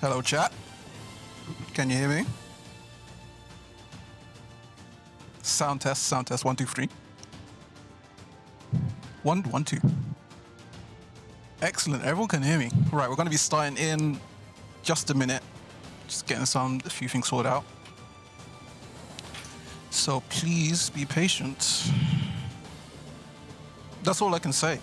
Hello, chat. Can you hear me? Sound test, 1, 2, 3. 1, 1, 2. Excellent, everyone can hear me. Right, we're going to be starting in just a minute. Just getting a few things sorted out. So please be patient. That's all I can say.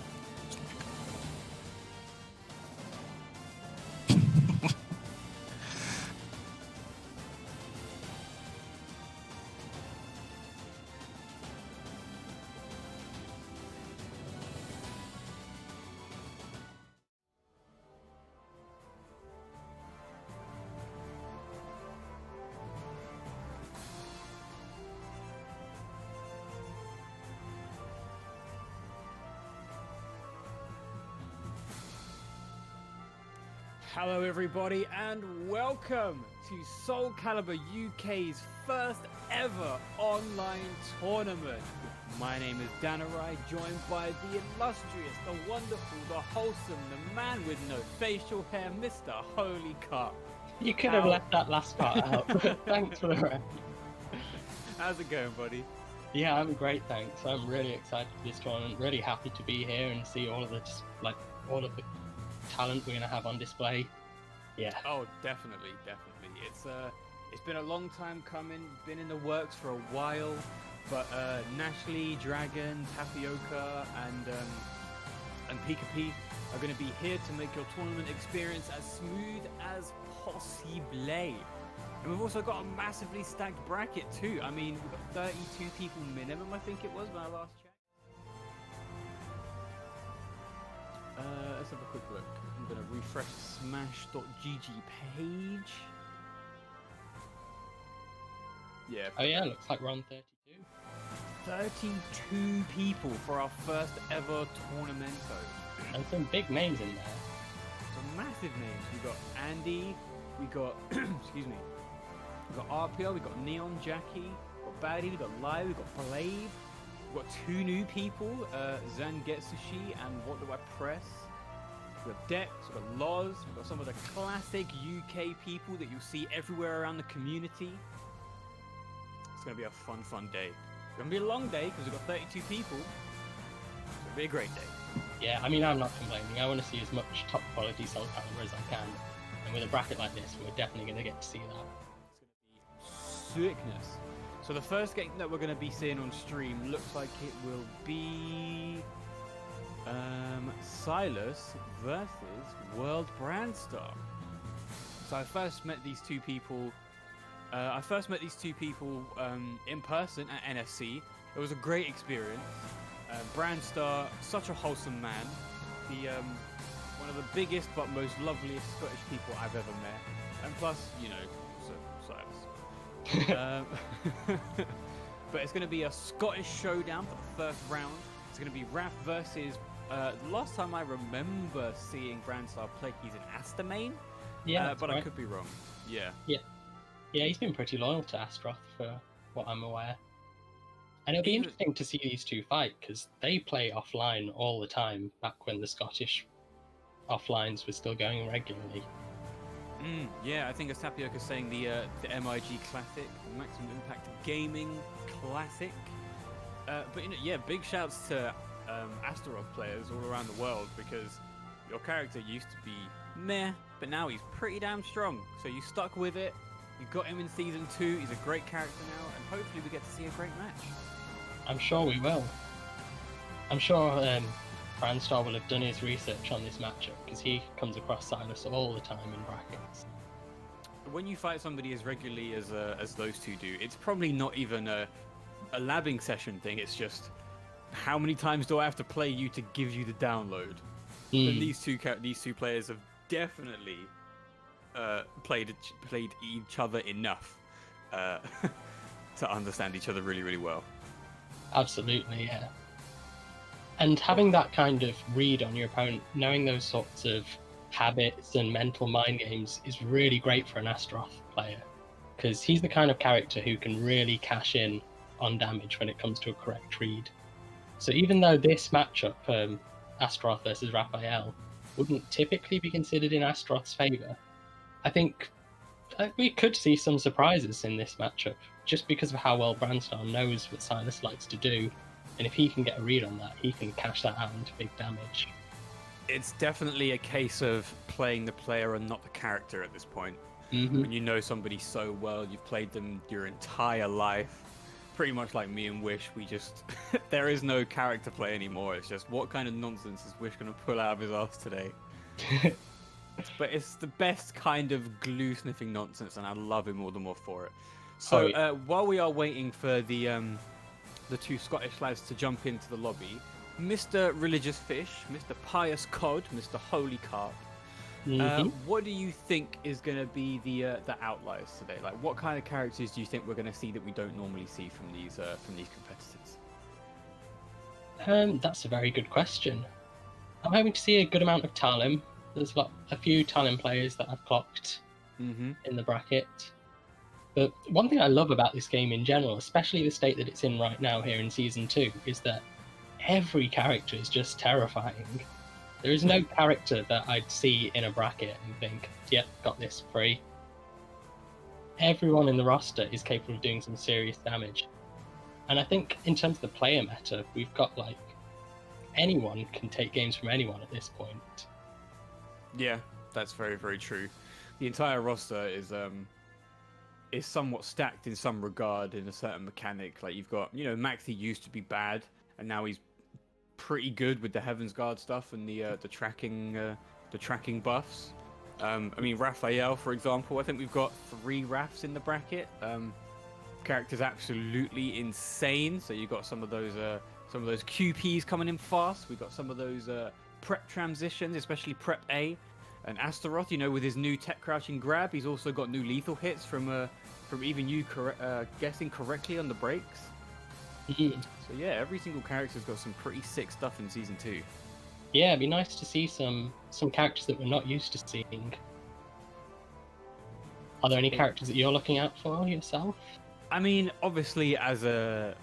Hello everybody and welcome to SoulCalibur UK's first ever online tournament. My name is Danarai, joined by the illustrious, the wonderful, the wholesome, the man with no facial hair, Mr. Holy Cup. You could have left that last part out. Thanks for the rest. How's it going, buddy? Yeah, I'm great, thanks. I'm really excited for this tournament. Really happy to be here and see all of the talent we're gonna have on display. Yeah. Oh, definitely. It's been a long time coming. Been in the works for a while, but Nashly, Dragon, Tapioca, and Pika P are going to be here to make your tournament experience as smooth as possible. And we've also got a massively stacked bracket too. I mean, we've got 32 people minimum, I think it was when I last checked. Let's have a quick look. I'm going to refresh smash.gg page. Yeah. Oh yeah, looks like we're on 32. 32 people for our first ever tournamento. And some big names in there. Some massive names. We got Andy, we got, excuse me, we got RPO, we got Neon Jackie, we got Baddie, we got Lai, we got Blade. We've got two new people, Zangetsushi and What Do I Press? We've got Dex, we've got Loz, we've got some of the classic UK people that you'll see everywhere around the community. It's going to be a fun day. It's going to be a long day because we've got 32 people. It's going to be a great day. Yeah, I mean, I'm not complaining. I want to see as much top quality SoulCalibur as I can. And with a bracket like this, we're definitely going to get to see that. It's going to be sickness. So the first game that we're going to be seeing on stream looks like it will be Silas versus World Brandstar. So I first met these two people. In person at NSC. It was a great experience. Brandstar, such a wholesome man. One of the biggest but most loveliest Scottish people I've ever met. And plus, you know, Silas. But it's going to be a Scottish showdown for the first round. It's going to be Raph versus. The last time I remember seeing Brandstar play, he's in Astamane. Yeah, but right. I could be wrong. Yeah. Yeah, he's been pretty loyal to Astroth for what I'm aware. And it'll be interesting to see these two fight because they play offline all the time back when the Scottish offlines were still going regularly. Yeah, I think as Tapioca's saying, the MIG Classic, the Maximum Impact Gaming Classic. But you know, yeah, big shouts to Astaroth players all around the world because your character used to be meh, but now he's pretty damn strong. So you stuck with it. You got him in Season 2. He's a great character now, and hopefully we get to see a great match. I'm sure we will. I'm sure Brandstar will have done his research on this matchup because he comes across Silas all the time in brackets. When you fight somebody as regularly as those two do, it's probably not even a labbing session thing. It's just how many times do I have to play you to give you the download? And these two players have definitely played each other enough to understand each other really, really well. Absolutely, yeah. And having that kind of read on your opponent, knowing those sorts of habits and mental mind games is really great for an Astaroth player because he's the kind of character who can really cash in on damage when it comes to a correct read. So even though this matchup, Astaroth versus Raphael, wouldn't typically be considered in Astaroth's favour, I think we could see some surprises in this matchup, just because of how well Brandstar knows what Silas likes to do, and if he can get a read on that, he can cash that out into big damage. It's definitely a case of playing the player and not the character at this point. Mm-hmm. When you know somebody so well, you've played them your entire life, pretty much like me and Wish, we just there is no character play anymore. It's just, what kind of nonsense is Wish gonna pull out of his ass today? But it's the best kind of glue sniffing nonsense, and I love him all the more for it. So while we are waiting for the two Scottish lads to jump into the lobby, Mr. Religious Fish, Mr. Pious Cod, Mr. Holy Carp, what do you think is going to be the outliers today? Like, what kind of characters do you think we're going to see that we don't normally see from these competitors? That's a very good question. I'm hoping to see a good amount of Talim. There's a few Talim players that I've clocked in the bracket. But one thing I love about this game in general, especially the state that it's in right now here in Season 2, is that every character is just terrifying. There is no character that I'd see in a bracket and think, yep, got this free. Everyone in the roster is capable of doing some serious damage. And I think in terms of the player meta, we've got anyone can take games from anyone at this point. Yeah, that's very, very true. The entire roster is somewhat stacked in some regard in a certain mechanic. Like, you've got, Maxi used to be bad, and now he's pretty good with the Heaven's Guard stuff and the tracking buffs. I mean, Raphael, for example, I think we've got 3 Rafs in the bracket. Characters absolutely insane. So you've got some of those QPs coming in fast. We've got some of those prep transitions, especially prep A. And Astaroth, with his new tech crouching grab, he's also got new lethal hits from even you guessing correctly on the breaks. So yeah, every single character's got some pretty sick stuff in Season 2. Yeah, it'd be nice to see some characters that we're not used to seeing. Are there any characters that you're looking out for yourself? I mean, obviously, as a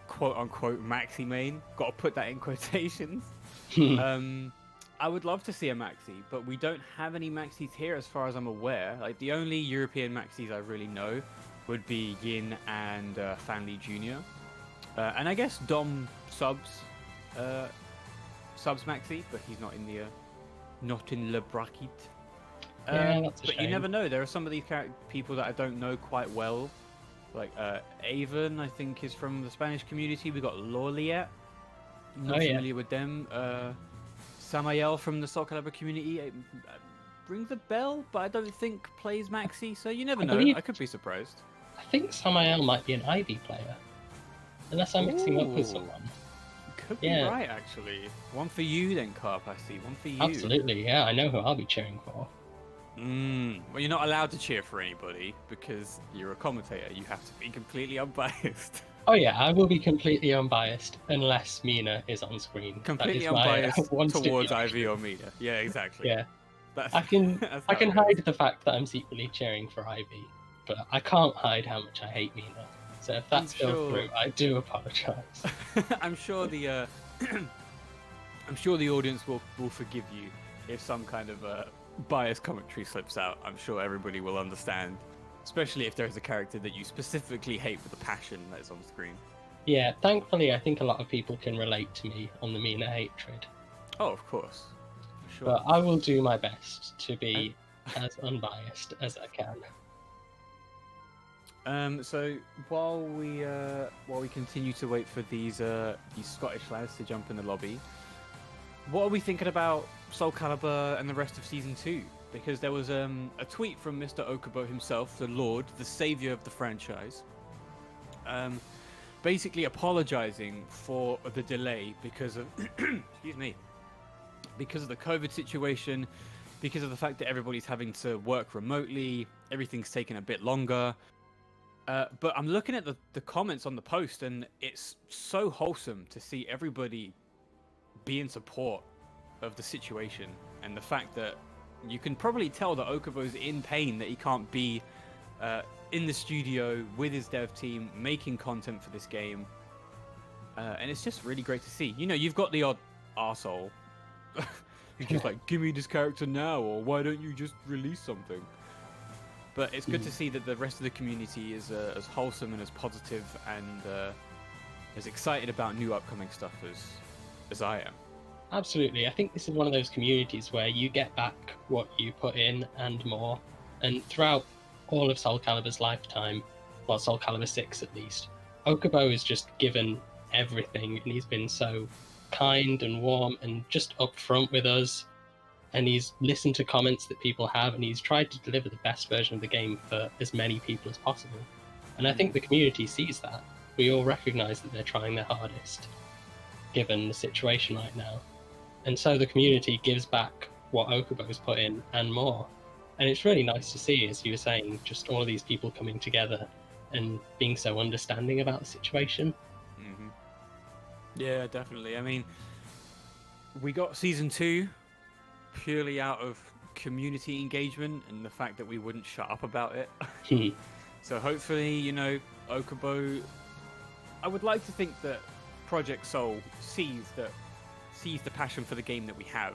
quote-unquote Maxi main, got to put that in quotations. I would love to see a Maxi, but we don't have any Maxis here as far as I'm aware. Like, the only European Maxis I really know would be Yin and Fanli Jr. And I guess Dom subs Maxi, but he's not in the bracket. Yeah, that's a but shame. you never know. There are some of these people that I don't know quite well. Like Avon, I think, is from the Spanish community. We got Loliet. Not familiar with them. Samael from the SoulCalibur community rings a bell, but I don't think plays Maxi. So you never know. I could be surprised. I think Samael might be an Ivy player, unless I'm mixing up with someone. Could be right, actually. One for you then, Carp, I see. One for you. Absolutely, yeah. I know who I'll be cheering for. Well, you're not allowed to cheer for anybody because you're a commentator. You have to be completely unbiased. Oh yeah, I will be completely unbiased unless Mina is on screen. Completely unbiased towards Ivy or Mina. Yeah, exactly. Yeah. I can hide the fact that I'm secretly cheering for Ivy, but I can't hide how much I hate Mina. So if that's still through, I do apologise. I'm sure the audience will forgive you if some kind of biased commentary slips out. I'm sure everybody will understand, especially if there's a character that you specifically hate with a passion that is on screen. Yeah, thankfully I think a lot of people can relate to me on the Mina hatred. Oh, of course. For sure. But I will do my best to be as unbiased as I can. So while we continue to wait for these Scottish lads to jump in the lobby, what are we thinking about SoulCalibur and the rest of Season 2? Because there was a tweet from Mr. Okubo himself, the Lord, the savior of the franchise, basically apologizing for the delay because of because of the COVID situation, because of the fact that everybody's having to work remotely, everything's taking a bit longer. But I'm looking at the comments on the post, and it's so wholesome to see everybody be in support of the situation, and the fact that you can probably tell that Okubo's in pain that he can't be in the studio with his dev team making content for this game. And it's just really great to see. You've got the odd arsehole who's just like, give me this character now, or why don't you just release something? But it's good to see that the rest of the community is as wholesome and as positive and as excited about new upcoming stuff as I am. Absolutely. I think this is one of those communities where you get back what you put in and more. And throughout all of SoulCalibur's lifetime, well, SoulCalibur 6 at least, Okubo has just given everything, and he's been so kind and warm and just upfront with us. And he's listened to comments that people have, and he's tried to deliver the best version of the game for as many people as possible. And I think the community sees that. We all recognise that they're trying their hardest, given the situation right now. And so the community gives back what Okubo's put in and more. And it's really nice to see, as you were saying, just all of these people coming together and being so understanding about the situation. Mm-hmm. Yeah, definitely. I mean, we got Season 2 purely out of community engagement and the fact that we wouldn't shut up about it. So hopefully, you know, Okubo... I would like to think that Project Soul sees the passion for the game that we have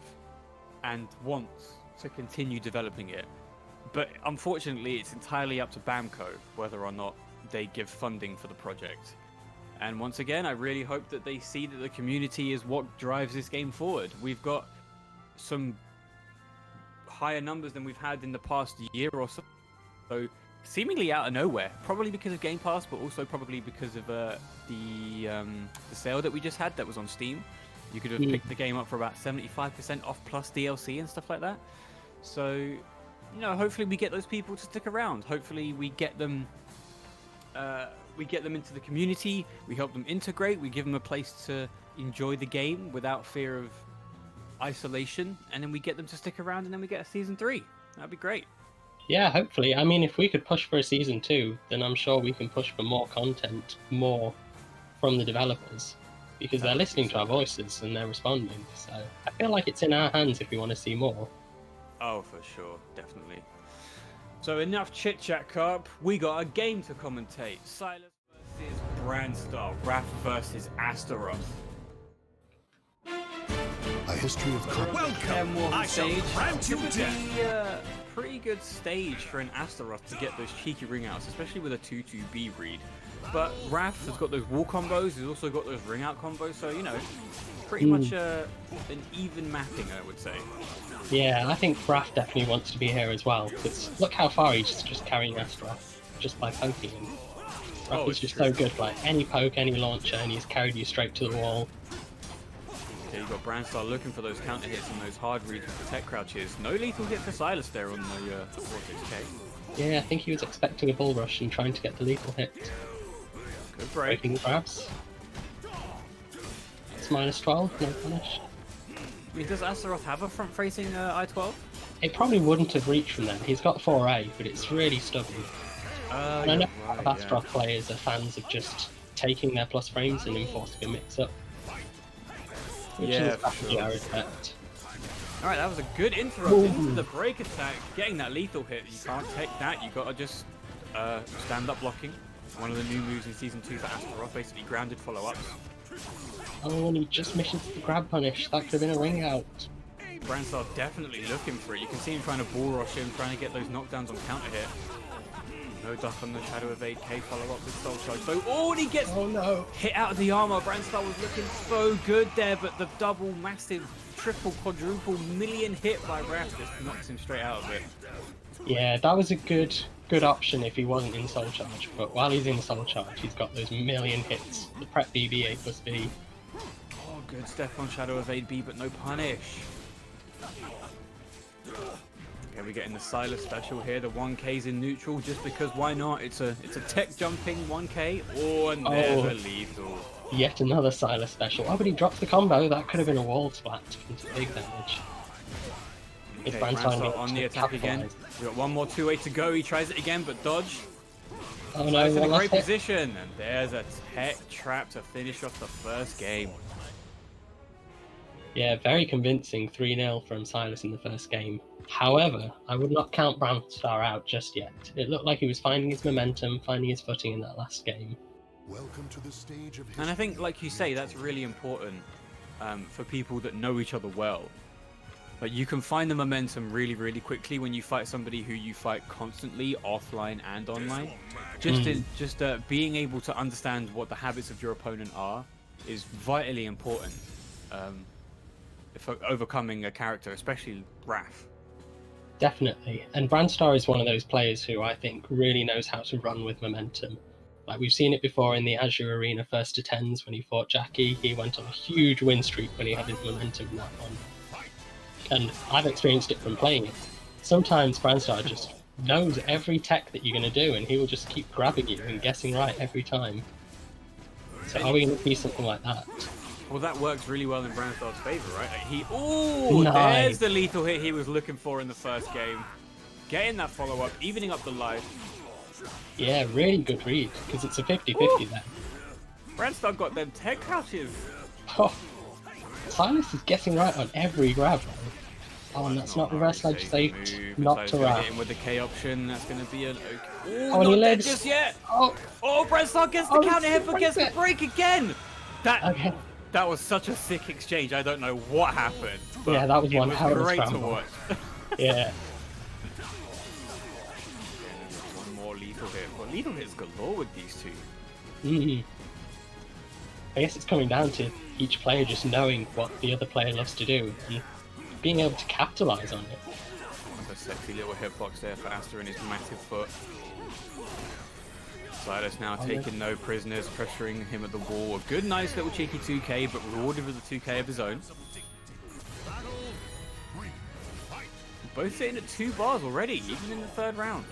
and wants to continue developing it. But unfortunately, it's entirely up to Bamco whether or not they give funding for the project. And once again, I really hope that they see that the community is what drives this game forward. We've got some higher numbers than we've had in the past year or so. So seemingly out of nowhere, probably because of Game Pass, but also probably because of the sale that we just had that was on Steam. You could have picked the game up for about 75% off plus DLC and stuff like that. So, you know, hopefully we get those people to stick around. Hopefully we get them into the community. We help them integrate. We give them a place to enjoy the game without fear of isolation, and then we get them to stick around, and then we get a Season 3. That'd be great. Yeah, hopefully. I mean, if we could push for a Season 2, then I'm sure we can push for more content, more from the developers, because they're listening to our voices and they're responding. So I feel like it's in our hands if we want to see more. Oh, for sure. Definitely. So enough chit-chat, Carp. We got a game to commentate. Silas versus Brandstar. Raph versus Astaroth. A history of Welcome. I shall grant you death. Pretty good stage for an Astaroth to get those cheeky ring outs, especially with a 2-2-B read. But Raph has got those wall combos, he's also got those ring out combos, so, you know, pretty much an even mapping, I would say. Yeah, I think Raph definitely wants to be here as well, because look how far he's just carrying Astaroth, just by poking him. Raph is just so good, like any poke, any launcher, and he's carried you straight to the wall. Okay, you've got Brandstar looking for those counter hits and those hard reads with the tech crouches. No lethal hit for Silas there on the Vortex K. Yeah, I think he was expecting a bull rush and trying to get the lethal hit. Good break. Breaking grabs. It's -12, no punish. I mean, does Astaroth have a front-facing I-12? It probably wouldn't have reached from there. He's got 4A, but it's really stubborn. And I know a lot of Astaroth players are fans of just taking their plus frames and enforcing a mix-up. Which is a strategy I respect. Alright, that was a good interrupt into the break attack. Getting that lethal hit, you can't take that. You gotta just stand-up blocking. One of the new moves in Season 2 for Astaroth, basically grounded follow-ups. Oh, and he just misses the grab punish. That could have been a ring out. Brandstar definitely looking for it. You can see him trying to bull rush him, trying to get those knockdowns on counter hit. No duck on the Shadow Evade K follow-up with Soul Charge. So, oh, and he gets hit out of the armor. Brandstar was looking so good there, but the double, massive, triple, quadruple, million hit by Raph just knocks him straight out of it. Yeah, that was a good option if he wasn't in Soul Charge, but while he's in Soul Charge, he's got those million hits. The prep BB A plus B. Oh, good step on Shadow Evade B, but no punish. Okay, we're getting the Silas special here. The 1K's in neutral just because why not? It's a tech jumping 1K. Oh, and there's a lethal. Yet another Silas special. Oh, but he drops the combo. That could have been a wall splat into big damage. Okay, Brandstar on the attack again. We've got one more 2-8 to go. He tries it again, but dodge. Oh no, it's in a great position. And there's a tech trap to finish off the first game. Yeah, very convincing 3-0 from Silas in the first game. However, I would not count Brandstar out just yet. It looked like he was finding his momentum, finding his footing in that last game. Welcome to the stage of history. And I think, like you say, that's really important for people that know each other well. Like, you can find the momentum really, really quickly when you fight somebody who you fight constantly, offline and online. Just being able to understand what the habits of your opponent are is vitally important for overcoming a character, especially Raph. Definitely. And Brandstar is one of those players who I think really knows how to run with momentum. Like, we've seen it before in the Azure Arena first to 10s when he fought Jackie. He went on a huge win streak when he had his momentum in that one. And I've experienced it from playing it. Sometimes Brandstar just knows every tech that you're going to do, and he will just keep grabbing you and guessing right every time. So are we going to see something like that? Well, that works really well in Brandstar's favor, right? Nice. There's the lethal hit he was looking for in the first game. Getting that follow-up, evening up the life. Yeah, really good read, because it's a 50-50 then. Brandstar got them tech crouches. Oh, Silas is guessing right on every grab. Oh, and that's not reverse ledge safe. Not to hit wrap. him with the K option. That's going to be an... Oh, and he not dead lives. just yet. Oh, Brandstar gets the counter hit, but gets the break again. okay. That was such a sick exchange. I don't know what happened. But Yeah, that was one hell of a great to scramble. watch. Yeah. One more lethal hit. But lethal hits galore with these two. Mm-hmm. I guess it's coming down to each player just knowing what the other player loves to do and being able to capitalize on it. A sexy little hitbox there for Asta and his massive foot. Silas now taking no prisoners, pressuring him at the wall. A good, nice little cheeky 2K, but rewarded with a 2K of his own. Both sitting at 2 bars already, even in the third round.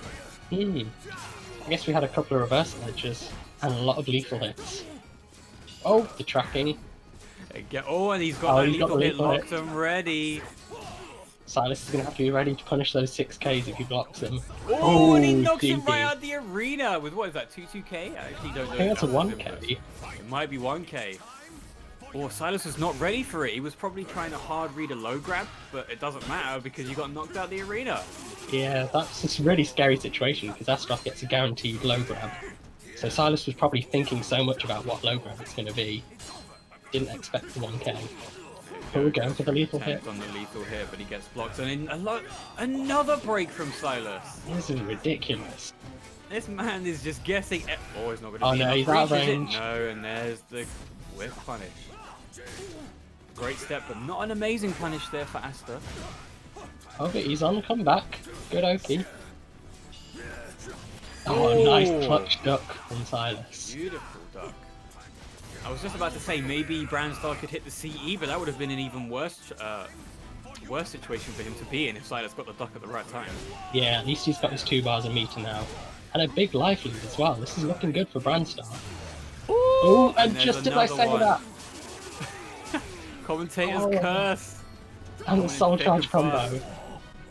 I guess we had a couple of reverse ledges and a lot of lethal hits. Oh, the tracking. And he's got that lethal hit locked and ready. Silas is going to have to be ready to punish those 6Ks if he blocks them. Oh, and he knocks him right out of the arena with, what is that, 2K? I actually don't know. I think that's a 1K. It might be 1K. Oh, Silas was not ready for it. He was probably trying to hard read a low grab, but it doesn't matter because you got knocked out of the arena. Yeah, that's a really scary situation because Astaroth gets a guaranteed low grab. So Silas was probably thinking so much about what low grab it's going to be. Didn't expect the 1K. Here we go for the lethal hit. On the lethal hit, but he gets blocked. And another break from Silas. This is ridiculous. This man is just guessing. Oh, he's not going to Oh be no, he's out of range. No, and there's the whip punish. Great step, but not an amazing punish there for Asta. Oh, but he's on the comeback. Good Oki. Oh, nice clutch duck from Silas. Beautiful duck. I was just about to say maybe Brandstar could hit the CE, but that would have been an even worse situation for him to be in if Silas got the duck at the right time. Yeah, at least he's got his 2 bars a meter now. And a big life lead as well. This is looking good for Brandstar. Oh, and just as I say that. Commentator's curse. And the soul charge combo.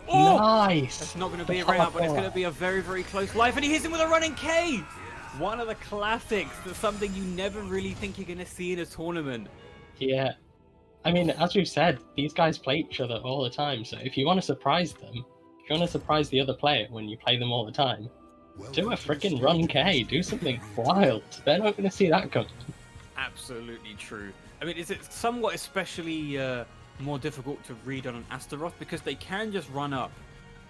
Oh! Nice! That's not going to be a rain but it's going to be a very, very close life. And he hits him with a running K! One of the classics. That's something you never really think you're going to see in a tournament. Yeah. I mean, as we've said, these guys play each other all the time. So if you want to surprise them, if you want to surprise the other player when you play them all the time, do a freaking run K. Do something wild. They're not going to see that coming. Absolutely true. I mean, is it somewhat especially more difficult to read on an Astaroth because they can just run up,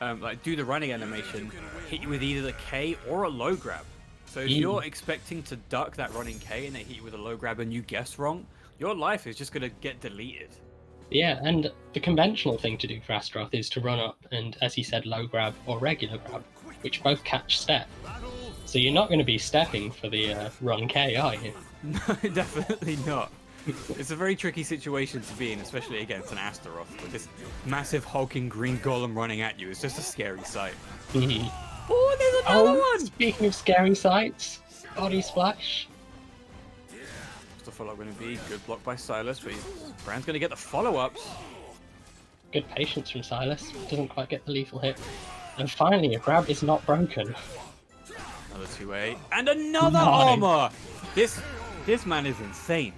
like do the running animation, hit you with either the K or a low grab. So if you're expecting to duck that running K and they hit you with a low grab and you guess wrong, your life is just going to get deleted. Yeah, and the conventional thing to do for Astaroth is to run up and, as he said, low grab or regular grab, which both catch step. So you're not going to be stepping for the run K, are you? No, definitely not. It's a very tricky situation to be in, especially against an Astaroth. With this massive hulking green golem running at you, it's just a scary sight. Oh, there's another one! Speaking of scary sights, body splash. What's the follow-up going to be? Good block by Silas, but Brand's going to get the follow-ups. Good patience from Silas. Doesn't quite get the lethal hit. And finally, a grab is not broken. Another 2A. And another armor! This man is insane.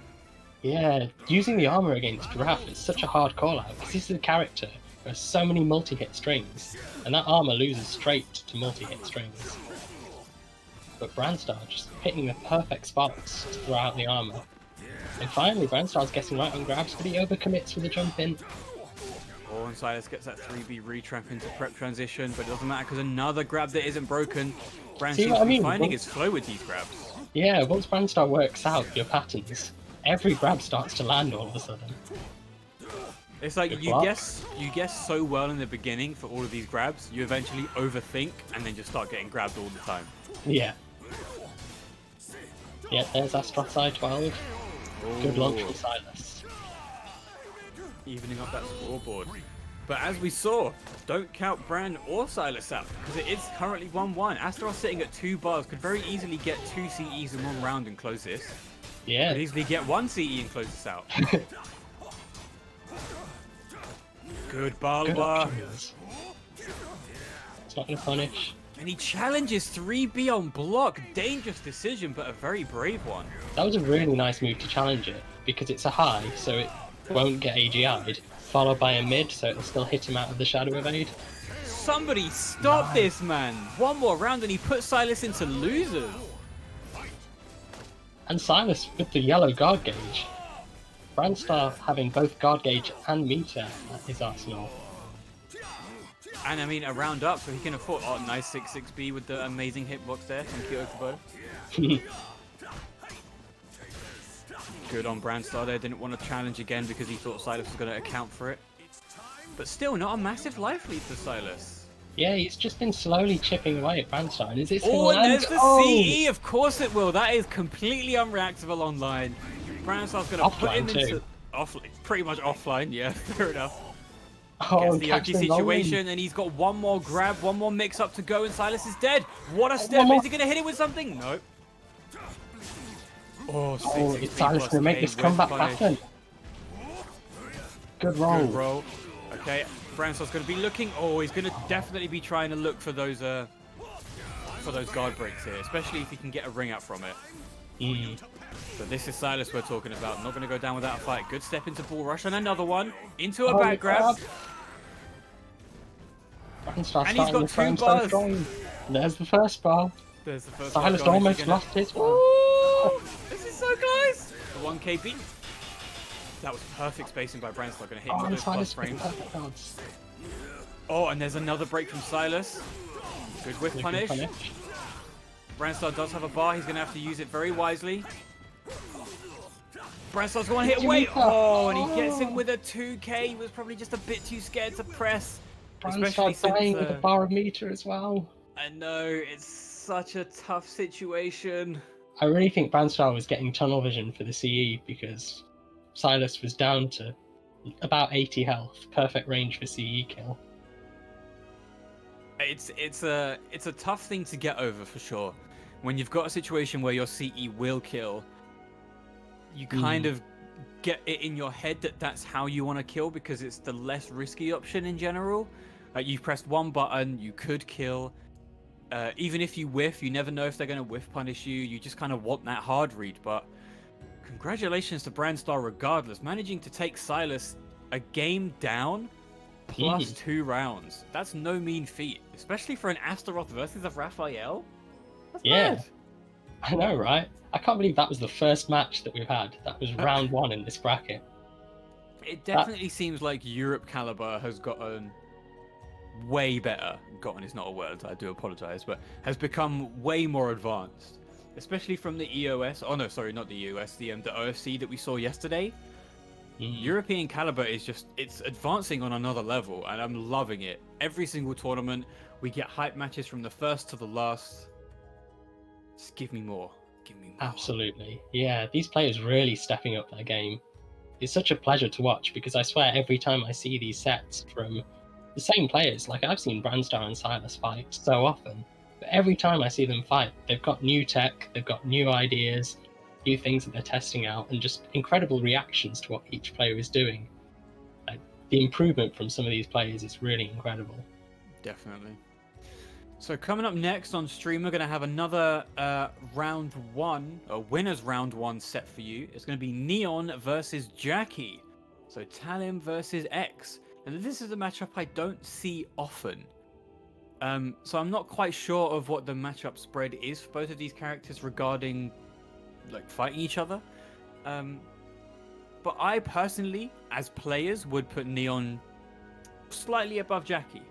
Yeah, using the armor against Raph is such a hard call-out, because this is a character who has so many multi-hit strings, and that armor loses straight to multi-hit strings. But Brandstar just hitting the perfect spots to throw out the armor. And finally, Brandstar's guessing right on grabs, but he overcommits with a jump in. Oh, and Silas gets that 3B retrap into prep transition, but it doesn't matter because another grab that isn't broken. Brand See seems what to I be mean? finding Once- his flow with these grabs. Yeah, once Brandstar works out your patterns, every grab starts to land all of a sudden. It's like Good you luck. guess so well in the beginning for all of these grabs, you eventually overthink and then just start getting grabbed all the time. Yeah. Yeah, there's Astroth side 12. Good launch from Silas. Evening up that scoreboard. But as we saw, don't count Brand or Silas out because it is currently 1-1. Astaroth sitting at 2 bars could very easily get 2 CEs in 1 round and close this. Yeah. Could easily get 1 CE and close this out. Good Good Balba. options. It's not going to punish. And he challenges 3B on block. Dangerous decision, but a very brave one. That was a really nice move to challenge it, because it's a high, so it won't get AGI'd, followed by a mid, so it'll still hit him out of the Shadow Evade. Somebody stop this man. 1 more round and he puts Silas into losers. And Silas with the yellow guard gauge. Brandstar having both guard gauge and meter at his arsenal. And I mean, a round up, so he can afford. Oh, nice 6-6B with the amazing hitbox there from Kyoto to both. Good on Brandstar there. Didn't want to challenge again because he thought Silas was going to account for it. But still, not a massive life lead for Silas. Yeah, he's just been slowly chipping away at Brandstar, and is this Oh, and there's the Oh! CE. Of course it will. That is completely unreactable online. Brandstar's going to put him Offline into too. pretty much offline. Yeah, fair enough. Oh, Gets the catch OG him rolling. situation, and he's got 1 more grab, 1 more mix up to go, and Silas is dead. What a step! one more. Is he going to hit it with something? No. Oh, Oh, 6-6 is Silas going to make this comeback pattern? Good roll. Good roll. Okay, Brandstar's going to be looking. Oh, he's going to definitely be trying to look for those guard breaks here, especially if he can get a ring out from it. So this is Silas we're talking about. Not going to go down without a fight. Good step into ball rush and another one into a back grab. Brandstar And he's starting got the 2 frame so bars. strong. There's the first bar. There's the first Silas one. almost lost his one. Ooh, this is so close. The 1KB. That was perfect spacing by Brandstar. Going to hit him Oh, with and those plus Silas with frames. perfect odds. Oh, and there's another break from Silas. Good whiff Good punish. punish. Brandstar does have a bar. He's going to have to use it very wisely. Brandstar's going to hit away. Oh, and he gets him with a 2K. He was probably just a bit too scared to press. Especially Brandstar dying since, with a bar of meter as well. I know, it's such a tough situation. I really think Brandstar was getting tunnel vision for the CE because Silas was down to about 80 health. Perfect range for CE kill. It's a tough thing to get over for sure. When you've got a situation where your CE will kill, you kind of get it in your head that that's how you want to kill because it's the less risky option in general. You've pressed 1 button, you could kill. Even if you whiff, you never know if they're going to whiff punish you. You just kind of want that hard read. But congratulations to Brandstar regardless. Managing to take Silas a game down plus 2 rounds. That's no mean feat. Especially for an Astaroth versus a Raphael. That's bad. I know, right? I can't believe that was the first match that we've had. That was round 1 in this bracket. It definitely seems like Europe Caliber has gotten way better. Gotten is not a word, I do apologize, but has become way more advanced. Especially from the EOS. Oh no, sorry, not the EOS, the OFC that we saw yesterday. European Caliber is just, it's advancing on another level, and I'm loving it. Every single tournament, we get hype matches from the first to the last. Just give me more. Give me more. Absolutely. Yeah, these players really stepping up their game. It's such a pleasure to watch because I swear every time I see these sets from the same players, like I've seen Brandstar and Silas fight so often, but every time I see them fight, they've got new tech, they've got new ideas, new things that they're testing out, and just incredible reactions to what each player is doing. Like, the improvement from some of these players is really incredible. Definitely. So coming up next on stream, we're going to have another round 1, a winners round 1 set for you. It's going to be Neon versus Jackie. So Talim versus X. And this is a matchup I don't see often. So I'm not quite sure of what the matchup spread is for both of these characters regarding like fighting each other. But I personally, as players, would put Neon slightly above Jackie.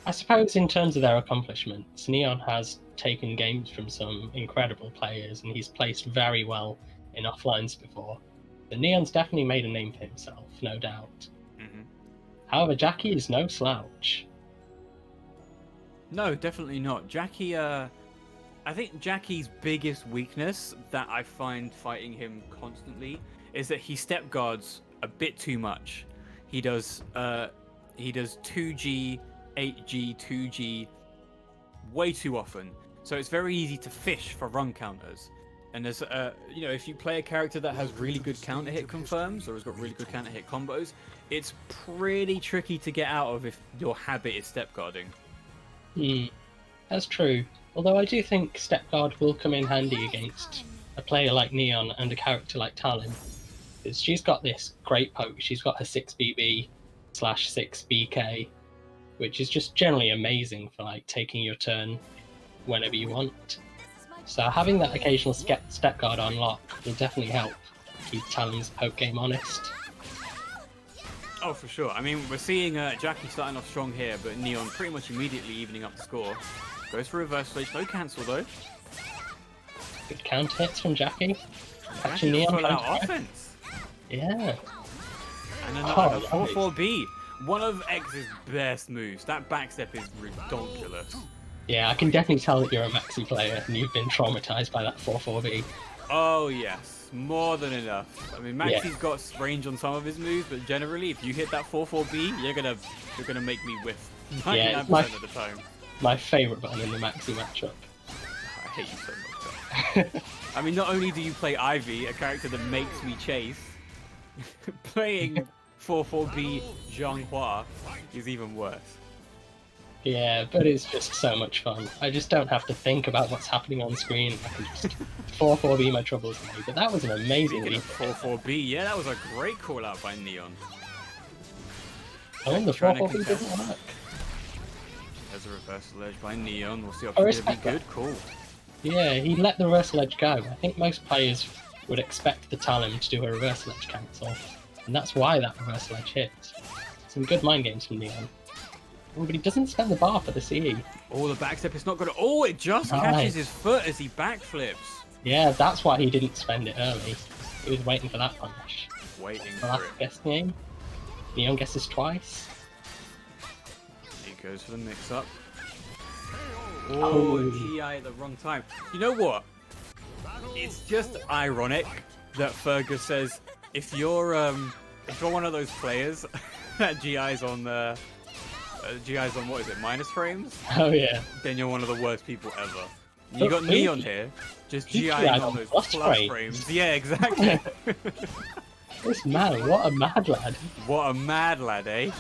I suppose in terms of their accomplishments, Neon has taken games from some incredible players, and he's placed very well in offlines before. But Neon's definitely made a name for himself, no doubt. Mm-hmm. However, Jackie is no slouch. No, definitely not. Jackie, I think Jackie's biggest weakness that I find fighting him constantly is that he step guards a bit too much. He does 2G, 8G, 2G way too often. So it's very easy to fish for run counters. And there's, if you play a character that has really good counter hit confirms or has got really good counter hit combos, it's pretty tricky to get out of if your habit is step guarding. That's true. Although I do think step guard will come in handy against a player like Neon and a character like Talon. Because she's got this great poke. She's got her 6BB/6BK, which is just generally amazing for like taking your turn whenever you want. So having that occasional step guard on lock will definitely help keep Talon's poke game honest. Oh, for sure. I mean, we're seeing Jackie starting off strong here, but Neon pretty much immediately evening up the score. Goes for reverse sledge, no cancel though. Good counter hits from Jackie. Catching Jackie's Neon full out counter. offense. Yeah. And another nice. 4-4-B. One of X's best moves. That backstep is ridiculous. Yeah, I can definitely tell that you're a Maxi player and you've been traumatized by that 4-4-B. Oh yes, more than enough. I mean, Maxi's got range on some of his moves, but generally, if you hit that 4-4-B, you're gonna make me whiff 99% of the time. My favourite button in the Maxi matchup. I hate you so much. Though. I mean, not only do you play Ivy, a character that makes me chase, playing 4-4-B Zhanghua is even worse. Yeah, but it's just so much fun. I just don't have to think about what's happening on screen. I can just 4-4-B my troubles away. But that was an amazing Speaking lead. of 4-4-B, yeah, that was a great call out by Neon. Oh, the 4-4-B didn't work. There's a reversal edge by Neon. We'll see if I it's going respect to be that. good. Cool. Yeah, he let the reversal edge go. I think most players would expect the Talon to do a reversal edge cancel. And that's why that reversal edge hit. Some good mind games from Neon. Oh, but he doesn't spend the bar for the CE. Oh, the backstep is not going to... Oh, it just catches his foot as he backflips. Yeah, that's why he didn't spend it early. He was waiting for that punish. Waiting The for last it. guess game. Neon guesses twice. He goes for the mix-up. Oh, GI at the wrong time. You know what? It's just ironic that Fergus says, if you're one of those players that GI's on what is it, minus frames? Oh yeah. Then you're one of the worst people ever. You got Neon here, just He GIing GI'd on on those plus plus frames. frames. Yeah, exactly. This man, what a mad lad. What a mad lad, eh?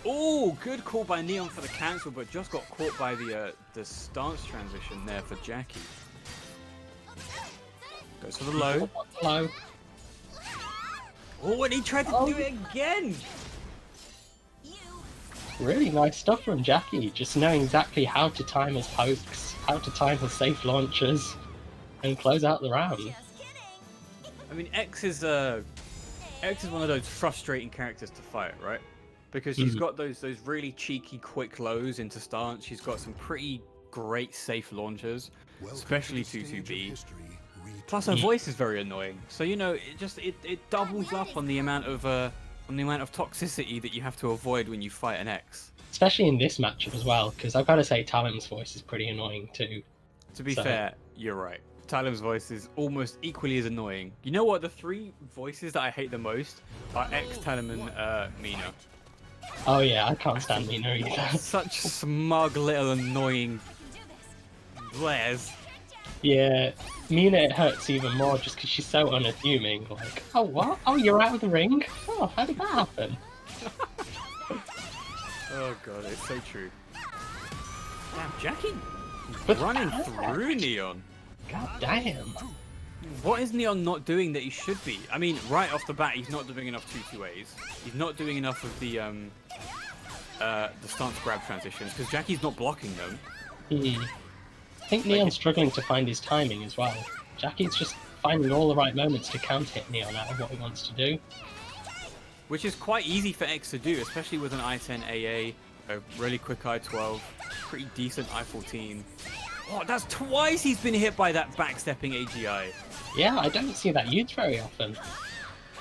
Oh, good call by Neon for the cancel, but just got caught by the stance transition there for Jackie. Goes for the low. Hello. Oh, and he tried to do it again! Really nice stuff from Jackie, just knowing exactly how to time his pokes, how to time his safe launchers, and close out the round. I mean, X is one of those frustrating characters to fight, right? Because she's got those really cheeky, quick lows into stance. She's got some pretty great safe launchers, especially 2-2-B. Plus, her voice is very annoying. So it doubles up on the amount of toxicity that you have to avoid when you fight an X. Especially in this matchup as well, because I've got to say Talon's voice is pretty annoying too. To be fair, you're right. Talon's voice is almost equally as annoying. You know what? The three voices that I hate the most are X, Talon, and Mina. Oh yeah, I can't stand Mina either. Such smug little annoying blares. Yeah, Mina it hurts even more just because she's so unassuming. Like, oh what? Oh, you're out of the ring? Oh, how did that happen? Oh god, it's so true. Damn, Jackie But running through Neon. God damn. What is Neon not doing that he should be? I mean, right off the bat, he's not doing enough 2-2-As. He's not doing enough of the stance grab transitions because Jackie's not blocking them. I think Neon's struggling to find his timing as well. Jackie's just finding all the right moments to counter hit Neon out of what he wants to do. which is quite easy for X to do, especially with an I-10 AA, a really quick I-12, pretty decent I-14. Oh, that's twice he's been hit by that backstepping AGI. Yeah, I don't see that used very often.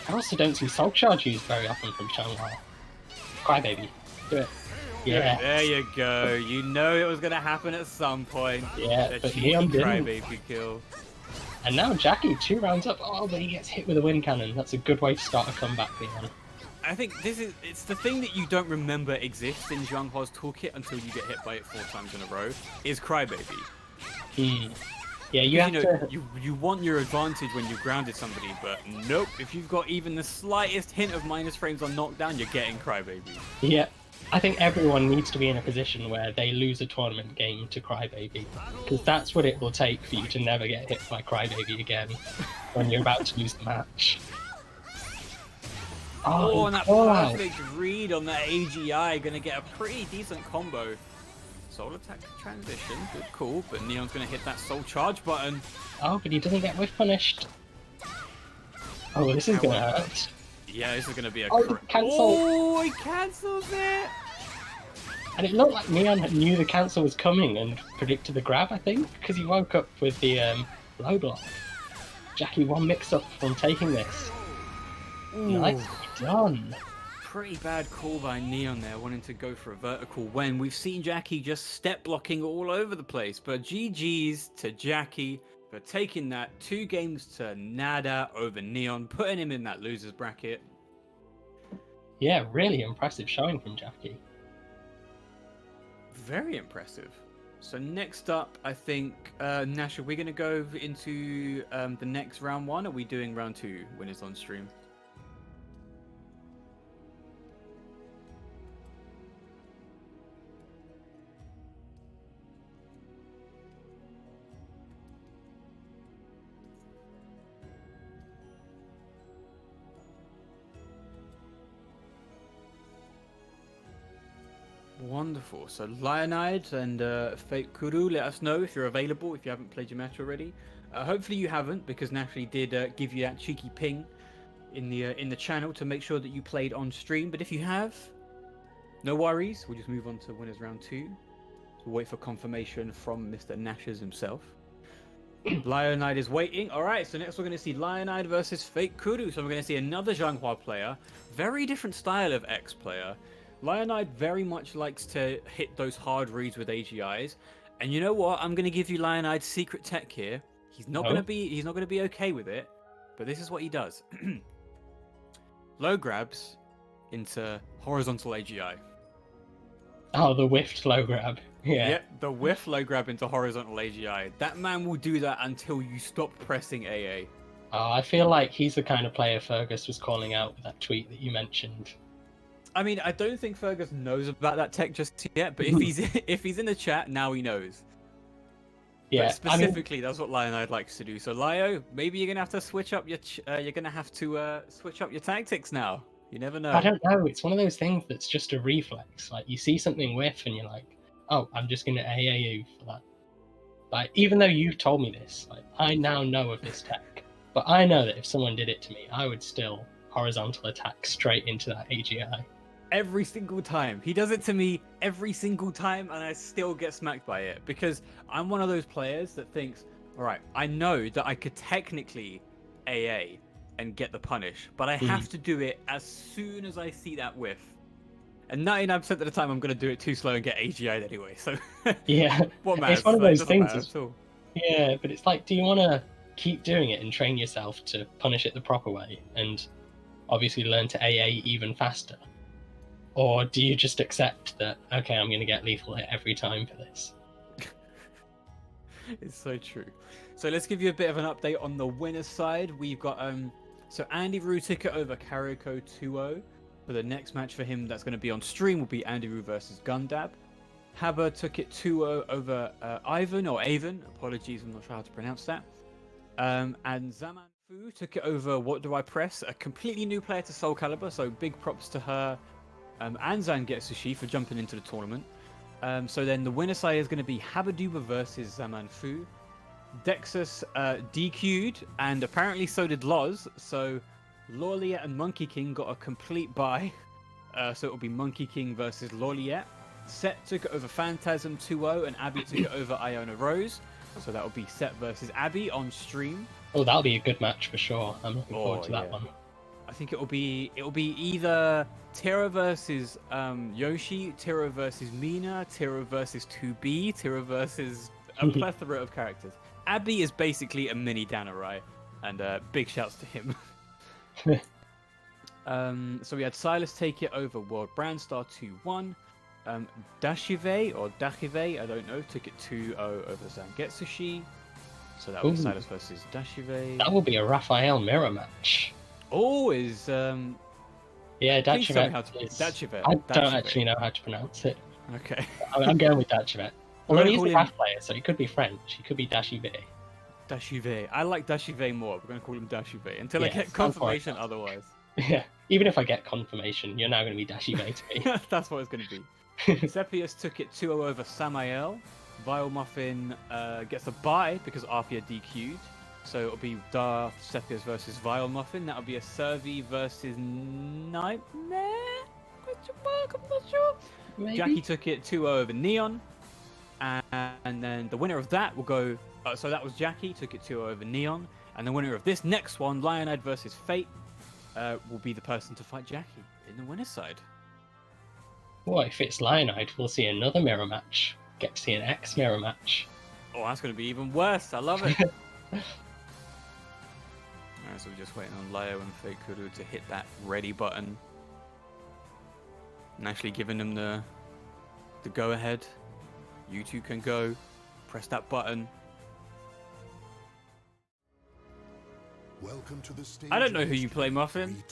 I also don't see Soul Charge used very often from Shanghai. Crybaby, do it. Yeah. There you go. You know it was going to happen at some point. Yeah, The but cheeky Neon didn't. Crybaby kill. And now Jackie, 2 rounds up. Oh, but he gets hit with a wind cannon. That's a good way to start a comeback, Leon. I think it's the thing that you don't remember exists in Zhanghua's toolkit until you get hit by it 4 times in a row, is Crybaby. Yeah, you have to... You want your advantage when you grounded somebody, but nope, if you've got even the slightest hint of minus frames on knockdown, you're getting Crybaby. Yeah, I think everyone needs to be in a position where they lose a tournament game to Crybaby, because that's what it will take for you to never get hit by Crybaby again when you're about to lose the match. Oh, and that wow. perfect read on that AGI, gonna get a pretty decent combo. Soul attack transition, good call, but Neon's gonna hit that soul charge button. Oh, but he doesn't get whiff punished. Oh, this is gonna hurt. Yeah, this is gonna be a cancel. Oh, he cancels it! And it looked like Neon knew the cancel was coming and predicted the grab, I think, because he woke up with the low block. Jackie, 1 mix-up from taking this. Ooh. Nicely done. Pretty bad call by Neon there, wanting to go for a vertical when we've seen Jackie just step blocking all over the place. But GG's to Jackie for taking that 2 games to nada over Neon, putting him in that loser's bracket. Yeah, really impressive showing from Jackie. Very impressive. So next up, I think, Nash, are we going to go into the next round 1? Or are we doing round 2 when it's on stream? Wonderful. So Lionide and Fake Kuru, let us know if you're available, if you haven't played your match already. Hopefully you haven't, because Naturally did give you that cheeky ping in the channel to make sure that you played on stream. But if you have, no worries. We'll just move on to winners round 2. We'll wait for confirmation from Mr. Nashers himself. Lionide is waiting. All right, so next we're going to see Lionide versus Fake Kuru. So we're going to see another Zhanghua player. Very different style of X player. Lionide very much likes to hit those hard reads with AGIs, and you know what? I'm going to give you Lionide's secret tech here. He's not going to be okay with it, but this is what he does: low grabs into horizontal AGI. Oh, the whiffed low grab. Yeah. Yep, the whiff low grab into horizontal AGI. That man will do that until you stop pressing AA. Oh, I feel like he's the kind of player Fergus was calling out with that tweet that you mentioned. I mean, I don't think Fergus knows about that tech just yet, but if he's in the chat, now he knows. Yeah, but specifically, that's what Lionide likes to do. So, Lio, maybe you're gonna have to switch up your switch up your tactics now. You never know. I don't know. It's one of those things that's just a reflex. Like, you see something whiff and you're like, oh, I'm just gonna AA you for that. Like, even though you've told me this, like, I now know of this tech. But I know that if someone did it to me, I would still horizontal attack straight into that AGI. Every single time. He does it to me every single time, and I still get smacked by it, because I'm one of those players that thinks, all right, I know that I could technically AA and get the punish, but I have to do it as soon as I see that whiff. And 99% of the time, I'm going to do it too slow and get AGI'd anyway, so... Yeah, what matters? it's one of those things. Yeah, but it's like, do you want to keep doing it and train yourself to punish it the proper way, and obviously learn to AA even faster? Or do you just accept that, okay, I'm going to get lethal hit every time for this? It's so true. So let's give you a bit of an update on the winner's side. We've got, so Andy Rue took it over Kariko 2-0. For the next match for him that's going to be on stream will be Andy Rue versus Gundab. Haber took it 2-0 over Ivan, or Avon. Apologies, I'm not sure how to pronounce that. And Zaman Fu took it over What Do I Press? A completely new player to SoulCalibur, so big props to her. And Zan Getsushi for jumping into the tournament. So then the winner side is going to be Habaduba versus Zaman Fu. Dexus DQ'd, and apparently so did Loz. So Loliet and Monkey King got a complete bye. So it'll be Monkey King versus Loliet. Set took it over Phantasm 2-0, and Abby took it over Iona Rose. So that will be Set versus Abby on stream. Oh, that'll be a good match for sure. I'm looking forward to that one. I think it'll be either Tira versus Yoshi, Tira versus Mina, Tira versus 2B, Tira versus a plethora of characters. Abby is basically a mini Danarai, and big shouts to him. So we had Silas take it over World Brandstar 2-1. Dashive or Dachive, I don't know, took it 2-0 over Zangetsushi. So that was Silas versus Dashive. That will be a Raphael mirror match. Oh, is yeah, please tell me Dachive. how to Dachive. I don't actually know how to pronounce it. Okay. I'm going with Dachive. Although he's a him... half player, so he could be French. He could be Dashive. Dashive. I like Dashive more. We're going to call him Dashive until I get confirmation otherwise. Yeah, even if I get confirmation, you're now going to be Dashive to me. That's what it's going to be. Sepius took it 2-0 over Samael. Vile Muffin gets a bye because Arthia DQ'd. So it'll be Darth Sepius versus Vile Muffin. That'll be a Servi versus Nightmare? Question mark? I'm not sure. Maybe. Jackie took it 2-0 over Neon. And then the winner of that will go... so that was Jackie, took it 2-0 over Neon. And the winner of this next one, Lionide versus Fate, will be the person to fight Jackie in the winner's side. Well, if it's Lionide, we'll see another mirror match. Get to see an X mirror match. Oh, that's going to be even worse. I love it. Alright, so we're just waiting on Leo and Fake Kuru to hit that ready button. And actually giving them the go-ahead. You two can go. Press that button. Welcome to the stage. I don't know who you play, Muffin.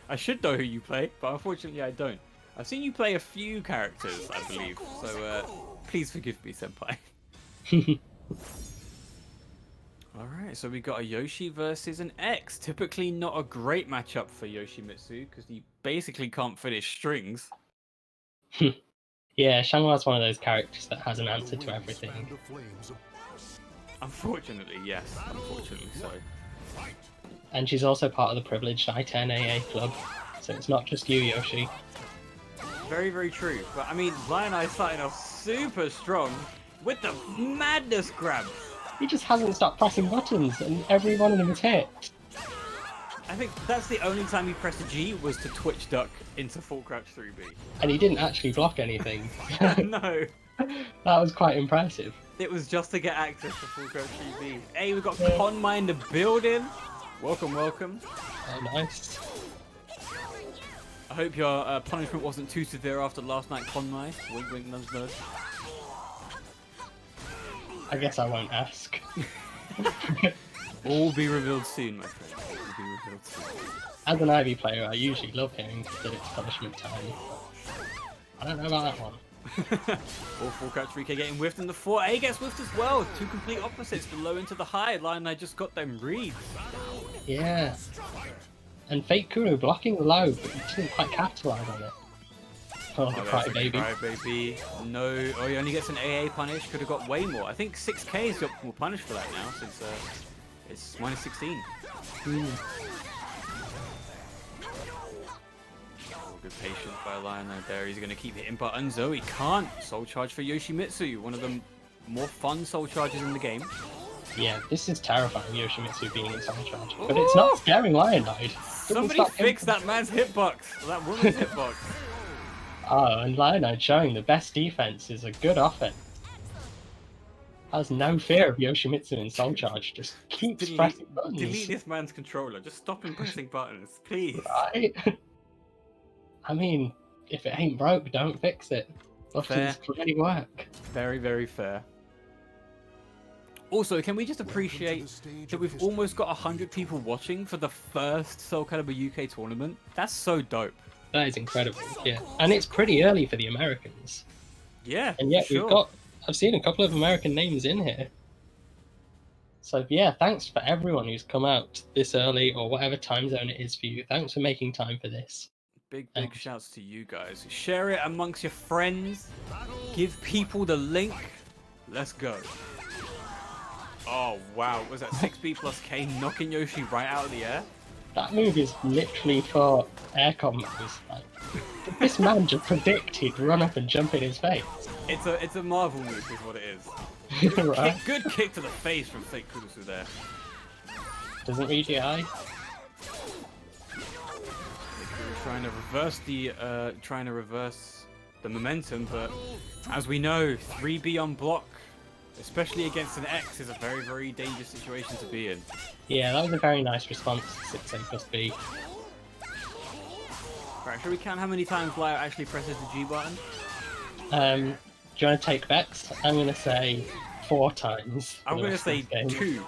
I should know who you play, but unfortunately I don't. I've seen you play a few characters, I believe, so please forgive me, senpai. Alright, so we got a Yoshi versus an X. Typically not a great matchup for Yoshimitsu, because he basically can't finish strings. Yeah, Shanghua's one of those characters that has an answer to everything. Unfortunately, yes. Unfortunately so. And she's also part of the privileged I-10 AA club, so it's not just you, Yoshi. Very, very true. But I mean, Lioneye starting off super strong with the madness grab. He just hasn't stopped pressing buttons, and every one of them is hit. I think that's the only time he pressed a G was to twitch duck into full crouch 3B. And he didn't actually block anything. No. That was quite impressive. It was just to get access to full crouch 3B. Hey, we've got Conmai in the building. Welcome, welcome. Oh, nice. I hope your punishment wasn't too severe after last night, Conmai. Wink, wink, nudge, nudge. I guess I won't ask. All be revealed soon, my friend. All be revealed soon. As an Ivy player, I usually love hearing that it's punishment time. I don't know about that one. All full crouch 3K getting whiffed, and the 4A gets whiffed as well. Two complete opposites, the low into the high. Lioneye just got them reads. Yeah. And Fake Kuru blocking low, but he didn't quite capitalise on it. Oh, the crybaby. No, oh, he only gets an AA punish. Could have got way more. I think 6K is the optimal punish for that now, since it's minus 16. Mm. Oh, good patience by Lioneye there. He's going to keep hitting buttons. Oh, he can't. Soul Charge for Yoshimitsu, one of the more fun Soul Charges in the game. Yeah, this is terrifying, Yoshimitsu being in Soul Charge. But it's not scaring Lionide. Somebody fix that man's hitbox, or that woman's hitbox. Oh, and Lionide showing the best defense is a good offense. Has no fear of Yoshimitsu in Soul Charge, just keeps pressing buttons. Delete this man's controller, just stop him pressing buttons, please. Right? I mean, if it ain't broke, don't fix it. Buttons clearly work. Very, very fair. Also, can we just appreciate that we've almost got 100 people watching for the first SoulCalibur UK tournament? That's so dope. That is incredible, yeah. And it's pretty early for the Americans. Yeah, and yet sure. I've seen a couple of American names in here. So yeah, thanks for everyone who's come out this early, or whatever time zone it is for you. Thanks for making time for this. Big shouts to you guys. Share it amongst your friends. Give people the link. Let's go. Oh wow, was that 6B plus K knocking Yoshi right out of the air? That move is literally for air combos. Like, did this man just predict he'd run up and jump in his face? It's a Marvel move, is what it is. Right? Good kick to the face from Fake Kurusu there. Doesn't read the eye. Trying to reverse the momentum, but as we know, 3B on block, especially against an X, is a very, very dangerous situation to be in. Yeah, that was a very nice response to 6A plus B. Right, should we count how many times Lyle actually presses the G button? Do you want to take bets? I'm going to say 4 times. I'm going to say 2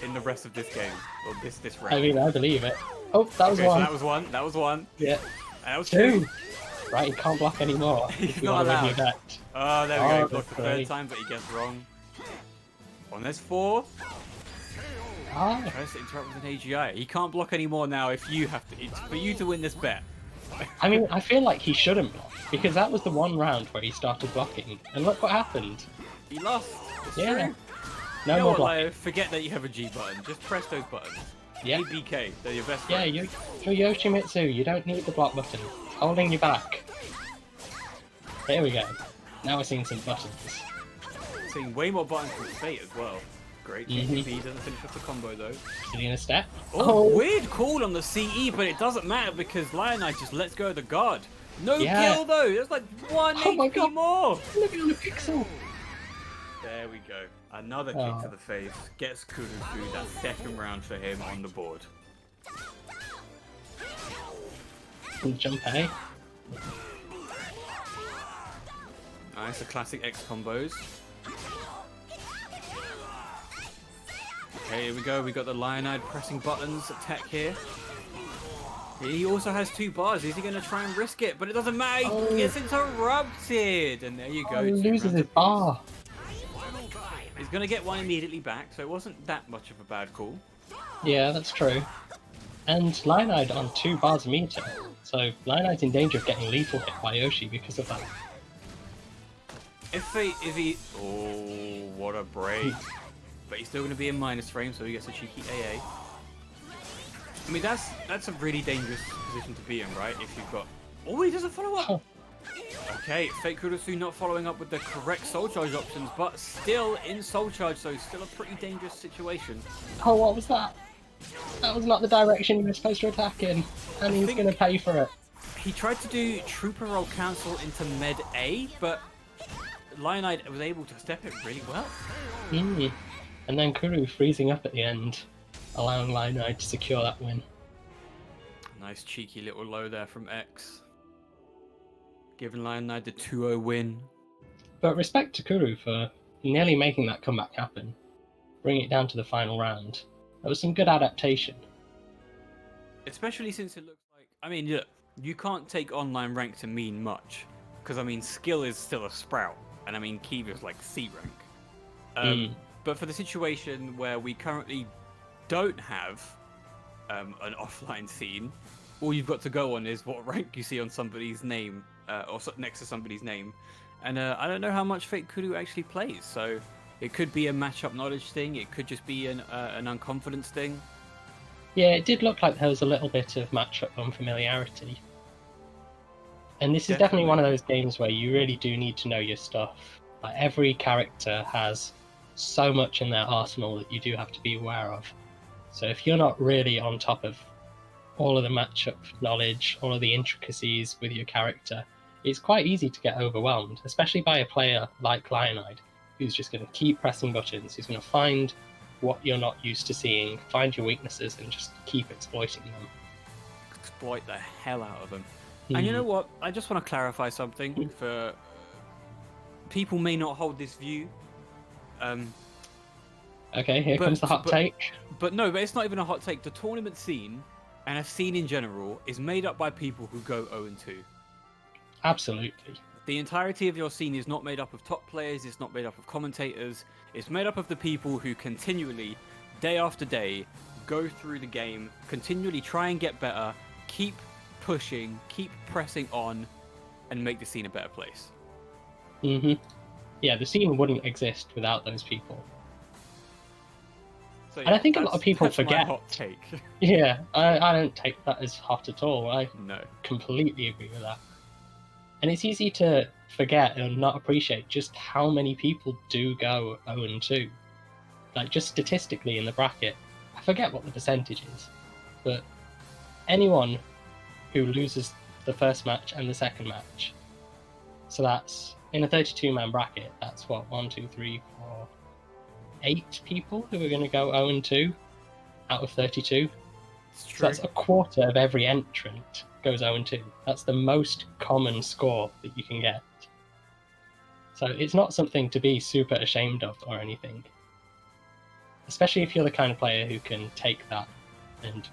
in the rest of this game, or this round. I mean, I believe it. Oh, that was Okay, one. so that was one. That was one. Yeah. And that was 2. Right, he can't block anymore. He's if you not want to win allowed. your bet. Oh, there we go. Oh, He blocked the that's 3rd great. time, but he gets wrong. On there's 4. Ah, Tries to interrupt with an AGI. He can't block anymore now. If you have to, it's for you to win this bet. I mean, I feel like he shouldn't block, because that was the one round where he started blocking, and look what happened. He lost. It's Yeah. true. No You know more what, blocking. Leo? Forget that you have a G button. Just press those buttons. Yeah. ABK. They're your best Yeah, friends. you're Yoshimitsu, you don't need the block button. It's holding you back. There we go. Now we're seeing some buttons. Seeing way more buttons from Fate as well. Great. Mhm. GTP doesn't finish off the combo though. Sitting in a step. Oh, weird call on the CE, but it doesn't matter because Lionite just lets go of the guard. No Yeah. kill though. There's like 1 Oh my HP God. more. Look at the pixel! There we go. Another kick Oh. to the face. Gets Kurusu that 2nd round for him on the board. And jump A. Nice, the classic X combos. Okay, here we go. We got the Lionide pressing buttons attack here. He also has 2 bars. Is he going to try and risk it? But it doesn't matter. Oh. He gets interrupted. And there you go. Oh, he 2 loses rounds his apiece. bar. He's going to get one immediately back, so it wasn't that much of a bad call. Yeah, that's true. And Lionide on 2 bars a meter, so Lionide's in danger of getting lethal hit by Yoshi because of that. If he... Oh, what a break. But he's still going to be in minus frame, so he gets a cheeky AA. I mean, that's a really dangerous position to be in, right? If you've got... Oh, he doesn't follow up! Oh. Okay, Fake Kurusu not following up with the correct Soul Charge options, but still in Soul Charge, so still a pretty dangerous situation. Oh, what was that? That was not the direction you were supposed to attack in, and he's think- going to pay for it. He tried to do Trooper Roll Cancel into Med A, but Lionide was able to step it really well. Mm. And then Kuru freezing up at the end, allowing Lionide to secure that win. Nice cheeky little low there from X. Giving Lionide the 2-0 win. But respect to Kuru for nearly making that comeback happen, bring it down to the final round. That was some good adaptation. Especially since it looks like... I mean, look, you can't take online rank to mean much. Because, I mean, skill is still a sprout. And, I mean, Kiva's like C rank. But for the situation where we currently don't have an offline scene, all you've got to go on is what rank you see on somebody's name, or next to somebody's name. And I don't know how much Fake Kudu actually plays, so it could be a matchup knowledge thing, it could just be an unconfidence thing. Yeah, it did look like there was a little bit of matchup unfamiliarity. And this is definitely one of those games where you really do need to know your stuff. Like, every character has so much in their arsenal that you do have to be aware of. So if you're not really on top of all of the matchup knowledge, all of the intricacies with your character, it's quite easy to get overwhelmed, especially by a player like Lionide, who's just going to keep pressing buttons, who's going to find what you're not used to seeing, find your weaknesses, and just keep exploiting them. Exploit the hell out of them. And you know what? I just want to clarify something for people may not hold this view. Okay, here comes the hot take. But it's not even a hot take. The tournament scene and a scene in general is made up by people who go 0-2. Absolutely. The entirety of your scene is not made up of top players, it's not made up of commentators, it's made up of the people who continually, day after day, go through the game, continually try and get better, keep pushing, keep pressing on, and make the scene a better place. Yeah, the scene wouldn't exist without those people. So, And I think a lot of people that's my forget. hot take. Yeah, I don't take that as hot at all. I No. completely agree with that. And it's easy to forget and not appreciate just how many people do go 0-2. Like, just statistically in the bracket, I forget what the percentage is, but anyone who loses the first match and the second match, so that's in a 32-man bracket, that's what, 1, 2, 3, 4, 8 people who are going to go 0-2 out of 32. It's So true. that's a quarter of every entrant goes 0-2. That's the most common score that you can get. So it's not something to be super ashamed of or anything. Especially if you're the kind of player who can take that and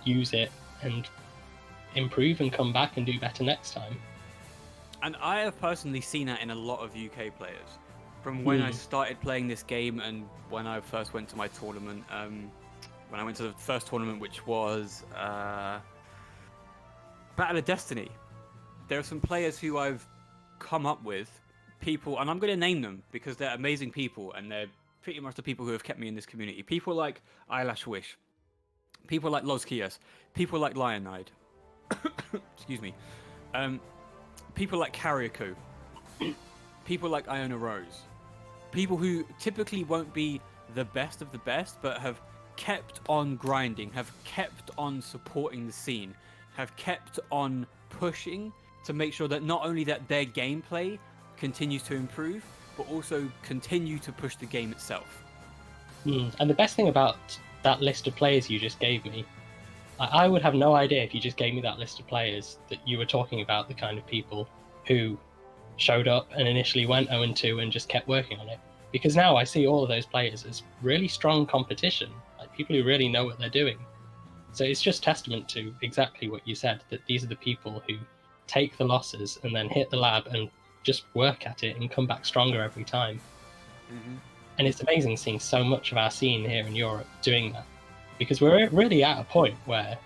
use it and improve and come back and do better next time. And I have personally seen that in a lot of UK players. From when I started playing this game and when I first went to my tournament, when I went to the first tournament, which was Battle of Destiny. There are some players who I've come up with, people, and I'm going to name them because they're amazing people and they're pretty much the people who have kept me in this community. People like Eyelash Wish, people like Los Kias, people like Lionide, excuse me, people like Kariaku, people like Iona Rose, people who typically won't be the best of the best, but have kept on grinding, have kept on supporting the scene, have kept on pushing to make sure that not only that their gameplay continues to improve, but also continue to push the game itself. And the best thing about that list of players you just gave me, I would have no idea if you just gave me that list of players that you were talking about, the kind of people who showed up and initially went 0-2 and just kept working on it. Because now I see all of those players as really strong competition, like people who really know what they're doing. So it's just testament to exactly what you said, that these are the people who take the losses and then hit the lab and just work at it and come back stronger every time. And it's amazing seeing so much of our scene here in Europe doing that, because we're really at a point where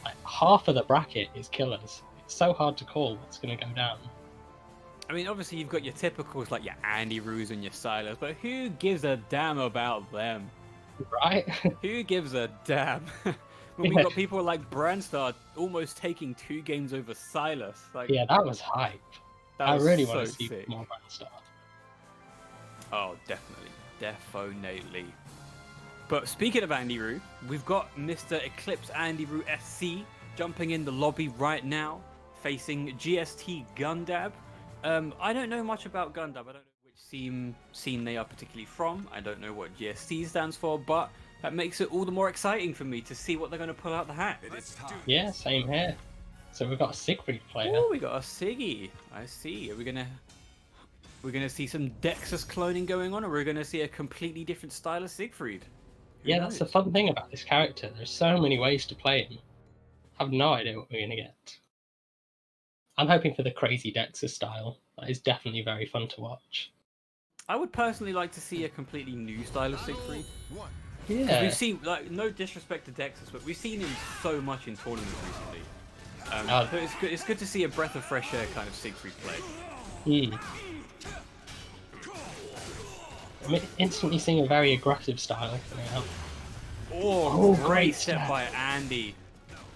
like, half of the bracket is killers. It's so hard to call what's going to go down. I mean, obviously you've got your typicals like your Andy Ruse and your Silas, but who gives a damn about them? Right? Who gives a damn? When we've got people like Brandstar almost taking 2 games over Silas. Like, Yeah, that was hype. I really want to see more Brandstar. Oh, definitely. Definitely. But speaking of Andy Rue, we've got Mr. Eclipse Andy Rue SC jumping in the lobby right now, facing GST Gundab. I don't know much about Gundab. I don't know which scene they are particularly from. I don't know what GST stands for, but that makes it all the more exciting for me to see what they're going to pull out the hat. Yeah, same here. So we've got a Siegfried player. Oh, we got a Siggy. I see. Are we gonna see some Dexus cloning going on, or we're gonna see a completely different style of Siegfried? Who Yeah, that's the knows? fun thing about this character. There's so many ways to play him. I have no idea what we're going to get. I'm hoping for the crazy Dexter style. That is definitely very fun to watch. I would personally like to see a completely new style of Siegfried. Yeah. We've seen, like, no disrespect to Dexus, but we've seen him so much in tournaments recently. So it's good to see a breath of fresh air kind of Siegfried play. I'm instantly seeing a very aggressive style now. Oh, great great step step. by Andy.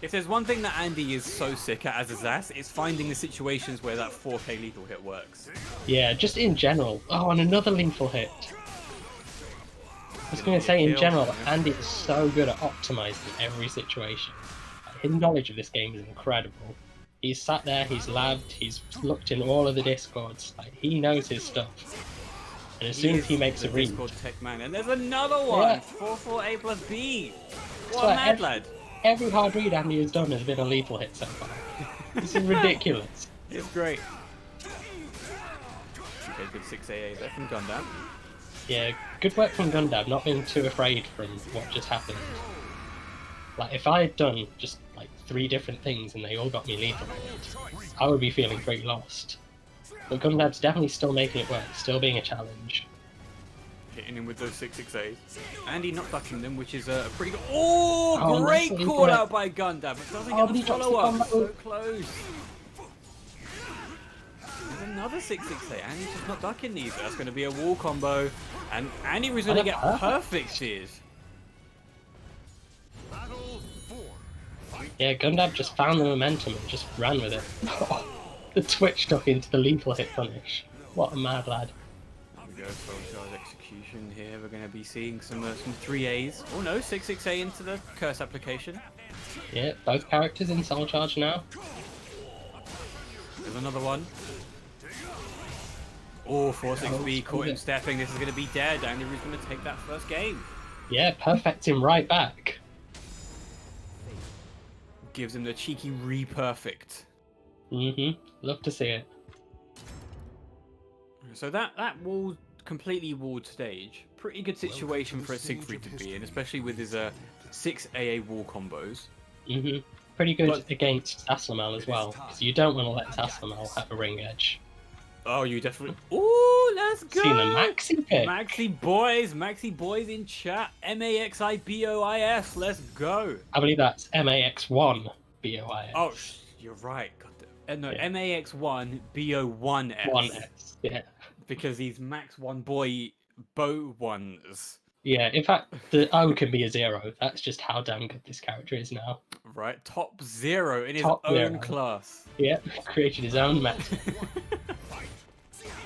If there's one thing that Andy is so sick at as his ass, it's finding the situations where that 4K lethal hit works. Yeah, just in general. Oh, and another lethal hit. I was going to say, in Kill. general, Andy is so good at optimizing every situation. His knowledge of this game is incredible. He's sat there, he's labbed, he's looked in all of the discords. Like, he knows his stuff. And as soon as he makes a read, Discord tech man, and there's another one. Yeah. 4-4 A plus B. What So a mad lad. every hard read Andy has done has been a lethal hit so far. This is ridiculous. It's great. Okay, good 6 AA there from Gundam. Yeah, good work from Gundam, not being too afraid from what just happened. Like, if I had done just like 3 different things and they all got me lethal hit, I would be feeling pretty lost. But Gundam's definitely still making it work, still being a challenge. Hitting him with those 6-6As. Andy not ducking them, which is a pretty good... Oh, Oh, great nice call lethal out by Gundam. It doesn't Oh, get but the he drops the follow-up. combo. So close. There's another 6-6A. Andy's just not ducking these. That's going to be a wall combo. And Andy was going to get perfect steers. Yeah, Gundab just found the momentum and just ran with it. The twitch took into the lethal hit punish. What a mad lad. Here we go, SoulCalibur execution here. We're going to be seeing some 3As. Oh no, 6-6A into the curse application. Yeah, both characters in Soul Charge now. There's another one. Oh, 4-6B caught him stepping. This is going to be dead. Andy Ruiz going to take that first game. Yeah, perfect him right back. Gives him the cheeky re-perfect. Love to see it. So that wall, completely walled stage. Pretty good situation for a Siegfried to be in, especially with his 6 AA wall combos. Pretty good against Zaslamel as well, because you don't want to let Zaslamel have a ring edge. Oh, you definitely... Ooh, let's go! Seen a Maxi pick. Maxi boys in chat. MAXIBOIS, let's go. I believe that's MAX1 BOIS. Oh, you're right. No, Yeah. MAX1 BO1S. 1S, yeah. Because he's Max 1 boy, Bo ones. Yeah, in fact, the O can be a 0. That's just how damn good this character is now. Right, top 0 in his Top own 0. class. Yeah, created his own meta.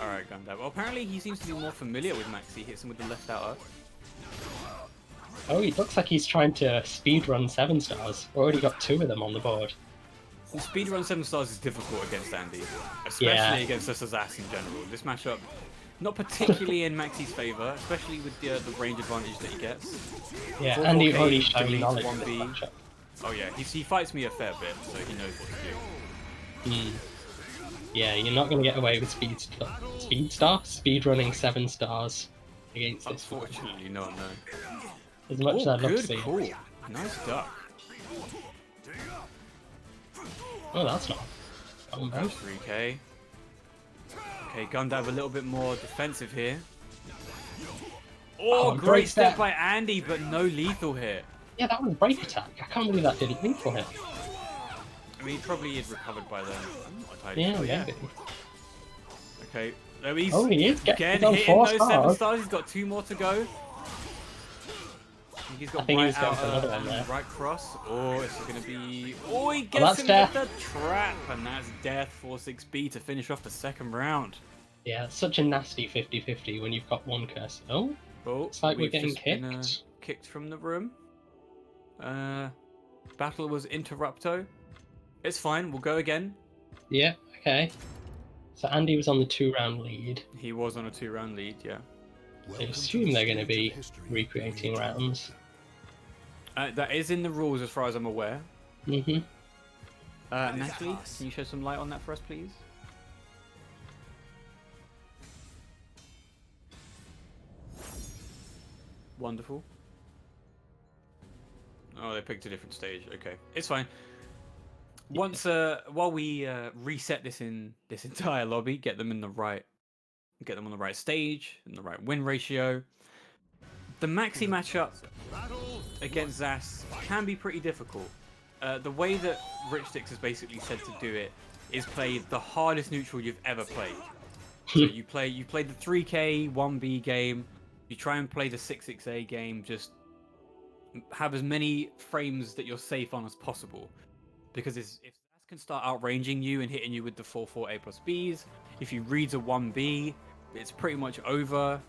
Alright, Gundab. Well, apparently he seems to be more familiar with Maxi. Hits him with the left outer. Oh, he looks like he's trying to speedrun 7 stars. Already got 2 of them on the board. Well, speedrun 7 stars is difficult against Andy, especially against us as Ass in general. This matchup, not particularly in Maxi's favour, especially with the range advantage that he gets. Yeah, 4-4K Andy already showed deletes knowledge of 1B. this matchup. Oh yeah, he fights me a fair bit, so he knows what to do. Yeah, you're not going to get away with speedrunning 7 stars against this one. Unfortunately, no. As much as I'd love to good see. call. Nice duck. Oh, that's not. That's 3K. Okay, Gundab a little bit more defensive here. Oh, great step by Andy, but no lethal hit. Yeah, that was break attack. I can't believe that didn't lethal hit. I mean, he probably is recovered by then. I'm not entirely Yeah, sure. maybe. Okay, there he's he is again getting hitting 4 those stars. 7 stars. He's got 2 more to go. He's got think right he's going for another outer one there. and right cross. Oh, this is going to be... Oh, he gets him death. with the trap. And that's death 4-6B to finish off the second round. Yeah, it's such a nasty 50-50 when you've got 1 curse. Oh, Oh, it's like we're we've getting just been, kicked. Kicked from the room. Battle was interrupto. It's fine, we'll go again. Yeah, okay. So Andy was on the 2-round lead. He was on a 2-round lead, yeah. I assume they're going to be recreating rounds. That is in the rules as far as I'm aware. Mm-hmm. Natalie, can you shed some light on that for us, please? Wonderful. Oh, they picked a different stage. Okay, it's fine. Once, while we reset this entire lobby, get them on the right stage, in the right win ratio. The Maxi matchup against Zas can be pretty difficult. The way that Richsticks has basically said to do it is play the hardest neutral you've ever played. So you play the 3K 1B game. You try and play the 6-6A game. Just have as many frames that you're safe on as possible. Because if Zas can start outranging you and hitting you with the 4-4A plus Bs, if he reads a 1B, it's pretty much over.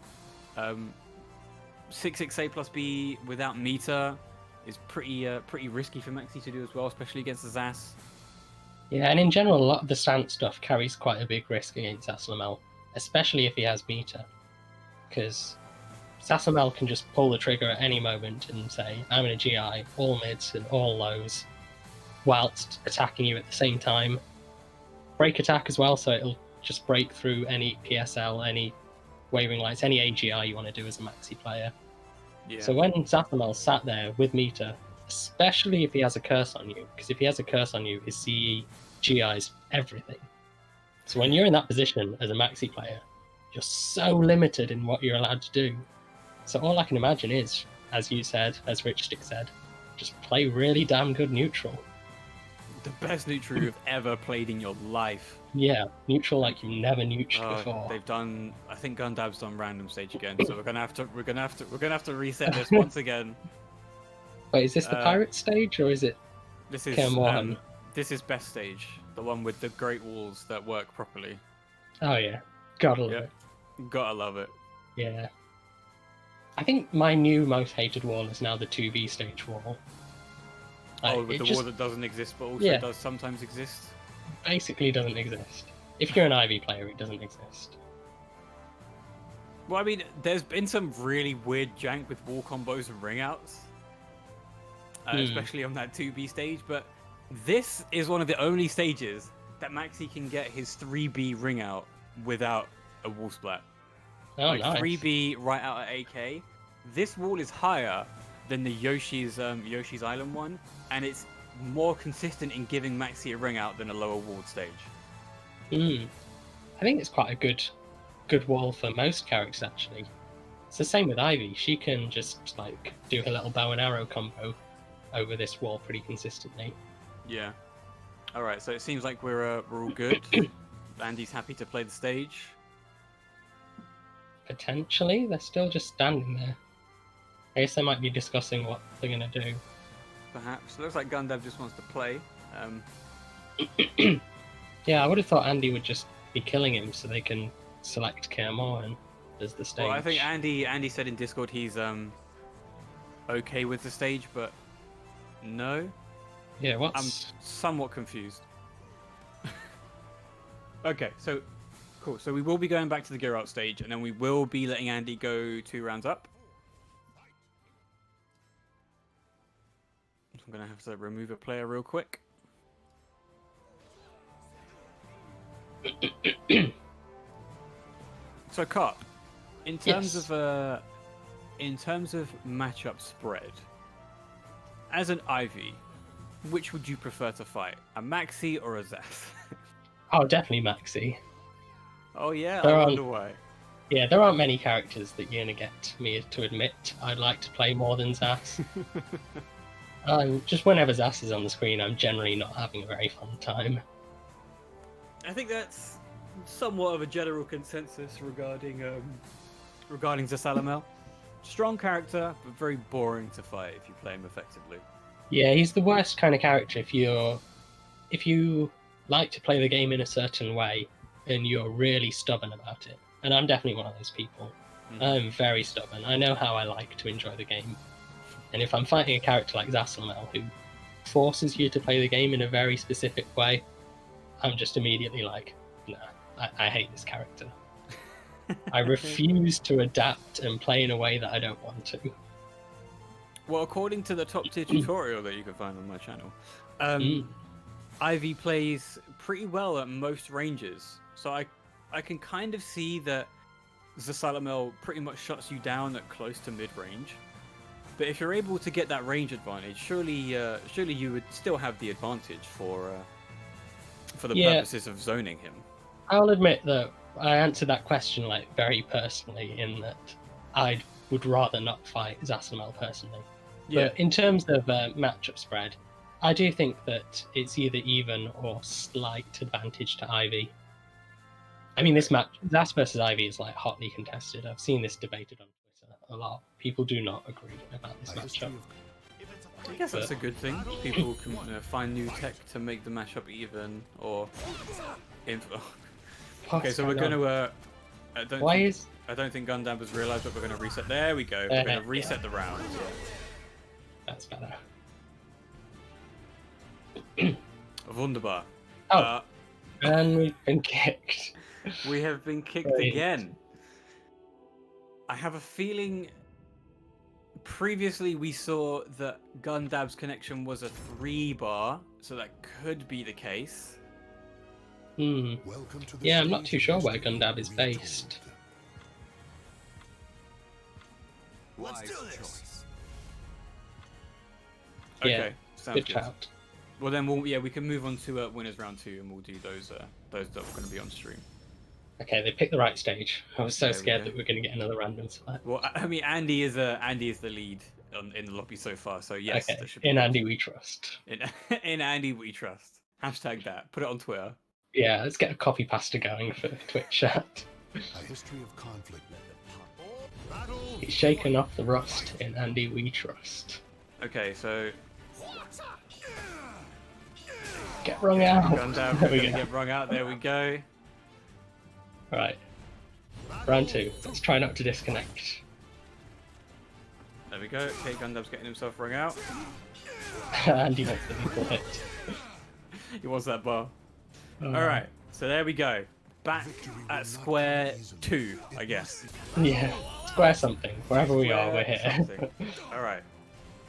6-6A plus B without meter is pretty risky for Maxi to do as well, especially against the Zas. Yeah, and in general, a lot of the stance stuff carries quite a big risk against Zaslamel, especially if he has meter. Because Zaslamel can just pull the trigger at any moment and say, I'm in a GI, all mids and all lows, whilst attacking you at the same time. Break attack as well, so it'll just break through any PSL, any waving lights, any AGI you want to do as a Maxi player. Yeah. So when Zaslamel sat there with meter, especially if he has a curse on you, because if he has a curse on you, his CE, GIs, everything. So when you're in that position as a Maxi player, you're so limited in what you're allowed to do. So all I can imagine is, as you said, as Richstick said, just play really damn good neutral. The best neutral you've ever played in your life. Yeah, neutral like you've never neutred before. They've done. I think Gundab's done random stage again, so we're gonna have to reset this once again. Wait, is this the pirate stage or is it This is Cairn? this is best stage, the one with the great walls that work properly. Oh yeah, gotta love Yep. it. Gotta love it. Yeah. I think my new most hated wall is now the 2B stage wall. With the wall that doesn't exist but also does sometimes exist? Basically doesn't exist. If you're an Ivy player, it doesn't exist. Well, I mean, there's been some really weird jank with wall combos and ring outs. Especially on that 2B stage, but this is one of the only stages that Maxi can get his 3B ring out without a wall splat. Oh, nice. 3B right out at AK. This wall is higher than the Yoshi's Island one, and it's more consistent in giving Maxi a ring out than a lower walled stage. I think it's quite a good wall for most characters actually. It's the same with Ivy. She can just like do her little bow and arrow combo over this wall pretty consistently. Yeah. All right. So it seems like we're all good. Andy's happy to play the stage. Potentially, they're still just standing there. I guess they might be discussing what they're gonna do. Perhaps. Looks like Gundam just wants to play. Yeah, I would have thought Andy would just be killing him so they can select Cairn as the stage. Well, I think Andy said in Discord he's okay with the stage, but no. Yeah, I'm somewhat confused. Okay, so cool. So we will be going back to the gear out stage, and then we will be letting Andy go 2 rounds up. I'm gonna have to remove a player real quick. So, Carp, in terms of matchup spread, as an Ivy, which would you prefer to fight, a Maxi or a Zas? Oh, definitely Maxi. Oh yeah, I wonder why. Yeah, there aren't many characters that you're gonna get me to admit I'd like to play more than Zas. Just whenever Zas is on the screen, I'm generally not having a very fun time. I think that's somewhat of a general consensus regarding Zasalamel. Strong character, but very boring to fight if you play him effectively. Yeah, he's the worst kind of character if you like to play the game in a certain way and you're really stubborn about it. And I'm definitely one of those people. I'm very stubborn. I know how I like to enjoy the game. And if I'm fighting a character like Zasalamel who forces you to play the game in a very specific way, I'm just immediately like, nah, I hate this character. I refuse to adapt and play in a way that I don't want to. Well, according to the top tier tutorial that you can find on my channel, Ivy plays pretty well at most ranges. So I can kind of see that Zasalamel pretty much shuts you down at close to mid-range. But if you're able to get that range advantage, surely you would still have the advantage for the purposes of zoning him. I'll admit that I answered that question like very personally, in that I would rather not fight Zasalamel personally. Yeah. But in terms of matchup spread, I do think that it's either even or slight advantage to Ivy. I mean, this match, Zas versus Ivy, is like hotly contested. I've seen this debated on Twitter a lot. People do not agree about this matchup. I guess that's a good thing. People can find new tech to make the matchup even, or... Okay, so we're going to... I don't think Gundam has realised that we're going to reset. There we go. We're going to reset the round. That's better. Wunderbar. Oh, and we've been kicked. We have been kicked again. I have a feeling... Previously, we saw that Gundab's connection was a 3-bar, so that could be the case. Yeah, I'm not too sure where Gundab is based. Let's do this. Okay, sounds good shout. Well then, we can move on to winners round 2, and we'll do those that are going to be on stream. Okay, they picked the right stage. I was so scared that we're going to get another random select. Well, I mean, Andy is the lead in the lobby so far, so yes. Okay. In Andy we trust. In Andy we trust. Hashtag that. Put it on Twitter. Yeah, let's get a copy pasta going for Twitch chat. A history of conflict. Battle. He's shaken off the rust in Andy we trust. Okay, so Get wrung out. Gundam, There we're we gonna go. get wrung out. There we go. Right. Round 2. Let's try not to disconnect. There we go. Okay, Gundam's getting himself wrung out. Andy makes the lethal hit. He wants that bar. Oh. Alright, so there we go. Back at square 2, I guess. Yeah. Square something. Wherever we are, we're here. Alright.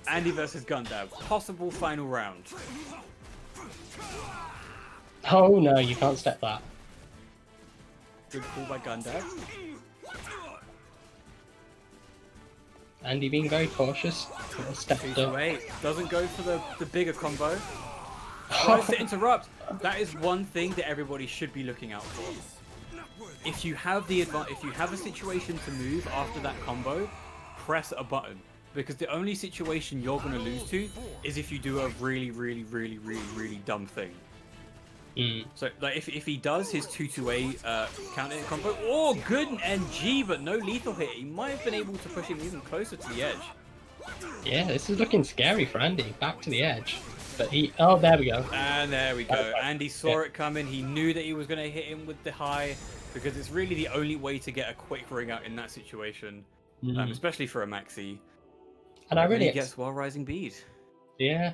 Andy versus Gundam. Possible final round. Oh no, you can't step that. Good call by Gundam. Andy being very cautious. Stepped up. Wait, doesn't go for the bigger combo. Tries to interrupt. That is one thing that everybody should be looking out for. If you have if you have a situation to move after that combo, press a button. Because the only situation you're going to lose to is if you do a really dumb thing. Mm. So, like, if he does his 2-2-A counter hit combo, oh, good NG, but no lethal hit. He might have been able to push him even closer to the edge. Yeah, this is looking scary for Andy. Back to the edge. But he... Oh, there we go. And there we go. Andy saw it coming. He knew that he was going to hit him with the high, because it's really the only way to get a quick ring out in that situation, especially for a maxi. And I really... He gets while rising bead. Yeah.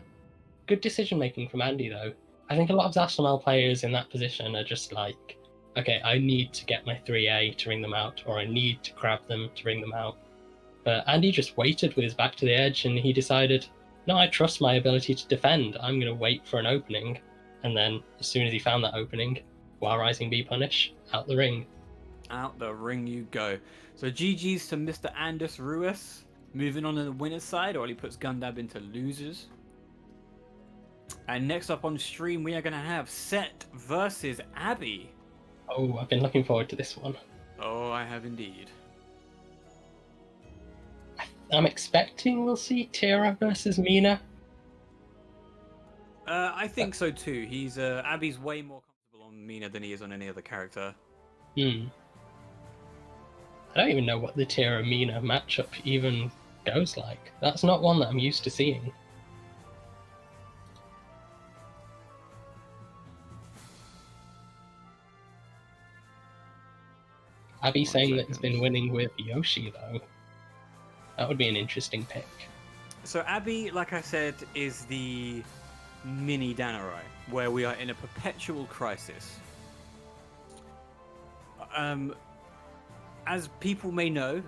Good decision making from Andy, though. I think a lot of Zasamel players in that position are just like, okay, I need to get my 3A to ring them out, or I need to grab them to ring them out. But Andy just waited with his back to the edge, and he decided, no, I trust my ability to defend. I'm going to wait for an opening. And then, as soon as he found that opening, while rising B punish, out the ring. Out the ring you go. So GG's to Mr. Anders Ruiz. Moving on to the winner's side, or he puts Gundam into losers. And next up on stream, we are going to have Set versus Abby. Oh, I've been looking forward to this one. Oh, I have indeed. I'm expecting we'll see Tira versus Mina. I think so too. He's Abby's way more comfortable on Mina than he is on any other character. I don't even know what the Tira Mina matchup even goes like. That's not one that I'm used to seeing. Abby saying that he's been winning with Yoshi, though. That would be an interesting pick. So Abby, like I said, is the mini Danarai, where we are in a perpetual crisis. As people may know,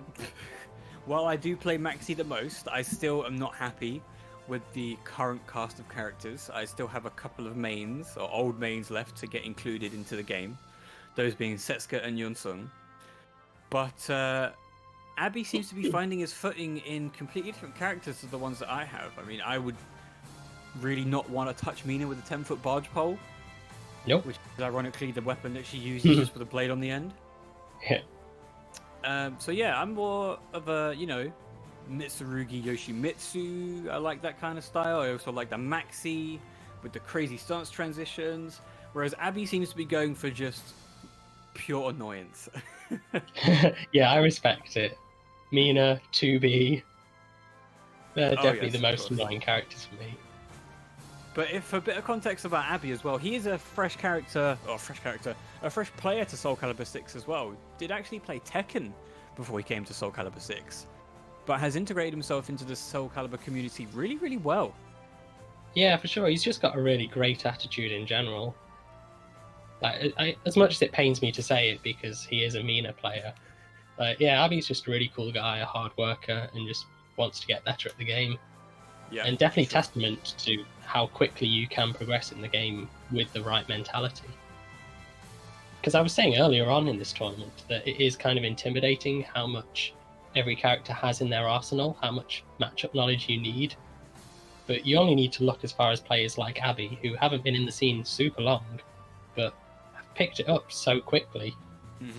while I do play Maxi the most, I still am not happy with the current cast of characters. I still have a couple of mains, or old mains, left to get included into the game. Those being Setsuka and Yunsung. But Abby seems to be finding his footing in completely different characters to the ones that I have. I mean, I would really not want to touch Mina with a 10-foot barge pole. Nope. Which is ironically the weapon that she uses just with a blade on the end. Yeah. So yeah, I'm more of a, Mitsurugi Yoshimitsu. I like that kind of style. I also like the Maxi with the crazy stance transitions. Whereas Abby seems to be going for just pure annoyance. Yeah, I respect it. Mina, 2B. They're definitely yes, the of most course. annoying characters for me. But if for a bit of context about Abby as well, he is a fresh player to SoulCalibur 6 as well. Did actually play Tekken before he came to SoulCalibur 6, but has integrated himself into the SoulCalibur community really, really well. Yeah, for sure. He's just got a really great attitude in general. Like, as much as it pains me to say it because he is a Mina player, yeah, Abby's just a really cool guy, a hard worker, and just wants to get better at the game. Yeah, and definitely sure. testament to how quickly you can progress in the game with the right mentality. Because I was saying earlier on in this tournament that it is kind of intimidating how much every character has in their arsenal, how much matchup knowledge you need. But you only need to look as far as players like Abby, who haven't been in the scene super long, but have picked it up so quickly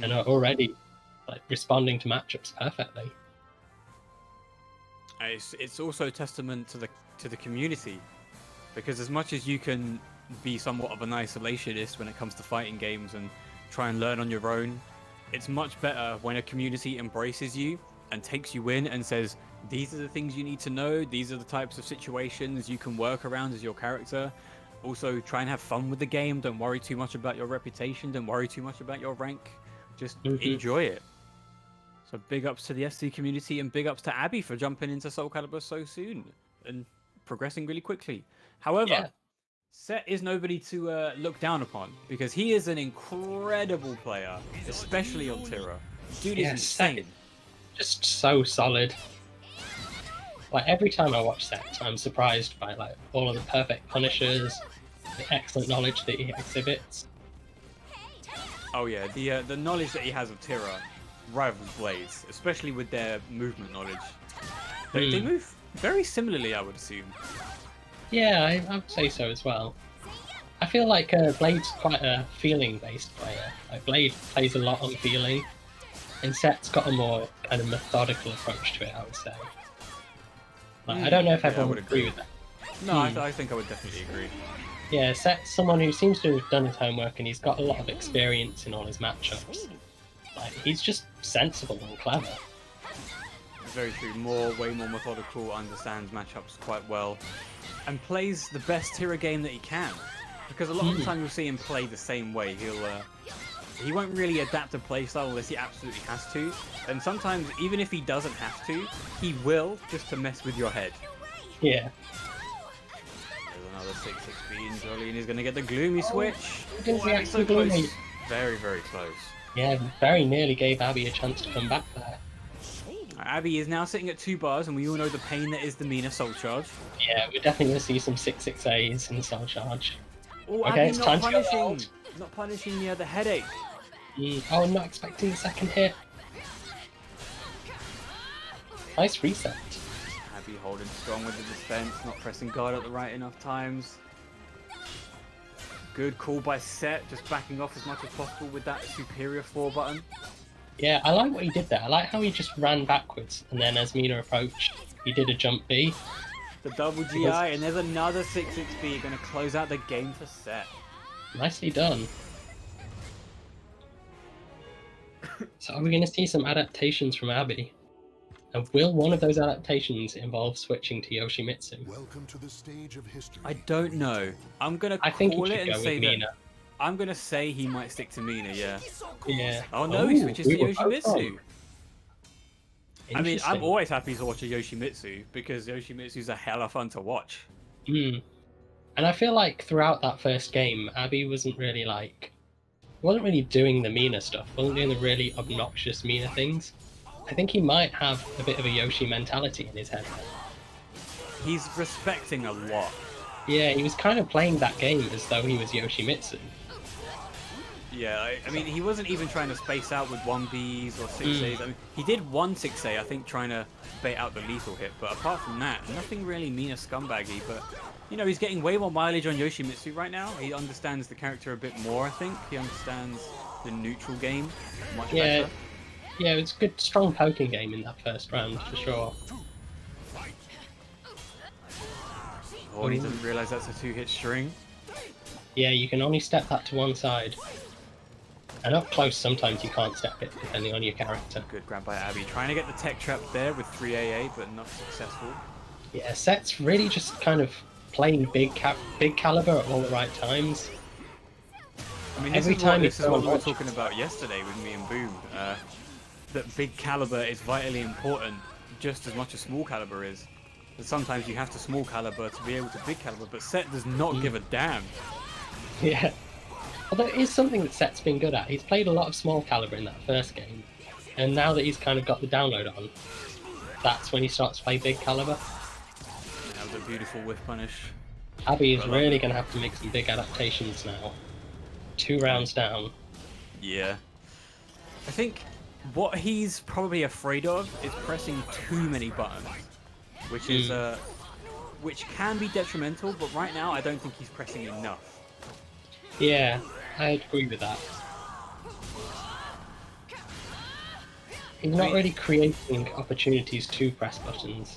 and are already responding to matchups perfectly. It's also a testament to the community, because as much as you can be somewhat of an isolationist when it comes to fighting games and try and learn on your own. It's much better when a community embraces you and takes you in and says, these are the things you need to know, these are the types of situations you can work around as your character. Also, try and have fun with the game. Don't worry too much about your reputation. Don't worry too much about your rank. Just enjoy it. So big ups to the SC community and big ups to Abby for jumping into SoulCalibur so soon and progressing really quickly. However, Set is nobody to look down upon because he is an incredible player, especially on Tira. Dude is insane. Just so solid. Like every time I watch Set, I'm surprised by like all of the perfect punishers, the excellent knowledge that he exhibits. Oh yeah, the knowledge that he has of Tira rivals Blaze, especially with their movement knowledge. They move very similarly, I would assume. Yeah, I would say so as well. I feel like Blade's quite a feeling-based player. Like Blade plays a lot on feeling, and Set's got a more kind of methodical approach to it, I would say. Like, I don't know if everyone would agree with that. No, I think I would definitely agree. Yeah, Set's someone who seems to have done his homework and he's got a lot of experience in all his matchups. Like, he's just sensible and clever. Very true. Way more methodical, understands matchups quite well, and plays the best Tira game that he can. Because a lot of the time you'll see him play the same way. He won't really adapt a playstyle unless he absolutely has to. And sometimes, even if he doesn't have to, he will just to mess with your head. Yeah. There's another 6-6 and Jolene is going to get the gloomy switch. Didn't react So to close. gloomy. Very, very close. Yeah, very nearly gave Abby a chance to come back there. Abby is now sitting at 2 bars, and we all know the pain that is the Mina Soul Charge. Yeah, we're definitely going to see some 6-6As in the Soul Charge. Oh, Okay, Abby it's not time to go punishing. wild. Not punishing the headache. Oh, I'm not expecting the second hit. Nice reset. Abby holding strong with the defense, not pressing guard at the right enough times. Good call by Set, just backing off as much as possible with that superior 4 button. Yeah, I like what he did there. I like how he just ran backwards, and then as Mina approached, he did a jump B. The double GI, and there's another 6-6B, going to close out the game for Set. Nicely done. So are we going to see some adaptations from Abby? And will one of those adaptations involve switching to Yoshimitsu? Welcome to the stage of history. I don't know. I'm going to I think he call should it go and with say that. Mina. I'm going to say he might stick to Mina, yeah. Yeah. Oh no, he switches to we were both Yoshimitsu. wrong. I mean, I'm Interesting. always happy to watch a Yoshimitsu because Yoshimitsu's a hell of fun to watch. And I feel like throughout that first game, Abby wasn't really doing the Mina stuff, wasn't doing the really obnoxious Mina things. I think he might have a bit of a Yoshi mentality in his head. He's respecting a lot. Yeah, he was kind of playing that game as though he was Yoshimitsu. Yeah, I mean, he wasn't even trying to space out with 1Bs or 6As. I mean, he did one 6A, I think, trying to bait out the lethal hit. But apart from that, nothing really Mina scumbaggy. But, you know, he's getting way more mileage on Yoshimitsu right now. He understands the character a bit more, I think. He understands the neutral game much better. Yeah, it was a good, strong poking game in that first round, for sure. Oh, and he doesn't realise that's a 2-hit string. Yeah, you can only step that to one side. And up close, sometimes you can't step it, depending on your character. Good grab by Abby. Trying to get the tech trap there with 3AA, but not successful. Yeah, Set's really just kind of playing big caliber at all the right times. I mean, Every time this is what we were someone talking about yesterday with me and Boom. That big caliber is vitally important, just as much as small caliber is. But sometimes you have to small caliber to be able to big caliber, but Set does not give a damn. Yeah. Although it is something that Set's been good at. He's played a lot of small caliber in that first game. And now that he's kind of got the download on, that's when he starts to play big caliber. That was a beautiful whiff punish. Abby is really going to have to make some big adaptations now. 2 rounds down. Yeah. I think what he's probably afraid of is pressing too many buttons, which is which can be detrimental, but right now I don't think he's pressing enough. Yeah, I agree with that. He's not really creating opportunities to press buttons.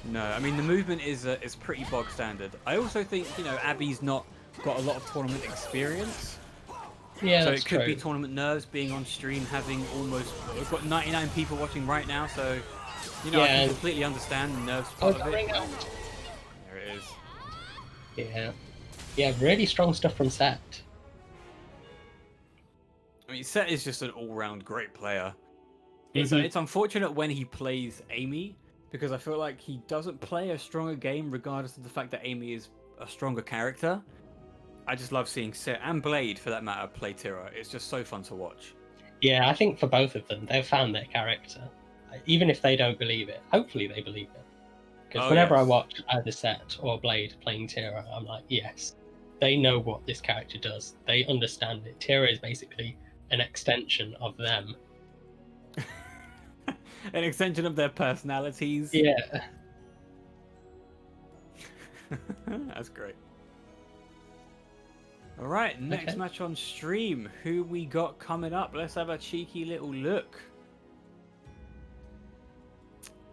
No, I mean the movement is pretty bog standard. I also think, you know, Abby's not got a lot of tournament experience. Yeah, So that's it could be true. tournament nerves, being on stream, having almost... We've got 99 people watching right now, so, you know, I Yeah. can completely understand the nerves Oh, part of it. ring out. There it is. Yeah. Yeah, really strong stuff from Set. I mean, Set is just an all-round great player. It's Mhm. it's unfortunate when he plays Amy, because I feel like he doesn't play a stronger game, regardless of the fact that Amy is a stronger character. I just love seeing Set, and Blade, for that matter, play Tira. It's just so fun to watch. Yeah, I think for both of them, they've found their character. Even if they don't believe it, hopefully they believe it. Because Oh, whenever I yes. watch either Set or Blade playing Tira, I'm like, yes, they know what this character does. They understand it. Tira is basically an extension of them. An extension of their personalities. Yeah. That's great. Alright, next Okay. match on stream. Who we got coming up? Let's have a cheeky little look.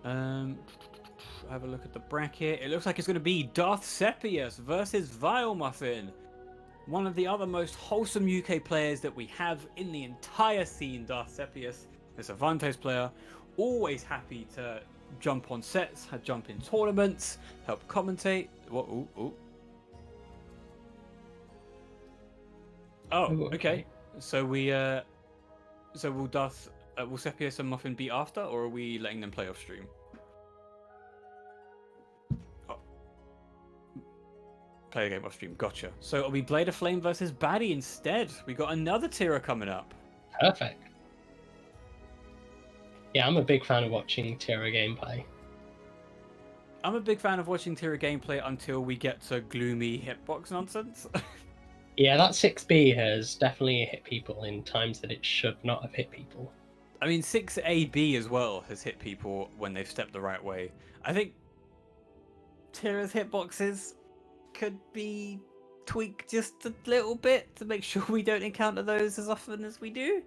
Have a look at the bracket. It looks like it's going to be Darth Sepius versus Vile Muffin. One of the other most wholesome UK players that we have in the entire scene, Darth Sepius. A Cervantes player. Always happy to jump on sets, jump in tournaments, help commentate. What? Ooh, ooh. Oh, Ooh, okay. okay. So will Darth, will Sepius and Muffin be after, or are we letting them play off stream? Oh. Play a game off stream. Gotcha. So it'll be Blade of Flame versus Baddie instead. We got another Tira coming up. Perfect. Yeah, I'm a big fan of watching Tira gameplay. I'm a big fan of watching Tira gameplay until we get to gloomy hitbox nonsense. Yeah, that 6B has definitely hit people in times that it should not have hit people. I mean, 6AB as well has hit people when they've stepped the right way. I think Tira's hitboxes could be tweaked just a little bit to make sure we don't encounter those as often as we do.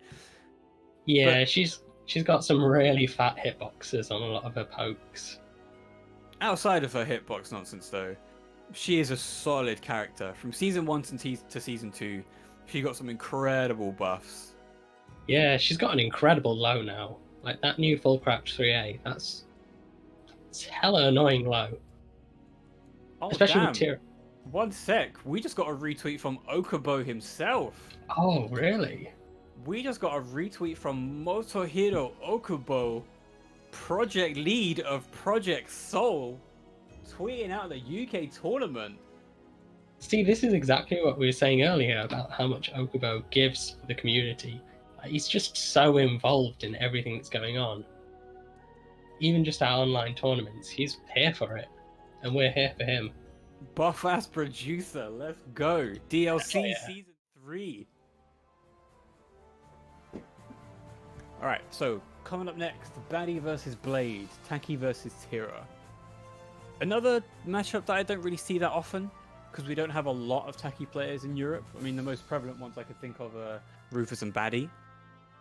Yeah, But she's got some really fat hitboxes on a lot of her pokes. outside of her hitbox nonsense, though, she is a solid character. From season 1 to season 2, she got some incredible buffs. Yeah, she's got an incredible low now. Like that new full crouch 3A, it's hella annoying low. Oh, Especially damn. with Tira. One sec. We just got a retweet from Okubo himself. Oh, really? We just got a retweet from Motohiro Okubo, project lead of Project Soul, tweeting out the UK tournament. See, this is exactly what we were saying earlier about how much Okubo gives the community. He's just so involved in everything that's going on. Even just our online tournaments, he's here for it. And we're here for him. Buff ass producer, let's go. DLC Oh, yeah. season 3. Alright, so coming up next, Baddie versus Blade, Taki versus Tira. Another matchup that I don't really see that often, because we don't have a lot of Taki players in Europe. I mean, the most prevalent ones I could think of are Rufus and Baddie.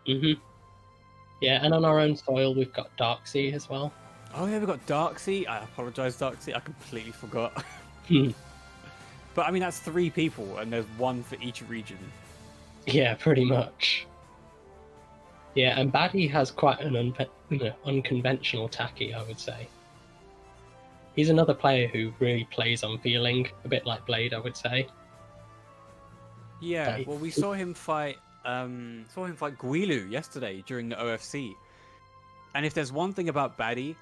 Yeah, and on our own soil, we've got Darksea as well. Oh yeah, we've got Darksea. I apologize, Darksea. I completely forgot. But I mean, that's 3 people, and there's 1 for each region. Yeah, pretty much. Yeah, and Baddie has quite an unconventional Taki, I would say. He's another player who really plays on feeling, a bit like Blade, I would say. Yeah, well, we saw him fight Guilu yesterday during the OFC. And if there's one thing about Baddie,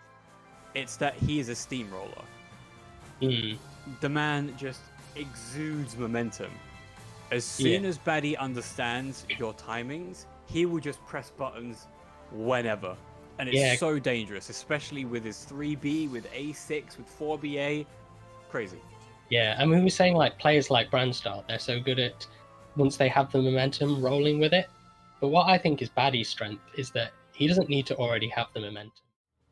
it's that he is a steamroller. The man just exudes momentum. As soon as Baddie understands your timings, he will just press buttons whenever. And it's so dangerous, especially with his 3B, with A6, with 4BA. Crazy. Yeah, and we were saying like players like Brandstar, they're so good at, once they have the momentum, rolling with it. But what I think is Baddie's strength is that he doesn't need to already have the momentum.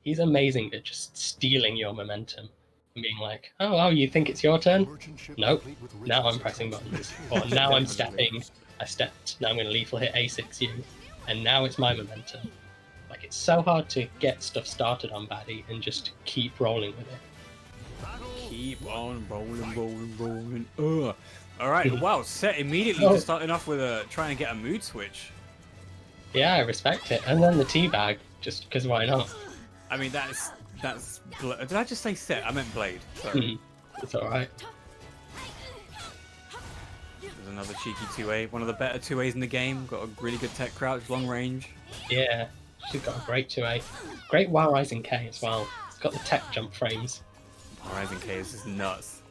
He's amazing at just stealing your momentum and being like, oh, you think it's your turn? Nope, now I'm pressing buttons. Or now I'm stepping, I stepped, now I'm going to lethal hit A6U, and now it's my momentum. Like, it's so hard to get stuff started on Baddie and just keep rolling with it. Keep on rolling. All right, wow, set immediately Oh. just starting off with trying to get a mood switch. Yeah, I respect it. And then the teabag, just because why not? I mean, did I just say set? I meant Blade. Sorry. It's alright. There's another cheeky 2A, one of the better 2As in the game. Got a really good tech crouch, long range. Yeah, she's got a great 2A. Great WoW Rising K as well. It's got the tech jump frames. Rising K is just nuts.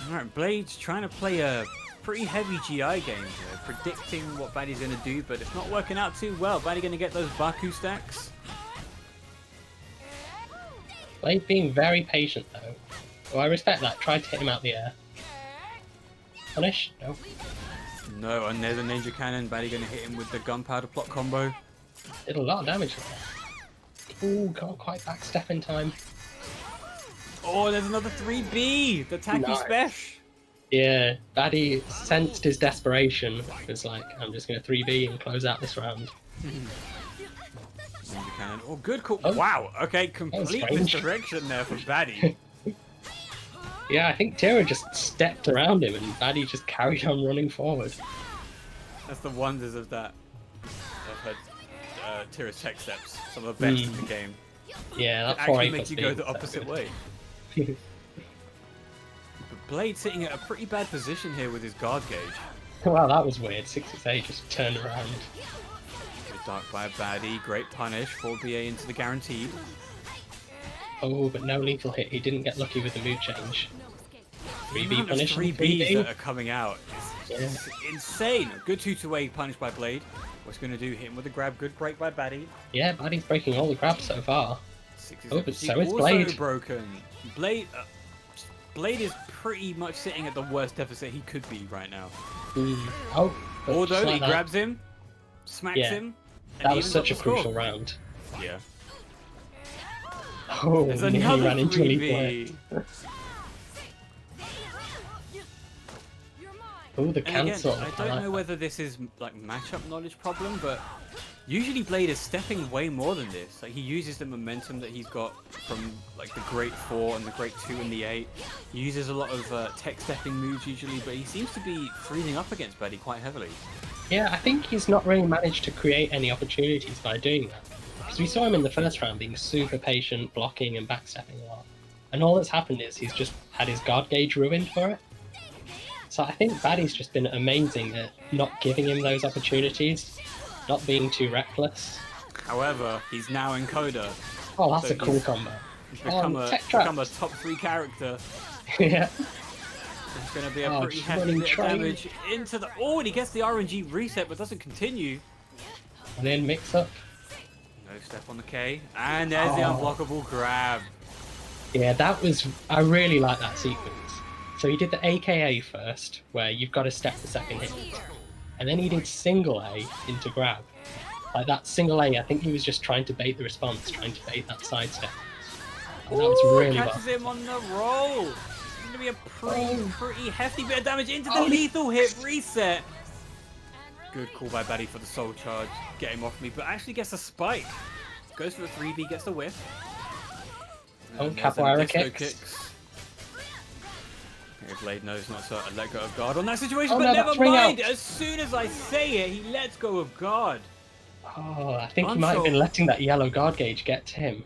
Alright, Blade's trying to play a pretty heavy GI game here, predicting what Baddie's going to do, but it's not working out too well. Baddie going to get those Baku stacks? Blade being very patient though. Well, I respect that. Tried to hit him out the air. Punish? No. No, and there's a Ninja Cannon. Baddie going to hit him with the Gunpowder Plot combo. Did a lot of damage there. Ooh, can't quite backstep in time. Oh, there's another 3B! The tacky Nice. special! Yeah, Baddie sensed his desperation. It was like, I'm just going to 3B and close out this round. Ninja Cannon. Oh, good call. Oh. Wow, okay, complete strange. misdirection there from Baddie. Yeah, I think Tira just stepped around him and Baddie just carried on running forward. That's the wonders of that. I've heard Tira's tech steps. Some of the best in the game. Yeah, It that actually 4A makes you go the opposite way. But Blade sitting at a pretty bad position here with his guard gauge. Wow, that was weird. 668 just turned around. Good dark by a baddie, great punish, 4BA into the guaranteed. Oh, but no lethal hit. He didn't get lucky with the mood change. The 3B amount of punish. 3Bs that are coming out is Yeah. just insane. Good 2-2-A punish by Blade. What's going to do? Hit him with a grab. Good break by Baddie. Yeah, Baddie's breaking all the grabs so far. 6 Oh, but so is also Blade. broken. Blade is pretty much sitting at the worst deficit he could be right now. Oh, but Although just like he that, grabs him, smacks Yeah. him, and that was evens up such a the score. crucial round. Yeah. Oh, There's nearly another ran into a 3B. lethal. Oh, the And again, cancel. I don't know whether this is like matchup knowledge problem, but usually Blade is stepping way more than this. Like he uses the momentum that he's got from like the Great 4 and the Great 2 and the 8. He uses a lot of tech stepping moves usually, but he seems to be freezing up against Baddie quite heavily. Yeah, I think he's not really managed to create any opportunities by doing that. Because we saw him in the first round being super patient, blocking and backstepping a lot. And all that's happened is he's just had his guard gauge ruined for it. So I think Baddie's just been amazing at not giving him those opportunities, not being too reckless. However, he's now in Coda. Oh, that's So a cool he's- combo. He's become, tech trap. become a top 3 character. Yeah. It's going to be a Oh, pretty just hefty running bit of train. damage into the... Oh, and he gets the RNG reset, but doesn't continue. And then mix up. No step on the K. And there's the Oh. unblockable grab. Yeah, that was... I really like that sequence. So he did the AKA first, where you've got to step the second hit. And then he did single A into grab. Like that single A, I think he was just trying to bait the response, trying to bait that side step. And that was Ooh, really well. catches him on the roll. It's going to be a Oh. pretty hefty bit of damage into the Oh. lethal hit reset. Good call by Baddie for the soul charge. Get him off me, but actually gets a spike. Goes for the 3B, gets the whiff. Oh, And there's the capoeira disco kicks. Okay, Blade knows not to let go of guard on that situation, Oh, but no, never that's ring mind. out. As soon as I say it, he lets go of guard. Oh, I think he might have been Unsure. letting that yellow guard gauge get to him.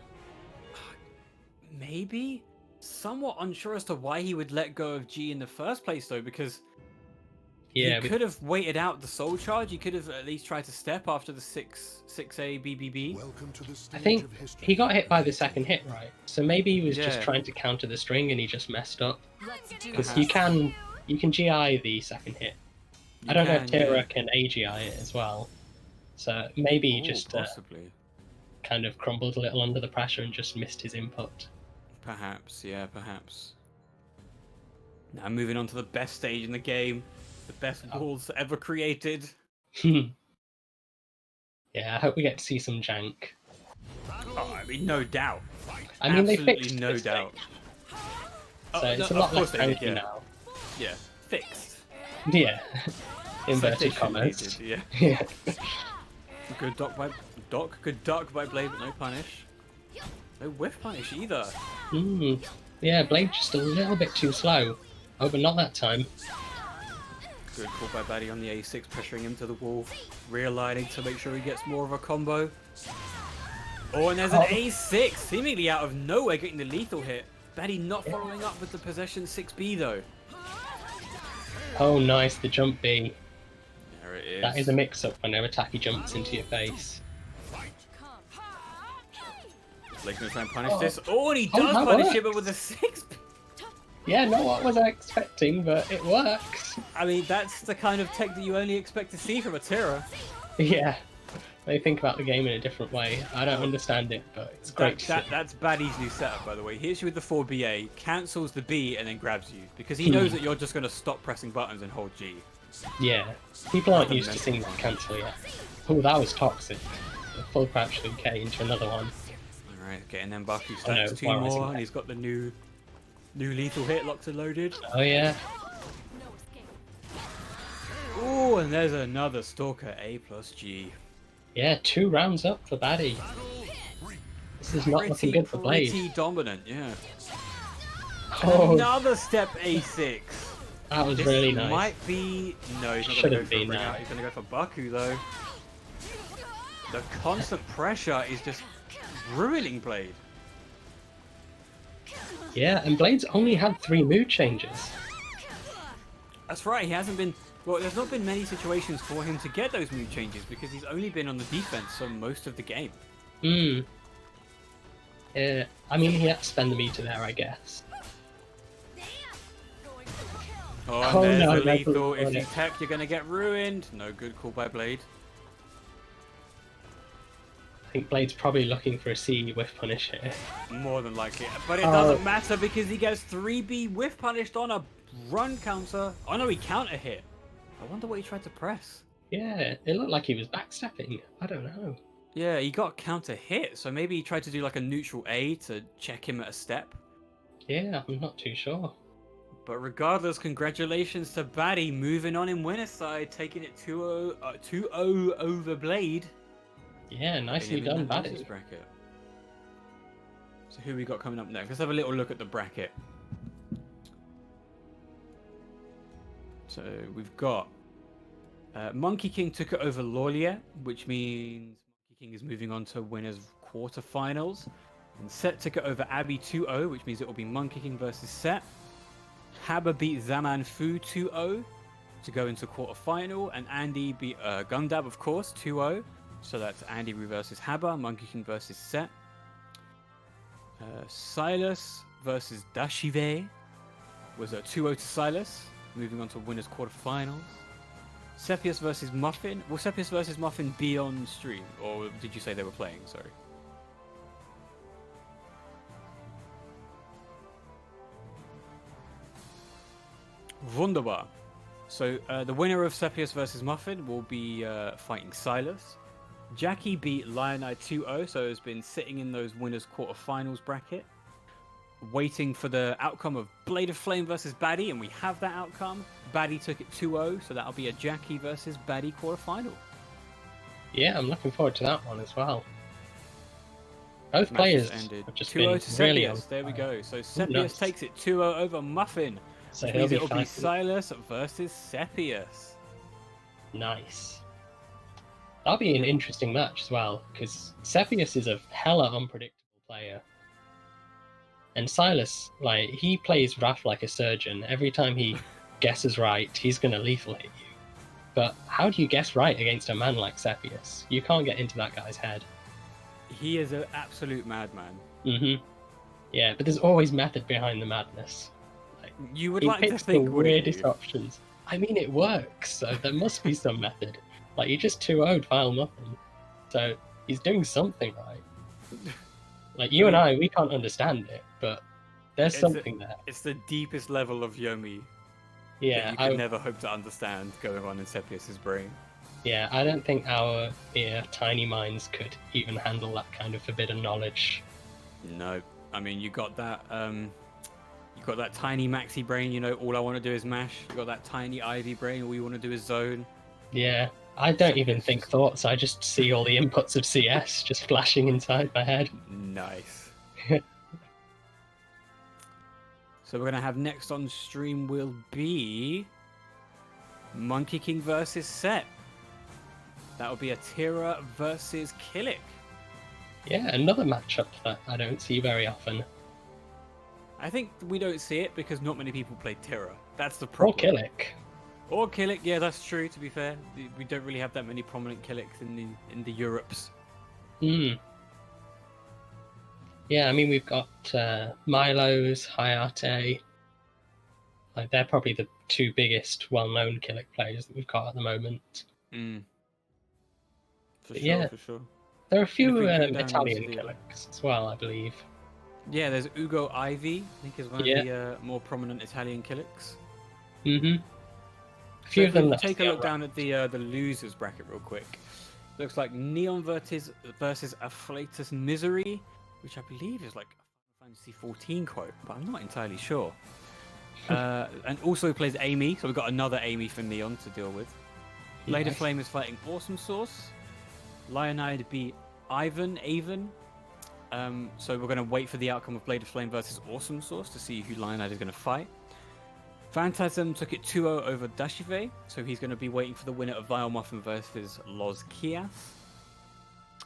Maybe? Somewhat unsure as to why he would let go of G in the first place, though, because Yeah, he could have waited out the soul charge. He could have at least tried to step after the 6A BBB. Welcome to the I stage think of history. he got hit by the second hit, right? So maybe he was just Yeah. trying to counter the string and he just messed up. Because Perhaps. you can GI the second hit. I don't know if can, Tira yeah. can AGI it as well. So maybe he Ooh, just possibly. kind of crumbled a little under the pressure and just missed his input. Perhaps, yeah, perhaps. Now moving on to the best stage in the game. The best walls ever created. Yeah, I hope we get to see some jank. Oh, I mean, no doubt. I mean, they Absolutely fixed no this doubt. So it's no, a lot of less course they did, janky yeah. now. Yeah, fixed. Yeah. Inverted Citation commas. needed, Yeah. Good good duck by Blade, but no punish. No whiff punish either. Yeah, Blade just a little bit too slow. Oh, but not that time. Good call by Batty on the A6, pressuring him to the wall, realigning to make sure he gets more of a combo. Oh, and there's an A6, seemingly out of nowhere, getting the lethal hit. Batty not following up with the possession 6B though. Oh, nice, the jump B. There it is. That is a mix-up whenever Taki jumps into your face. Blake's gonna try and punish this. Oh, and he does that punish works. it, but with a 6B. Yeah, not what was I expecting, but it works. I mean, that's the kind of tech that you only expect to see from a Tira. Yeah, they think about the game in a different way. I don't understand it, but it's great to see. That's Batty's new setup, by the way. He hits you with the 4BA, cancels the B, and then grabs you. Because he knows that you're just going to stop pressing buttons and hold G. Yeah, people aren't used to seeing that cancel yet. Oh, that was toxic. A full crouch to K into another one. Alright, getting them Baku stacks two why was more, he and he's got the new lethal hit locked and loaded. Oh yeah. Oh, and there's another Stalker A plus G. Yeah, 2 rounds up for Batty. This is not looking good for Blade. Pretty dominant, yeah. Oh, Another step A6. that was This really nice. might be... No, he's not going to go Shouldn't for be a bring now. out. He's going to go for Baku, though. The constant pressure is just ruining Blade. Yeah, and Blade's only had 3 mood changes. That's right, he hasn't been... Well, there's not been many situations for him to get those mood changes because he's only been on the defense for most of the game. Hmm. Yeah, I mean, he had to spend the meter there, I guess. Oh, and Oh, there's no, the that's lethal. what- If you tech, you're going to get ruined. No good call by Blade. I think Blade's probably looking for a C whiff punish here. More than likely. But it doesn't matter because he gets 3B whiff punished on a run counter. Oh no, he counter hit. I wonder what he tried to press. Yeah, it looked like he was backstepping. I don't know. Yeah, he got counter hit, so maybe he tried to do like a neutral A to check him at a step. Yeah, I'm not too sure. But regardless, congratulations to Batty moving on in winner's side, taking it 2-0 over Blade. Yeah, nicely Putting him in done, that losers Batty. bracket. So who we got coming up next? Let's have a little look at the bracket. So we've got Monkey King took it over Lorlier, which means Monkey King is moving on to winners quarterfinals. And Set took it over Abby 2-0, which means it will be Monkey King versus Set. Haba beat Zaman Fu 2-0 to go into quarterfinal, and Andy beat Gundab, of course, 2-0. So that's Andy versus Haba, Monkey King versus Set. Silas versus Dashive was a 2-0 to Silas, moving on to winners quarterfinals. Sephius versus Muffin. Will Sephius versus Muffin be on stream, or did you say they were playing? Sorry. Wunderbar. So the winner of Sephius versus Muffin will be fighting Silas. Jackie beat Lionite 2-0, so has been sitting in those winners quarterfinals bracket, waiting for the outcome of Blade of Flame versus Batty, and we have that outcome. Batty took it 2-0, so that'll be a Jackie versus Batty quarterfinal. Yeah, I'm looking forward to that one as well. Both Match players ended have just 2-0 been to really Sephius. on There we fire. go. So Sephius nice. takes it 2-0 over Muffin. So Which he'll means be it'll be fighting. Silas versus Sephius. Nice. That'll be an interesting match as well, because Cepheus is a hella unpredictable player. And Silas, like, he plays Wrath like a surgeon. Every time he guesses right, he's going to lethal hit you. But how do you guess right against a man like Cepheus? You can't get into that guy's head. He is an absolute madman. Mm-hmm. Yeah, but there's always method behind the madness. Like, You would he like to picks think, the wouldn't weirdest you? options. I mean, it works, so there must be some method. Like, you just 2-0'd File Muffin. So, he's doing something right. Like, you and I, we can't understand it, but there's something there. It's the deepest level of Yomi Yeah, that you could never hope to understand going on in Sephius' brain. yeah, I don't think our tiny minds could even handle that kind of forbidden knowledge. No, I mean you got that tiny maxi brain. You know, all I want to do is mash. You got that tiny Ivy brain. All you want to do is zone. Yeah, I don't even think thoughts. I just see all the inputs of CS just flashing inside my head. Nice. So we're gonna have next on stream will be Monkey King versus Set. That will be a Tira versus Killick. Yeah, another matchup that I don't see very often. I think we don't see it because not many people play Tira. That's the Or problem. Killick. Or Killick, yeah, that's true. To be fair, we don't really have that many prominent Killicks in the Europes. Hmm. Yeah, I mean we've got Milo's, Hayate. Like they're probably the two biggest well-known Killick players that we've got at the moment. For But sure, yeah. for sure. There are a few And if we go down Italian into the- Killicks as well, I believe. Yeah, there's Ugo Ivy. I think is one of Yeah. the more prominent Italian Killicks. Mm-hmm. A So few if of them we that take a still look down at the losers bracket real quick. Looks like Neon versus Afflatus Misery, which I believe is like a Final Fantasy 14 quote, but I'm not entirely sure. And also plays Amy, so we've got another Amy for Neon to deal with. Blade of Nice. Flame is fighting Awesome Sauce. Lionide beat Avon. So we're going to wait for the outcome of Blade of Flame versus Awesome Sauce to see who Lionide is going to fight. Phantasm took it 2-0 over Dashive, so he's going to be waiting for the winner of Vile Muffin versus Los Kias.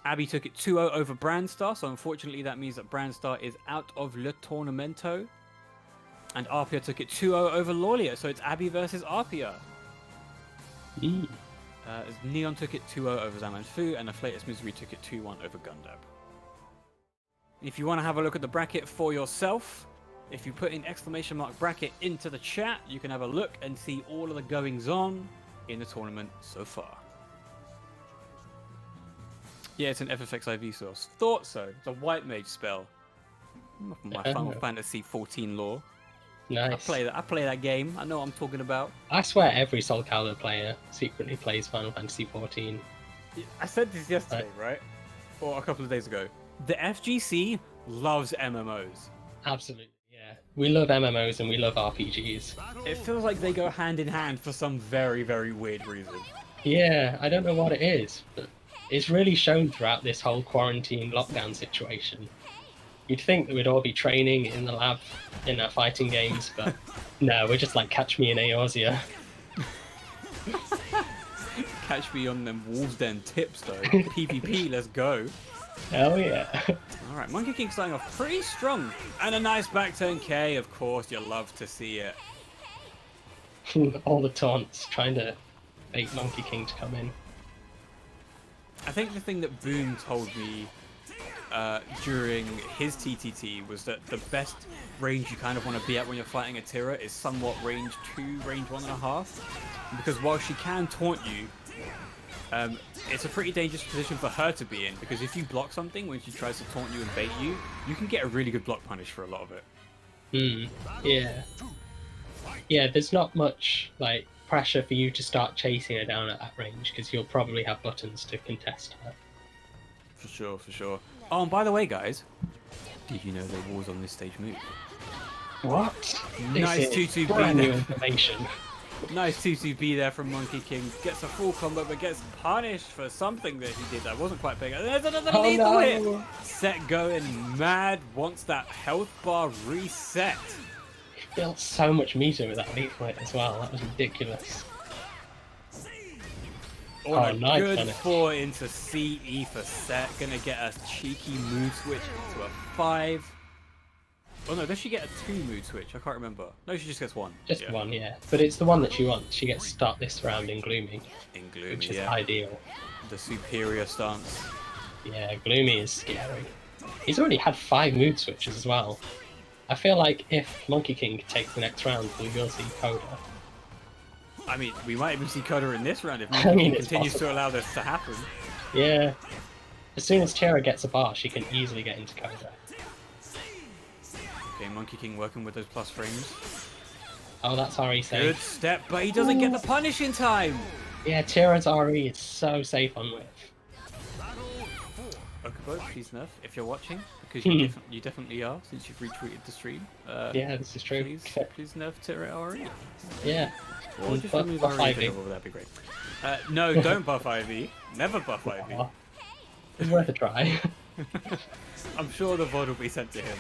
Abby took it 2-0 over Brandstar, so unfortunately that means that Brandstar is out of Le Tornamento. And Arpia took it 2-0 over Lawlia, so it's Abby versus Arpia. Mm. Neon took it 2-0 over Zaman Fu, and Afflatus Misery took it 2-1 over Gundab. If you want to have a look at the bracket for yourself, if you put in !bracket into the chat, you can have a look and see all of the goings on in the tournament so far. Yeah, it's an FFX IV source. Thought so. It's a white mage spell. My Final Fantasy 14 lore. Nice. I play that game. I know what I'm talking about. I swear every SoulCalibur player secretly plays Final Fantasy 14. I said this yesterday, right? Or a couple of days ago. The FGC loves MMOs. Absolutely, yeah. We love MMOs and we love RPGs. It feels like they go hand in hand for some very, very weird reason. Yeah, I don't know what it is, but it's really shown throughout this whole quarantine lockdown situation. You'd think that we'd all be training in the lab in our fighting games, but no, we're just like Catch Me in Eorzea. Catch me on them Wolves Den tips though. PvP, let's go. Hell yeah. Alright, Monkey King starting off pretty strong. And a nice back turn K, of course, you love to see it. All the taunts, trying to bait Monkey King to come in. I think the thing that Boom told me during his TTT was that the best range you kind of want to be at when you're fighting a Tira is somewhat range 2, range 1.5. Because while she can taunt you, it's a pretty dangerous position for her to be in, because if you block something when she tries to taunt you and bait you, you can get a really good block punish for a lot of it. Yeah. Yeah, there's not much like pressure for you to start chasing her down at that range, because you'll probably have buttons to contest her. For sure, for sure. Oh, and by the way, guys, did you know there was on this stage move? What? Nice This is 2-2 brand B new there. information. Nice 2-2B there from Monkey King. Gets a full combo, but gets punished for something that he did that wasn't quite big. And there's another Oh, lethal no. hit. Set going mad. Wants that health bar reset. Built so much meter with that lethal hit as well. That was ridiculous. On Oh, a nice good punish. 4 into CE for Set. Gonna get a cheeky mood switch to a 5. Oh no, does she get a 2 mood switch? I can't remember. No, she just gets 1. Just Yeah. one, yeah. But it's the one that she wants. She gets to start this round in Gloomy, In Gloomy, which is yeah. ideal. The superior stance. Yeah, Gloomy is scary. He's already had 5 mood switches as well. I feel like if Monkey King takes the next round, we will see Coda. I mean, we might even see Coda in this round if I Monkey mean, King it's continues possible. to allow this to happen. Yeah. As soon as Tara gets a bar, she can easily get into Coda. Okay, Monkey King working with those plus frames. Oh, that's RE safe. Good step, but he doesn't get the punish in time. Yeah, Tara's RE is so safe on whiff. Okubo, please nerf if you're watching, because you definitely are since you've retweeted the stream. Yeah, this is true. Please nerf Tira RE. Yeah. Or just Buff- remove buff RE Ivy. available, that'd be great. No, don't buff Ivy. Never buff Ivy. Aw. It's worth a try. I'm sure the VOD will be sent to him.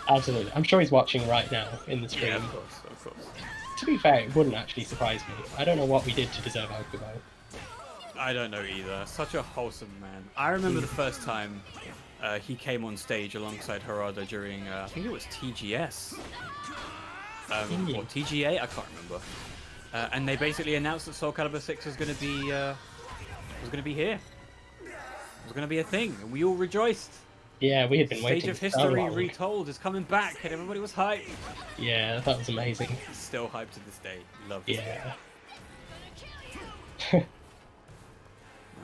Absolutely. I'm sure he's watching right now in the stream. Yeah, of course, of course. To be fair, it wouldn't actually surprise me. I don't know what we did to deserve Okubo. I don't know either. Such a wholesome man. I remember the first time he came on stage alongside Harada during, I think it was TGS. Or TGA, I can't remember. And they basically announced that SoulCalibur 6 was going to be here. It was going to be a thing, and we all rejoiced. Yeah, we had been waiting. Stage of so History long. Retold is coming back, and everybody was hyped. Yeah, that was amazing. Still hyped to this day. Love this Yeah.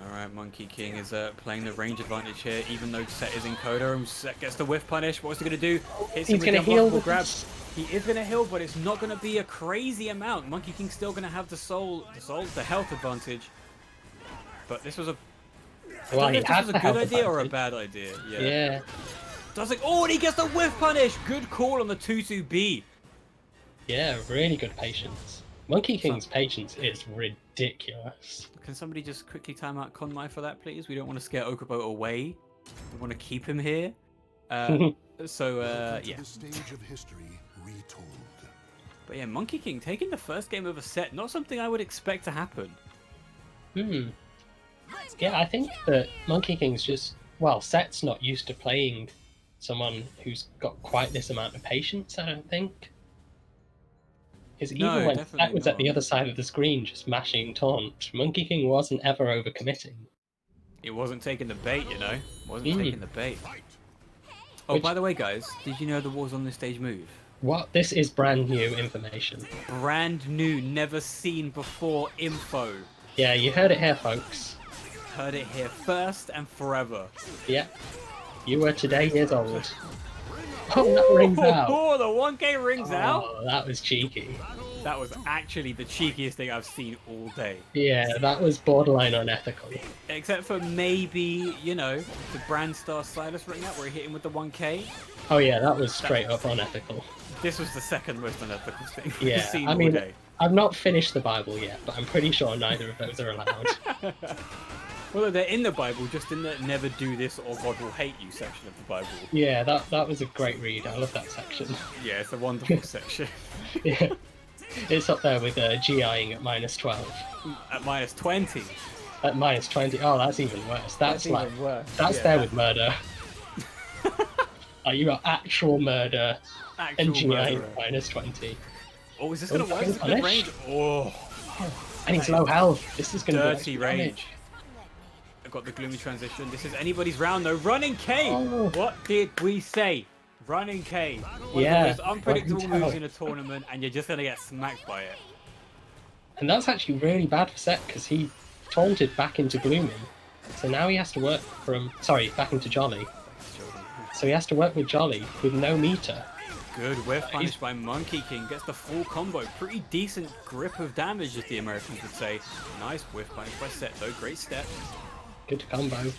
Alright, Monkey King is playing the range advantage here, even though Set is in Coda, and Set gets the whiff punish. What's he going to do? Hits him He's with going the to heal unblockable with grab. this. He is going to heal, but it's not going to be a crazy amount. Monkey King's still going to have the health advantage. But this was a... I don't know if this was a good idea or a bad idea. Yeah. Does it? Oh, and he gets the whiff punish! Good call on the 2-2-B. Yeah, really good patience. Monkey King's patience is ridiculous. Can somebody just quickly time out Konmai for that, please? We don't want to scare Okubo away. We want to keep him here. Yeah. The stage of history retold. But yeah, Monkey King taking the first game of a set, not something I would expect to happen. Yeah, I think that Monkey King's just... Well, Set's not used to playing someone who's got quite this amount of patience, I don't think. Because even when Set was at the other side of the screen just mashing taunt, Monkey King wasn't ever overcommitting. It wasn't taking the bait, you know? Wasn't taking the bait. Oh, Which... by the way, guys, did you know the Wars on this stage move? What? This is brand new information. Brand new, never seen before info. Yeah, you heard it here, folks. Heard it here first and forever. Yeah. You were today years old. Oh, that rings out. Oh, the 1K rings out? Oh, that was cheeky. That was actually the cheekiest thing I've seen all day. Yeah, that was borderline unethical. Except for maybe, you know, the Brand Star Silas ring out where he hit him with the 1K. Oh yeah, that was straight up unethical. This was the second most unethical thing Yeah, I've seen I all mean, day. I've not finished the Bible yet, but I'm pretty sure neither of those are allowed. Well, they're in the Bible, just in the never do this or God will hate you section of the Bible. Yeah, that was a great read. I love that section. Yeah, it's a wonderful section. Yeah. It's up there with GIing at -12. At -20. At -20. Oh, that's even worse. That's like even worse. That's there with murder. Oh, you got actual murder and GIing at -20. Oh, is this going to work? Is this good range? Oh. And he's low health. This is going to be dirty range. I've got the gloomy transition. This is anybody's round though. Running K! Oh. What did we say? Running K. One Yeah, of the most unpredictable I can moves tell. in a tournament, and you're just going to get smacked by it. And that's actually really bad for Set, because he taunted back into Gloomy. So now he has to work from... Sorry, back into Jolly. So he has to work with Jolly with no meter. Good whiff punish by Monkey King. Gets the full combo. Pretty decent grip of damage, as the Americans would say. Nice whiff punish by Set, though. Great step. Good combo.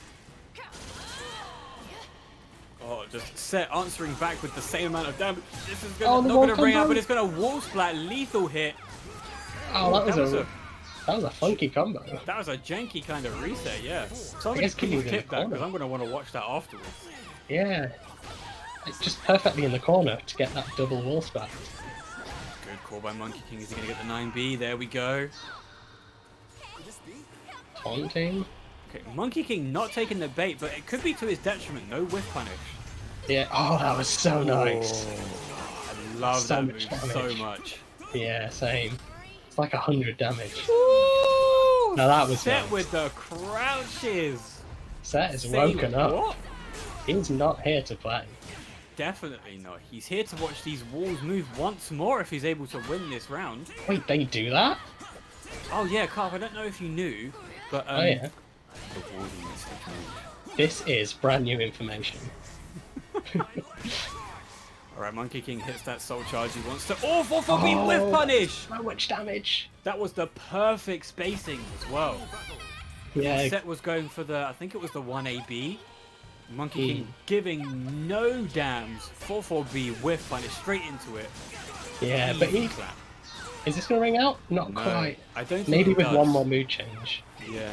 Oh, just Set answering back with the same amount of damage. This is Oh, gonna, the not going to wall bring out, combo. but it's going to wall splat. Lethal hit. Oh, that was a funky combo. That was a janky kind of reset, yeah. Somebody guess please King's in the clip that, because corner. I'm going to want to watch that afterwards. Yeah. It's just perfectly in the corner to get that double wall splat. Good call by Monkey King. Is he going to get the 9B? There we go. Taunting. Okay, Monkey King not taking the bait, but it could be to his detriment. No whiff punish. Yeah. Oh, that was so nice. I love So that much move so damage. much. Yeah, same. It's like 100 damage. Ooh, Now that was Set nice. with the crouches. Set is Say woken up. what? He's not here to play. Definitely not. He's here to watch these walls move once more if he's able to win this round. Wait, they do that? Oh yeah, Carp, I don't know if you knew, but Oh yeah. the walls in this stage move. This is brand new information. Alright, Monkey King hits that soul charge. He wants to... Oh, 4-4-B whiff punish! So much damage. That was the perfect spacing as well. Yeah. Set was going for the... I think it was the 1AB. Monkey King giving no dams. 4-4-B whiff punish straight into it. Yeah, but Easy he... clap. Is this going to ring out? Not No, quite. I don't think Maybe it with does. one more mood change. Yeah.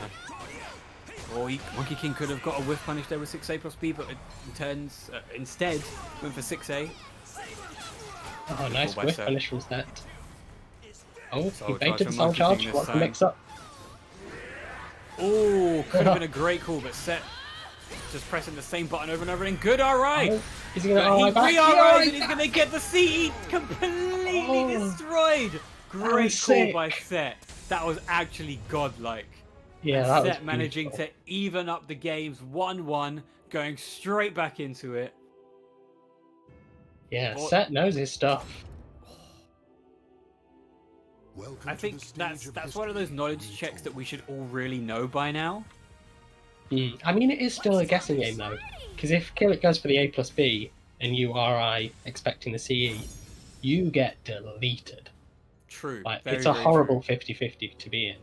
Or Monkey King could have got a whiff punish there with 6A plus B, but it turns instead went for 6A. Oh, nice by whiff Set. punish from Set. Oh, Soul he Charge baited from Soul Monkey Charge. King this What's the time. mix-up? Oh, could have been a great call, but Set just pressing the same button over and over again. Good RI! Oh, is he going to But he RI back? re-RIs and he's going to get the CE completely destroyed. Great was call sick. by Set. That was actually godlike. Yeah, And that was Set managing beautiful. to even up the games 1-1, going straight back into it. Yeah, Well- Set knows his stuff. Welcome I to think the stage that's one of those history, knowledge checks that we should all really know by now. I mean, it is still a guessing game though, because if Killick goes for the A plus B and you RI expecting the CE, you get deleted. True. Like very, it's a very horrible true. 50-50 to be in.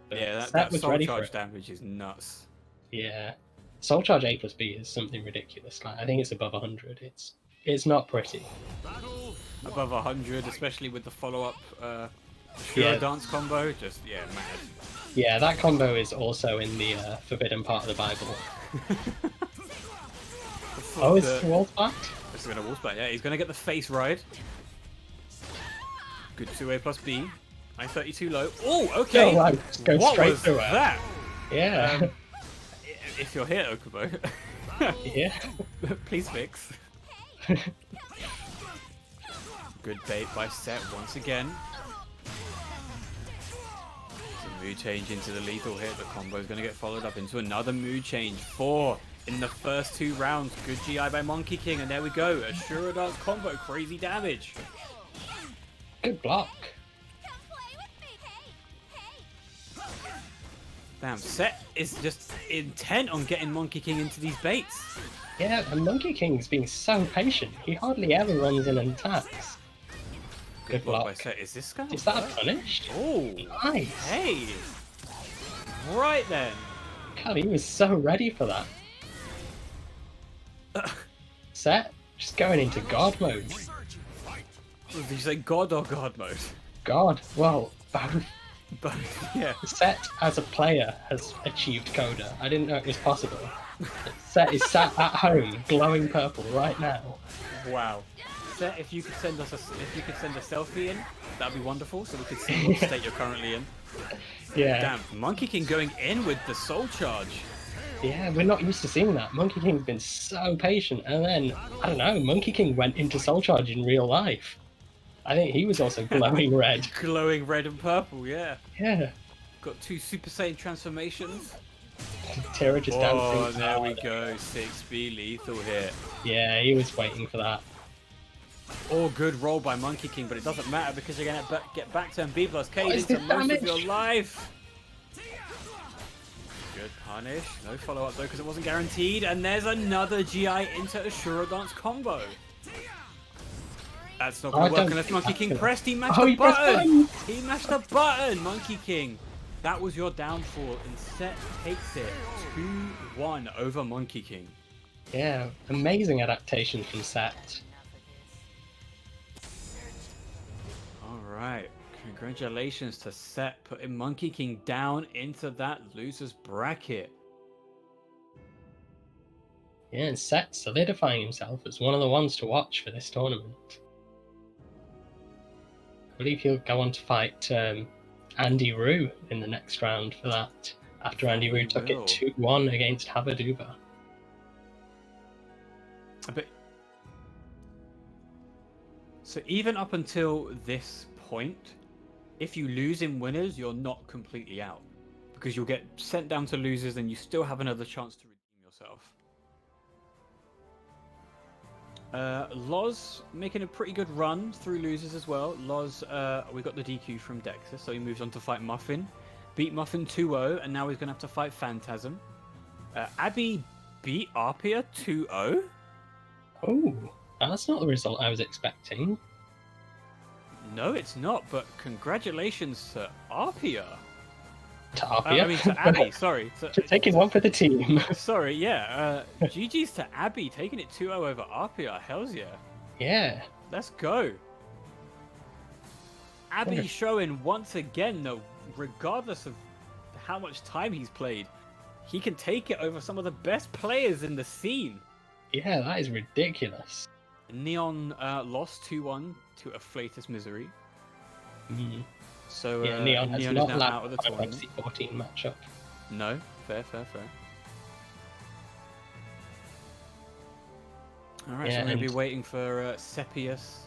But Yeah, Set that was soul ready for charge it. damage is nuts. Yeah, Soul Charge A plus B is something ridiculous. Like I think it's above 100. It's not pretty. battle. Above 100, especially with the follow-up Yeah. dance combo. Just, yeah, mad. Yeah, that combo is also in the forbidden part of the Bible. Oh, is the wall back? This is going to wall splat, yeah. He's going to get the face ride. Good 2A plus B. 932 low. Oh, okay. Oh, wow. Just go what straight was through it. that? Yeah. If you're here, Okubo, Yeah. please fix. Good bait by Set once again. Some mood change into the lethal hit. The combo is going to get followed up into another mood change. 4 in the first 2 rounds. Good GI by Monkey King, and there we go. A Shura Dance combo, crazy damage. Good block. Damn, Set is just intent on getting Monkey King into these baits. Yeah, and Monkey King's being so patient. He hardly ever runs in and attacks. Good Block by block. Set. Is this going to Is that a punish? Oh, Nice. hey. Right then. God, he was so ready for that. Set, just going into God mode. Did you say God or God mode? God, well, both. But yeah. Set as a player has achieved Coda. I didn't know it was possible. Set is sat at home, glowing purple right now. Wow. Set, if you could send us a selfie in, that'd be wonderful, so we could see what state you're currently in. Yeah, Damn, Monkey King going in with the soul charge. yeah, we're not used to seeing that. Monkey King's been so patient, and then I don't know. Monkey King went into Soul Charge in real life. I think he was also glowing red. Glowing red and purple, yeah. Yeah, Got 2 Super Saiyan transformations. Tira just Oh, dancing. there we go. 6B lethal hit. Yeah, he was waiting for that. Oh, good roll by Monkey King, but it doesn't matter because you're going to get back to B plus K What is into this most of damage? your life. Good punish. No follow-up though because it wasn't guaranteed. And there's another GI into a Shura Dance combo. That's not going I to work don't unless think Monkey that's King gonna- pressed. He mashed Oh, the he pressed button. buttons. He mashed the button, Monkey King. That was your downfall, and Set takes it 2-1 over Monkey King. Yeah, amazing adaptation from Set. Alright, congratulations to Set putting Monkey King down into that loser's bracket. Yeah, and Set solidifying himself as one of the ones to watch for this tournament. I believe he'll go on to fight Andy Rue in the next round for that, after Andy Rue took it will. 2-1 against Habaduba. But so even up until this point, if you lose in winners, you're not completely out. Because you'll get sent down to losers and you still have another chance to redeem yourself. Loz making a pretty good run through losers as well. Loz, we got the DQ from Dexter, so he moves on to fight Muffin. Beat Muffin 2-0, and now he's going to have to fight Phantasm. Abby beat Arpia 2-0. Oh, that's not the result I was expecting. No, it's not, but congratulations to Arpia. To Arpia. I mean, to Abby, sorry. Taking one for the team. Sorry, yeah. GG's to Abby, taking it 2-0 over Arpia. Hells yeah. Yeah. Let's go. Abby Wonderful. showing once again, though, regardless of how much time he's played, he can take it over some of the best players in the scene. Yeah, that is ridiculous. Neon lost 2-1 to Afflatus Misery. So Yeah, Neon has Neon not is now lapped out of the Final tournament. Fantasy 14 matchup. No, fair. Alright, so Yeah, we're going to be and- waiting for Sepius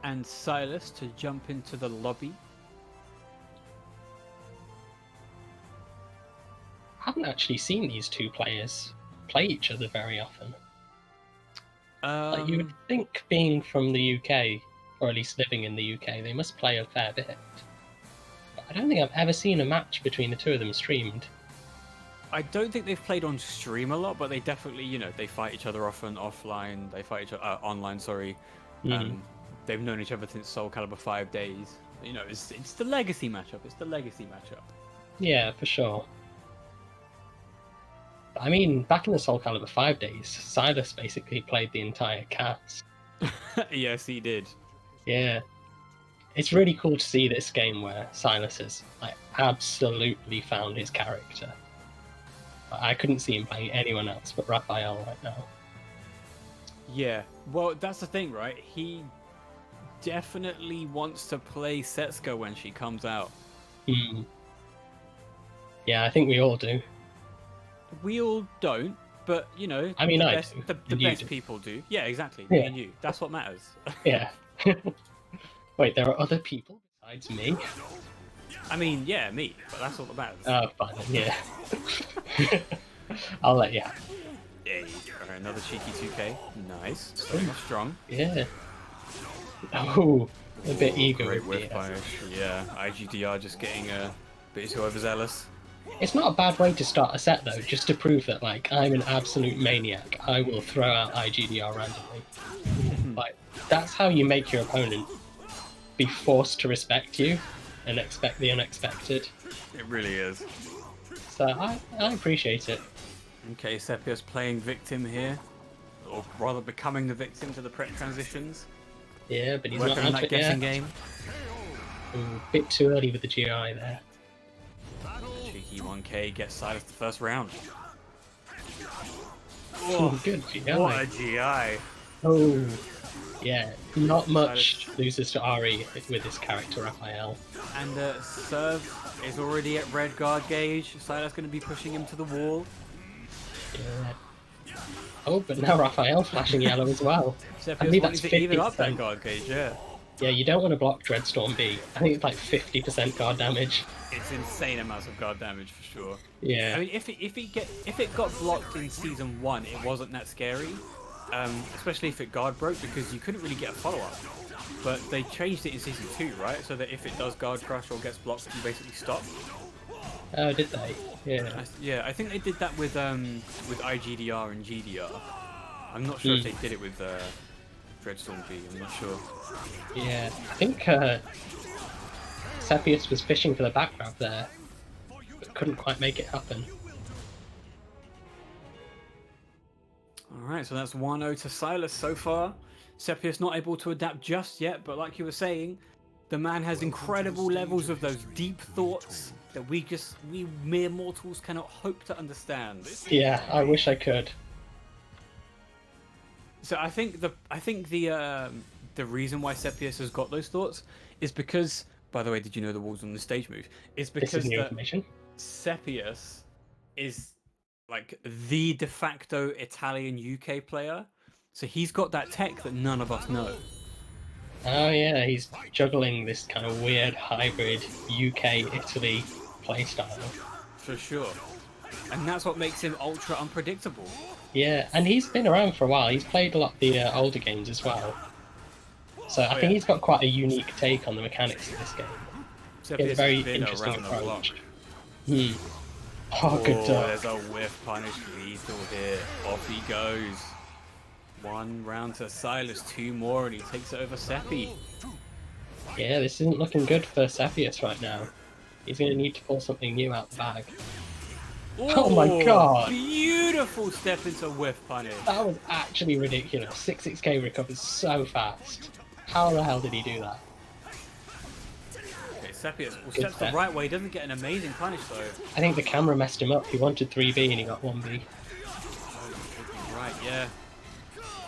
and Silas to jump into the lobby. I haven't actually seen these two players play each other very often. Like, you would think, being from the UK, or at least living in the UK, they must play a fair bit. But I don't think I've ever seen a match between the two of them streamed. I don't think they've played on stream a lot, but they definitely, you know, they fight each other often offline. They fight each other online. Sorry, they've known each other since SoulCalibur 5 days. You know, it's the legacy matchup. It's the legacy matchup. Yeah, for sure. But I mean, back in the SoulCalibur 5 days, Silas basically played the entire cast. Yes, he did. Yeah. It's really cool to see this game where Silas has like absolutely found his character. I couldn't see him playing anyone else but Raphael right now. Yeah, well, that's the thing, right? He definitely wants to play Setsuka when she comes out. Yeah, I think we all do. We all don't, but, you know, I mean, the I best, do, the and you best do. people do. Yeah, exactly. Me Yeah. and you. That's what matters. Yeah. Wait, there are other people besides me? I mean, yeah, me, but that's all that matters. Oh, fine, yeah. I'll let you have it. Yeah, alright, another cheeky 2K. Nice. Starting off strong. Yeah. Oh, a bit ego. Great of whiff the- punish. Yeah, IGDR just getting a bit too overzealous. It's not a bad way to start a set, though, just to prove that, like, I'm an absolute maniac. I will throw out IGDR randomly. Like, that's how you make your opponent be forced to respect you and expect the unexpected. It really is. So I appreciate it. Okay, Sepius playing victim here. Or rather becoming the victim to the prep transitions. Yeah, but he's Working not on out that it guessing yet. game. Ooh, bit too early with the GI there. Cheeky 1K gets Silas the first round. Oh, good GI. What a GI. Oh, yeah. Not much loses to Ari with his character Raphael. And Serve is already at red guard gauge. Silas going to be pushing him to the wall. Yeah. Oh, but now Raphael flashing yellow as well. I Sepius believe wanting that's to even up 50%. that guard gauge, yeah. Yeah, you don't want to block Dreadstorm B. I think it's like 50% guard damage. It's insane amounts of guard damage for sure. Yeah. I mean, if it got blocked in season 1, it wasn't that scary. Especially if it guard broke, because you couldn't really get a follow-up. But they changed it in season 2, right? So that if it does guard crush or gets blocked, you basically stop. Oh, did they? Yeah. Yeah, I think they did that with IGDR and GDR. I'm not sure if they did it with Dreadstorm G. I'm not sure. Yeah. I think Sepius was fishing for the back grab there, but couldn't quite make it happen. Alright, so that's 1-0 to Silas so far. Sepius not able to adapt just yet, but like you were saying, the man has incredible levels of those deep thoughts that we mere mortals cannot hope to understand. Yeah, I wish I could. So I think the reason why Sepius has got those thoughts is because, by the way, did you know the walls on the stage move? Is This because is new information. Sepius is like the de facto Italian UK player, so he's got that tech that none of us know. Oh yeah, he's juggling this kind of weird hybrid UK-Italy playstyle. For sure. And that's what makes him ultra unpredictable. Yeah, and he's been around for a while. He's played a lot of the older games as well. So I think he's got quite a unique take on the mechanics of this game. He has a very interesting approach. Oh, good dog. There's a whiff punish lethal here. Off he goes. 1 round to Silas, 2 more, and he takes it over Seppi. Yeah, this isn't looking good for Sepius right now. He's going to need to pull something new out the bag. Oh my god! Beautiful step into whiff punish. That was actually ridiculous. 66k recovers so fast. How the hell did he do that? Okay, Sepius steps the right way, doesn't get an amazing punish though. I think the camera messed him up. He wanted 3B and he got 1B. Right, yeah.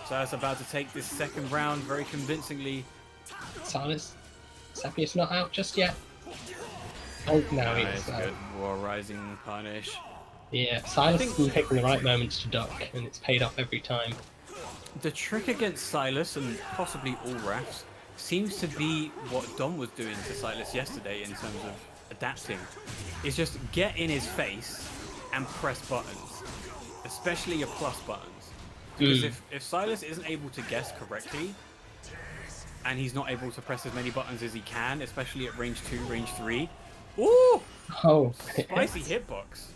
Silas about to take this second round very convincingly. Silas, Seppius not out just yet. Oh, no, he Nice, is. good. War Rising punish. Yeah, Silas has been picking the right moments to duck, and it's paid off every time. The trick against Silas, and possibly all refs, seems to be what Dom was doing to Silas yesterday in terms of adapting, is just get in his face and press buttons, especially your plus buttons. Because if Silas isn't able to guess correctly, and he's not able to press as many buttons as he can, especially at range 2, range 3, ooh! Oh, Spicy hitbox.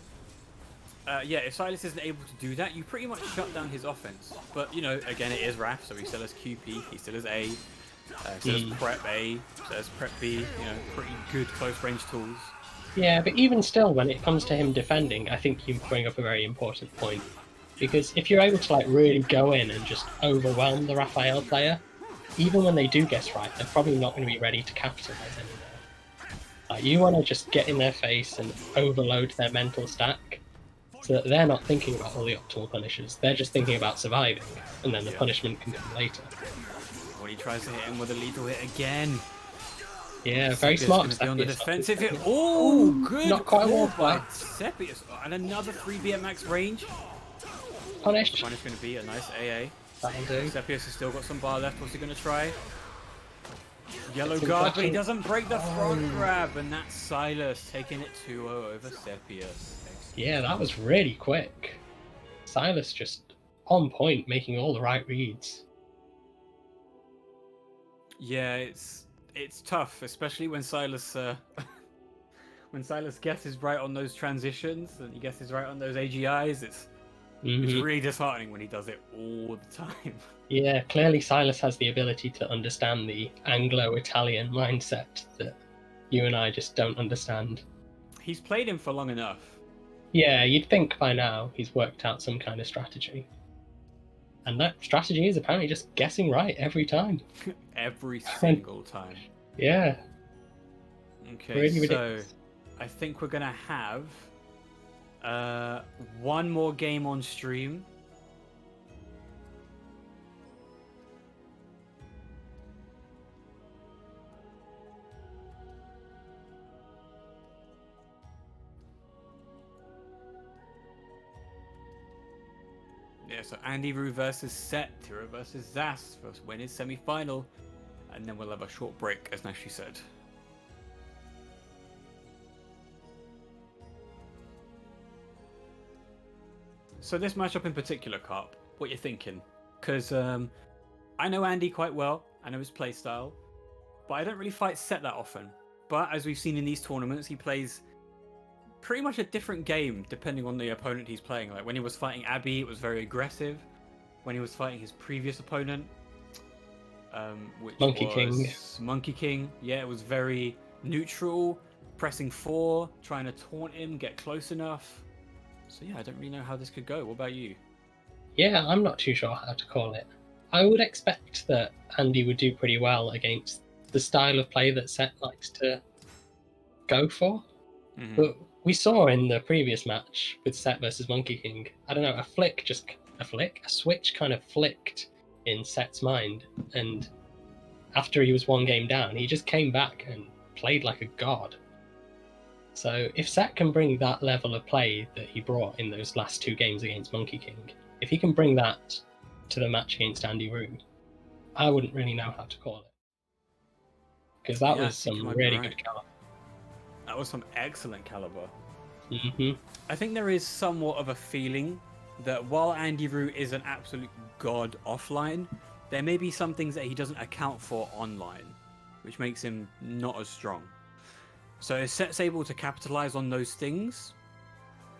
Yeah, if Silas isn't able to do that, you pretty much shut down his offense. But, you know, again, it is Raph, so he still has QP, he still has A, he still has Prep A, still has Prep B, you know, pretty good close range tools. Yeah, but even still, when it comes to him defending, I think you bring up a very important point. Because if you're able to like really go in and just overwhelm the Raphael player, even when they do guess right, they're probably not going to be ready to capitalize anymore. Like, you want to just get in their face and overload their mental stack, so that they're not thinking about all the optimal punishes. They're just thinking about surviving, and then the punishment can come later. When he tries to hit him with a lethal hit again. Yeah, very Seppius smart. gonna be on the Seppius. defensive hit. Oh, good not quite call well by played. Seppius. And another 3B at max range. Punished. One is going to be a nice AA. That'll do. Seppius has still got some bar left. What's he going to try? Yellow It's guard, but he impressive. doesn't break the front grab. And that's Silas taking it 2-0 over Seppius. Yeah, that was really quick. Silas just on point, making all the right reads. Yeah, it's tough, especially when Silas when Silas guesses right on those transitions and he guesses right on those AGIs. It's really disheartening when he does it all the time. Yeah, clearly Silas has the ability to understand the Anglo-Italian mindset that you and I just don't understand. He's played him for long enough. Yeah, you'd think by now he's worked out some kind of strategy. And that strategy is apparently just guessing right every time. Every single time. Yeah. Okay, Really so ridiculous. I think we're gonna have one more game on stream. Yeah, so Andy Rue versus Set, Tiro versus Zas, first win is semi-final, and then we'll have a short break, as Nashi said. So this matchup in particular, Carp, what you thinking? Because I know Andy quite well, I know his playstyle, but I don't really fight Set that often. But as we've seen in these tournaments, he plays pretty much a different game depending on the opponent he's playing. Like when he was fighting Abby, it was very aggressive. When he was fighting his previous opponent, which Monkey was King. Monkey King, yeah, it was very neutral, pressing 4, trying to taunt him, get close enough. So yeah, I don't really know how this could go. What about you? Yeah, I'm not too sure how to call it. I would expect that Andy would do pretty well against the style of play that Set likes to go for. But we saw in the previous match with Set versus Monkey King, I don't know, a switch kind of flicked in Set's mind, and after he was one game down, he just came back and played like a god. So if Set can bring that level of play that he brought in those last 2 games against Monkey King, if he can bring that to the match against Andy Rue, I wouldn't really know how to call it. Because that was some really good caliber. That was some excellent caliber. Mm-hmm. I think there is somewhat of a feeling that while Andy Rue is an absolute god offline, there may be some things that he doesn't account for online, which makes him not as strong. So if Set's able to capitalize on those things,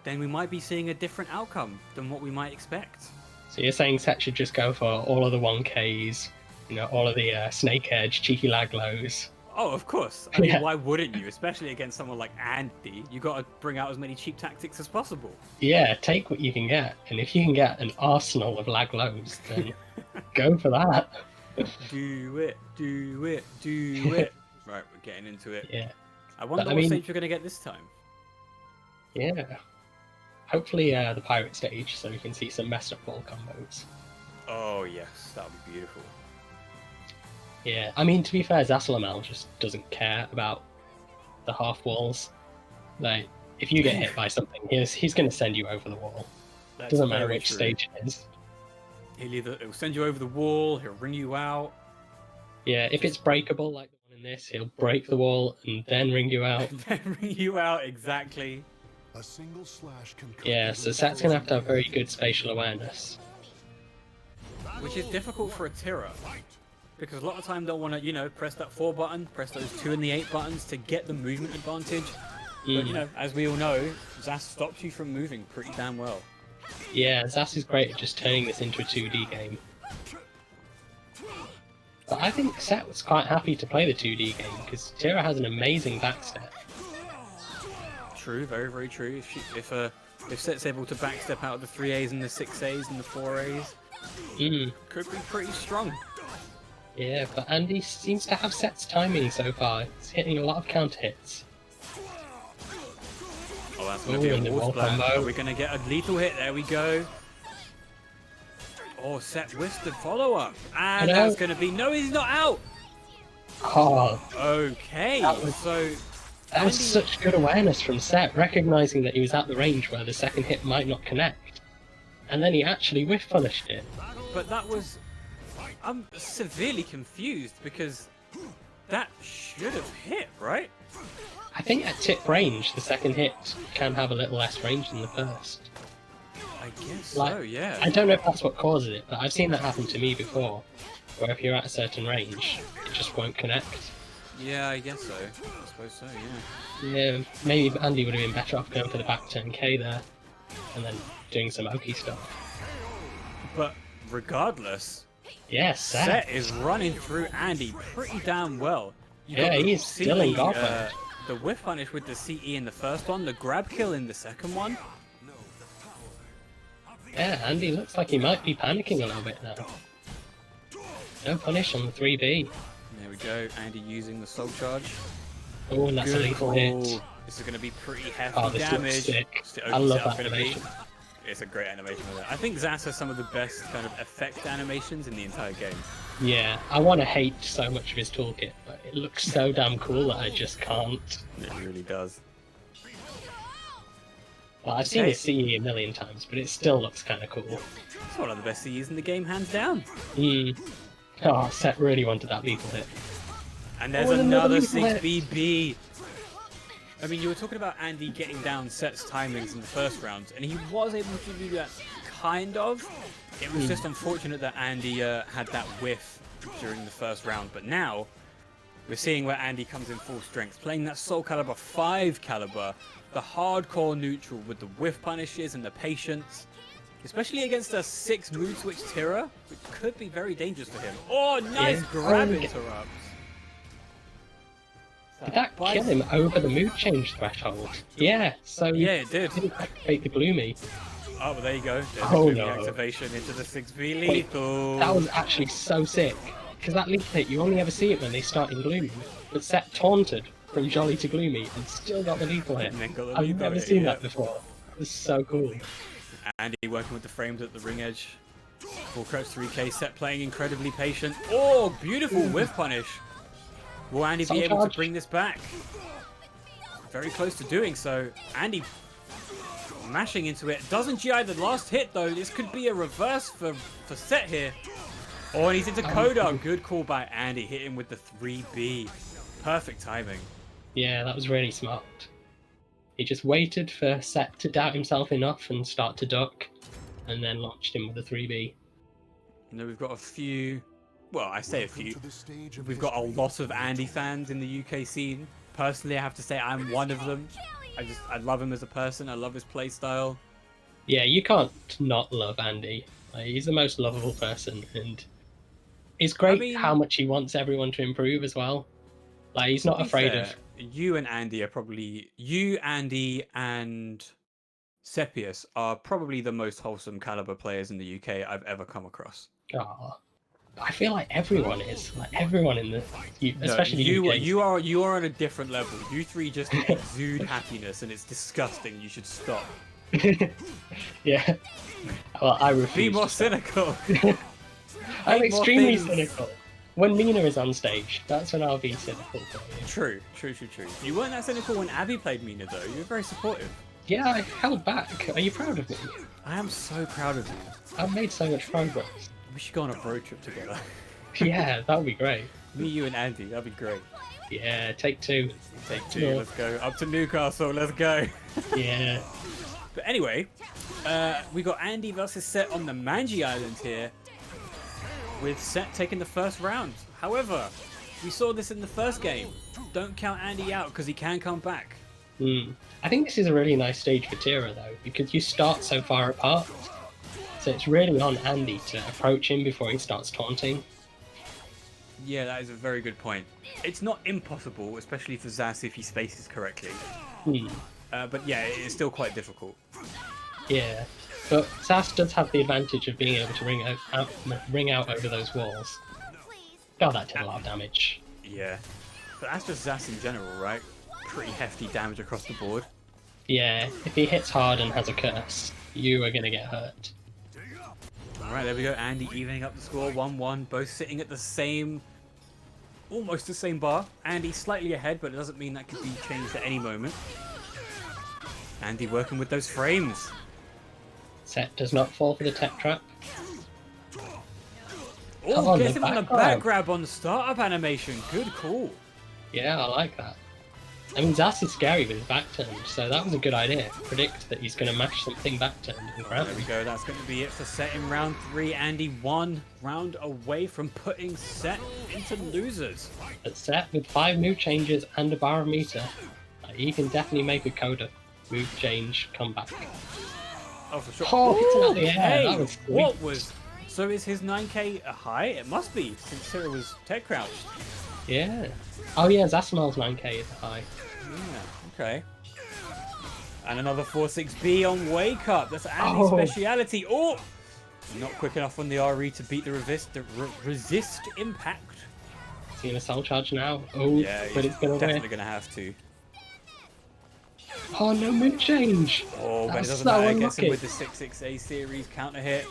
then we might be seeing a different outcome than what we might expect. So you're saying Set should just go for all of the 1Ks, you know, all of the Snake Edge, cheeky lag lows. Oh, of course. I mean, Yeah. why wouldn't you? Especially against someone like Andy. You got to bring out as many cheap tactics as possible. Yeah, take what you can get. And if you can get an arsenal of lag lows, then go for that. Do it, do it, do it. Right, we're getting into it. Yeah. I wonder But, I what mean- stage you're going to get this time. Yeah. Hopefully the pirate stage, so we can see some messed up ball combos. Oh yes, that would be beautiful. Yeah, I mean, to be fair, Zasalamal just doesn't care about the half walls. Like, if you get hit by something, he's going to send you over the wall. That's Doesn't matter very which true. stage it is. He'll send you over the wall. He'll ring you out. Yeah, if it's breakable like the one in this, he'll break the wall and then ring you out. Then ring you out exactly. A single slash can cut Yeah, so Set's going to have very good spatial awareness. Which is difficult for a Tira. Because a lot of time they'll want to, you know, press that 4 button, press those 2 and the 8 buttons to get the movement advantage. But, you know, as we all know, Zas stops you from moving pretty damn well. Yeah, Zas is great at just turning this into a 2D game. But I think Set was quite happy to play the 2D game, because Tira has an amazing backstep. True, very, very true. If Set's able to backstep out of the 3As and the 6As and the 4As, could be pretty strong. Yeah, but Andy seems to have Set's timing so far. He's hitting a lot of counter hits. Oh, that's going to be and a the wall wall splash. combo. Are we going to get a lethal hit? There we go. Oh, Set whiffs the follow-up. And that's going to be... No, he's not out! Oh, Okay, That was- so... that was Andy- such good awareness from Set, recognizing that he was at the range where the second hit might not connect. And then he actually whiff punished it. But that was... I'm severely confused because that should have hit, right? I think at tip range, the second hit can have a little less range than the first. I guess Like, so, yeah. I don't know if that's what causes it, but I've seen that happen to me before, where if you're at a certain range, it just won't connect. Yeah, I guess so. I suppose so, yeah. Yeah, maybe Andy would have been better off going for the back 10k there, and then doing some Oki stuff. But regardless, Yes, Set is running through Andy pretty damn well. You Yeah, got the he's still in CE, guard mode. the whiff punish with the CE in the first one, the grab kill in the second one. Yeah, Andy looks like he might be panicking a little bit now. No punish on the 3B. There we go, Andy using the soul charge. Oh, and that's a Good lethal call. hit. This is going to be pretty hefty Oh, this damage. looks sick. What's the I open love setup that gonna be? animation. It's a great animation with it. I think Zas has some of the best kind of effect animations in the entire game. Yeah, I want to hate so much of his toolkit, but it looks so damn cool that I just can't. It really does. Well, I've seen Hey. his CE a million times, but it still looks kind of cool. It's one of the best CEs in the game, hands down. Oh, Set really wanted that lethal hit. And there's Oh, and another another lethal hit. 6BB. I mean, you were talking about Andy getting down Set's timings in the first round, and he was able to do that, kind of. It was just unfortunate that Andy had that whiff during the first round, but now we're seeing where Andy comes in full strength, playing that SoulCalibur 5 caliber, the hardcore neutral with the whiff punishes and the patience, especially against a 6 mood switch Tira, which could be very dangerous for him. Oh, nice Yeah. grab Oh, interrupt. Did that kill him over the mood change threshold? Yeah, so Yeah, it did. didn't activate the gloomy. Oh, well, there you go. There's Oh, the no. activation into the 6B Wait, lethal. That was actually so sick. Because that lethal hit, you only ever see it when they start in gloomy. But Set taunted from Jolly to gloomy and still got the lethal hit. And then got the I've lethal never hit, seen yeah. that before. It was so cool. Andy working with the frames at the ring edge. Full crouch 3K, Set playing incredibly patient. Oh, beautiful whiff punish. Will Andy Soul be able charge. to bring this back? Very close to doing so. Andy mashing into it. Doesn't GI the last hit though. This could be a reverse for Set here. Oh, and he's into Coda. Good call by Andy. Hit him with the 3B. Perfect timing. Yeah, that was really smart. He just waited for Set to doubt himself enough and start to duck, and then launched him with a 3B. You know, we've got a few. Well, I say a few. to the stage of We've got a lot of Andy fans in the UK scene. Personally, I have to say I'm one of them. I love him as a person. I love his play style. Yeah, you can't not love Andy. Like, he's the most lovable person, and it's great I mean- how much he wants everyone to improve as well. Like, he's not To be afraid fair, of. You and Andy are probably Andy, and Sepius are probably the most wholesome caliber players in the UK I've ever come across. Aw. I feel like everyone is. Like everyone in the, No, especially you, UK. you are on a different level. You three just exude happiness, and it's disgusting. You should stop. Yeah. Well, I refuse. Be more to stop. cynical. I'm hate more extremely things. cynical. When Mina is on stage, that's when I'll be cynical for you. True. You weren't that cynical when Abby played Mina, though. You were very supportive. Yeah, I held back. Are you proud of me? I am so proud of you. I've made so much progress. We should go on a road trip together. Yeah, that would be great. Me, you, and Andy. That'd be great. Yeah, take 2. Take 2. Yeah. Let's go up to Newcastle. Let's go. Yeah. But anyway, we got Andy versus Set on the Manji Island here, with Set taking the first round. However, we saw this in the first game. Don't count Andy out because he can come back. I think this is a really nice stage for Tira though, because you start so far apart. So it's really on Andy to approach him before he starts taunting. Yeah, that is a very good point. It's not impossible, especially for Zas if he spaces correctly. But yeah, it is still quite difficult. Yeah, but Zas does have the advantage of being able to ring out over those walls. God, that did a lot of damage. Yeah. But that's just Zas in general, right? Pretty hefty damage across the board. Yeah, if he hits hard and has a curse, you are going to get hurt. Alright, there we go. Andy evening up the score, 1-1. Both sitting at the same... almost the same bar. Andy slightly ahead, but it doesn't mean that could be changed at any moment. Andy working with those frames. Set does not fall for the tech trap. Oh, gets him on the back grab on the startup animation. Good call. Yeah, I like that. I mean, Zas is scary with his back turned, so that was a good idea. Predict that he's going to mash something back turned and grab There him. we go. That's going to be it for Set in round 3. Andy 1 round away from putting Set into losers. But Set, with 5 move changes and a barometer, he can definitely make a coda move change comeback. Oh, for sure. Oh, it's out the air. Hey, That was sweet. what was... So is his 9k a high? It must be, since Sarah was tech crouched. Yeah. Oh yeah, Zasamal's 9k is high. Yeah, okay. And another 4-6B on Wake Up. That's Andy's speciality. Oh! Not quick enough on the RE to beat the resist impact. Seeing a soul charge now. Oh, Yeah, but it's going to definitely win. going to have to. Oh, no move change. Oh, but it That's doesn't so matter. It gets him unlucky. with the 6-6A series counter hit.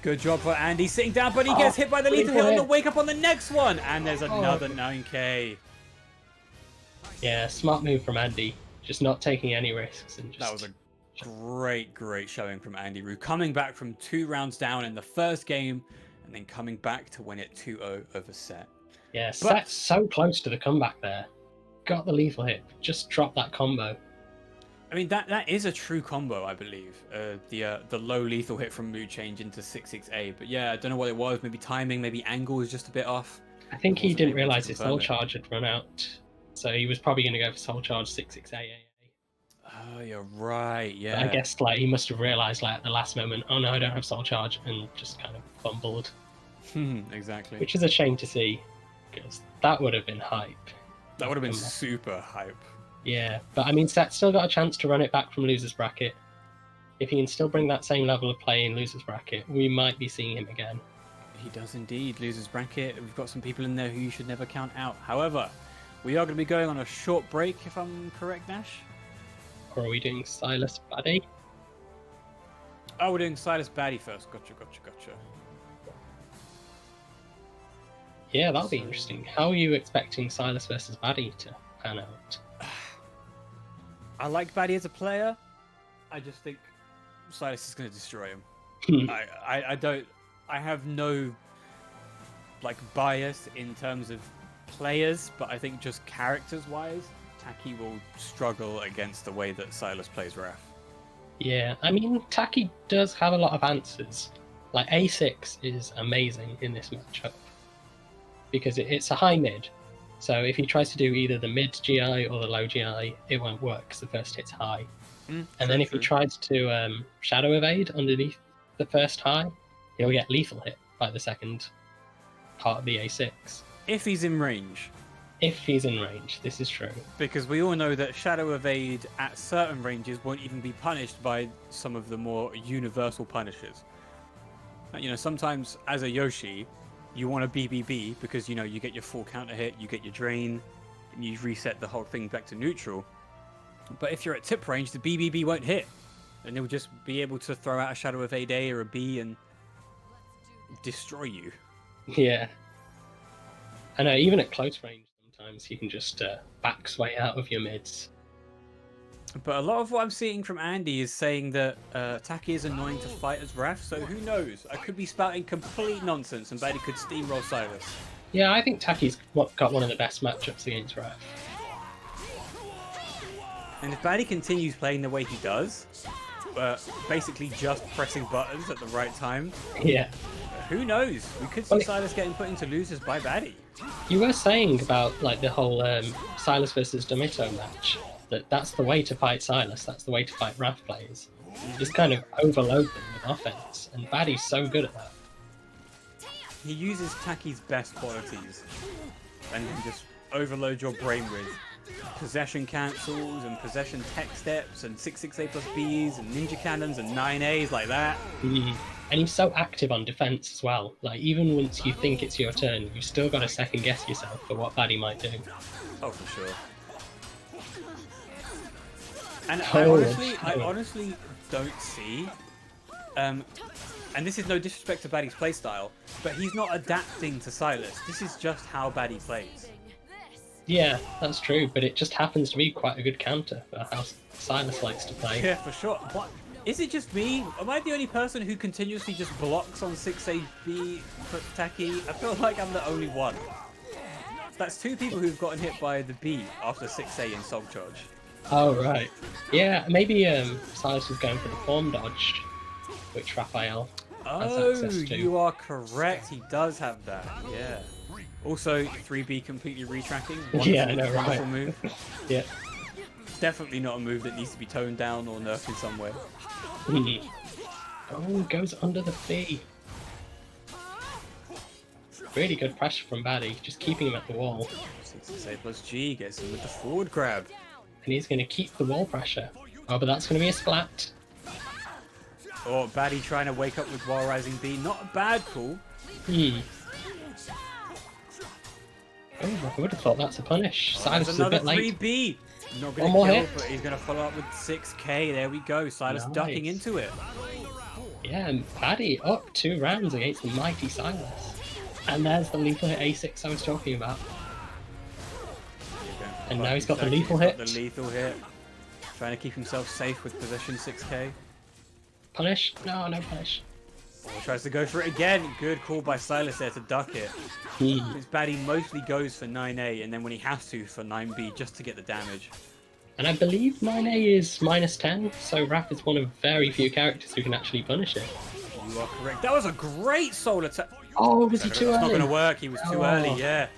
Good job for Andy sitting down, but he gets hit by the lethal hit on the Wake Up on the next one. And there's another 9k. Yeah, smart move from Andy. Just not taking any risks. And just... That was a great showing from Andy Rue. Coming back from 2 rounds down in the first game, and then coming back to win it 2-0 over Set. Yeah, Set's so close to the comeback there. Got the lethal hit. Just dropped that combo. I mean, that is a true combo, I believe. The low lethal hit from mood change into 6-6A. But yeah, I don't know what it was. Maybe timing, maybe angle was just a bit off. I think he Wasn't didn't able to realise his confirm soul it. charge had run out. So he was probably going to go for soul charge 6-6A. Oh, you're right. But Yeah. I guess like he must have realised like at the last moment, oh no, I don't have soul charge, and just kind of fumbled. Exactly. Which is a shame to see, because that would have been hype. That would have been super hype. Yeah, but I mean, Set's still got a chance to run it back from losers bracket. If he can still bring that same level of play in losers bracket, we might be seeing him again. He does indeed. Losers bracket. We've got some people in there who you should never count out. However, we are going to be going on a short break, if I'm correct, Nash. Or are we doing Silas Buddy? Oh, we're doing Silas Baddie first. Gotcha. Yeah, that'll be interesting. How are you expecting Silas versus Buddy to pan out? I like Baddie as a player. I just think Silas is going to destroy him. I have no like bias in terms of players, but I think just characters wise, Taki will struggle against the way that Silas plays Wrath. Yeah, I mean, Taki does have a lot of answers. Like, A6 is amazing in this matchup. Because it's a high mid. So if he tries to do either the mid GI or the low GI, it won't work because the first hit's high. And then if he tries to shadow evade underneath the first high, he'll get lethal hit by the second part of the A6. If he's in range. If he's in range, this is true. Because we all know that shadow evade at certain ranges won't even be punished by some of the more universal punishes. You know, sometimes as a Yoshi, you want a BBB because, you know, you get your full counter hit, you get your drain, and you reset the whole thing back to neutral. But if you're at tip range, the BBB won't hit. And you'll just be able to throw out a shadow evade A or a B and destroy you. Yeah. I know, even at close range, sometimes you can just back sway out of your mids. But a lot of what I'm seeing from Andy is saying that Taki is annoying to fight as Raph, so who knows? I could be spouting complete nonsense and Batty could steamroll Silas. Yeah, I think Taki's got one of the best matchups against Raph. And if Batty continues playing the way he does, basically just pressing buttons at the right time, Yeah. who knows? We could see Silas getting put into losers by Batty. You were saying about like the whole Silas versus Domito match, that's the way to fight Silas, that's the way to fight Raph players. You just kind of overload them with offense, and Batty's so good at that. He uses Taki's best qualities and then just overload your brain with possession cancels and possession tech steps and 6-6A plus Bs and ninja cannons and 9As like that. And he's so active on defense as well. Like, even once you think it's your turn, you've still got to second guess yourself for what Batty might do. Oh, for sure. And I honestly don't see, and this is no disrespect to Batty's playstyle, but he's not adapting to Silas. This is just how Batty plays. Yeah, that's true, but it just happens to be quite a good counter for how Silas likes to play. Yeah, for sure. What? Is it just me? Am I the only person who continuously just blocks on 6AB for Taki? I feel like I'm the only one. That's two people who've gotten hit by the B after 6A in Soul Charge. Oh, right. Yeah, maybe Silas was going for the form dodge, which Raphael has access to. You are correct. He does have that. Yeah. Also, 3B completely retracking. Yeah, I know, right? Move. Yeah. Definitely not a move that needs to be toned down or nerfed in some way. Oh, goes under the B. Really good pressure from Batty, just keeping him at the wall. 6A plus G gets him with the forward grab. And he's going to keep the wall pressure. Oh, but that's going to be a splat. Oh, Batty trying to wake up with Wall Rising B. Not a bad call. Oh, I would have thought that's a punish. Silas is a another bit late. 3B. Not going to kill, but he's going to follow up with 6K. There we go. Silas ducking into it. Yeah, and Batty up 2 rounds against the mighty Silas. And there's the lethal hit A6 I was talking about. And now he's got the lethal hit. The lethal hit. Trying to keep himself safe with possession 6K. Punish? No, no punish. Oh, tries to go for it again. Good call by Silas there to duck it. His Batty mostly goes for 9A and then when he has to for 9B just to get the damage. And I believe 9A is -10, so Raph is one of very few characters who can actually punish it. You are correct. That was a great soul attack. Oh, was he too early? It's not going to work. He was too early, yeah.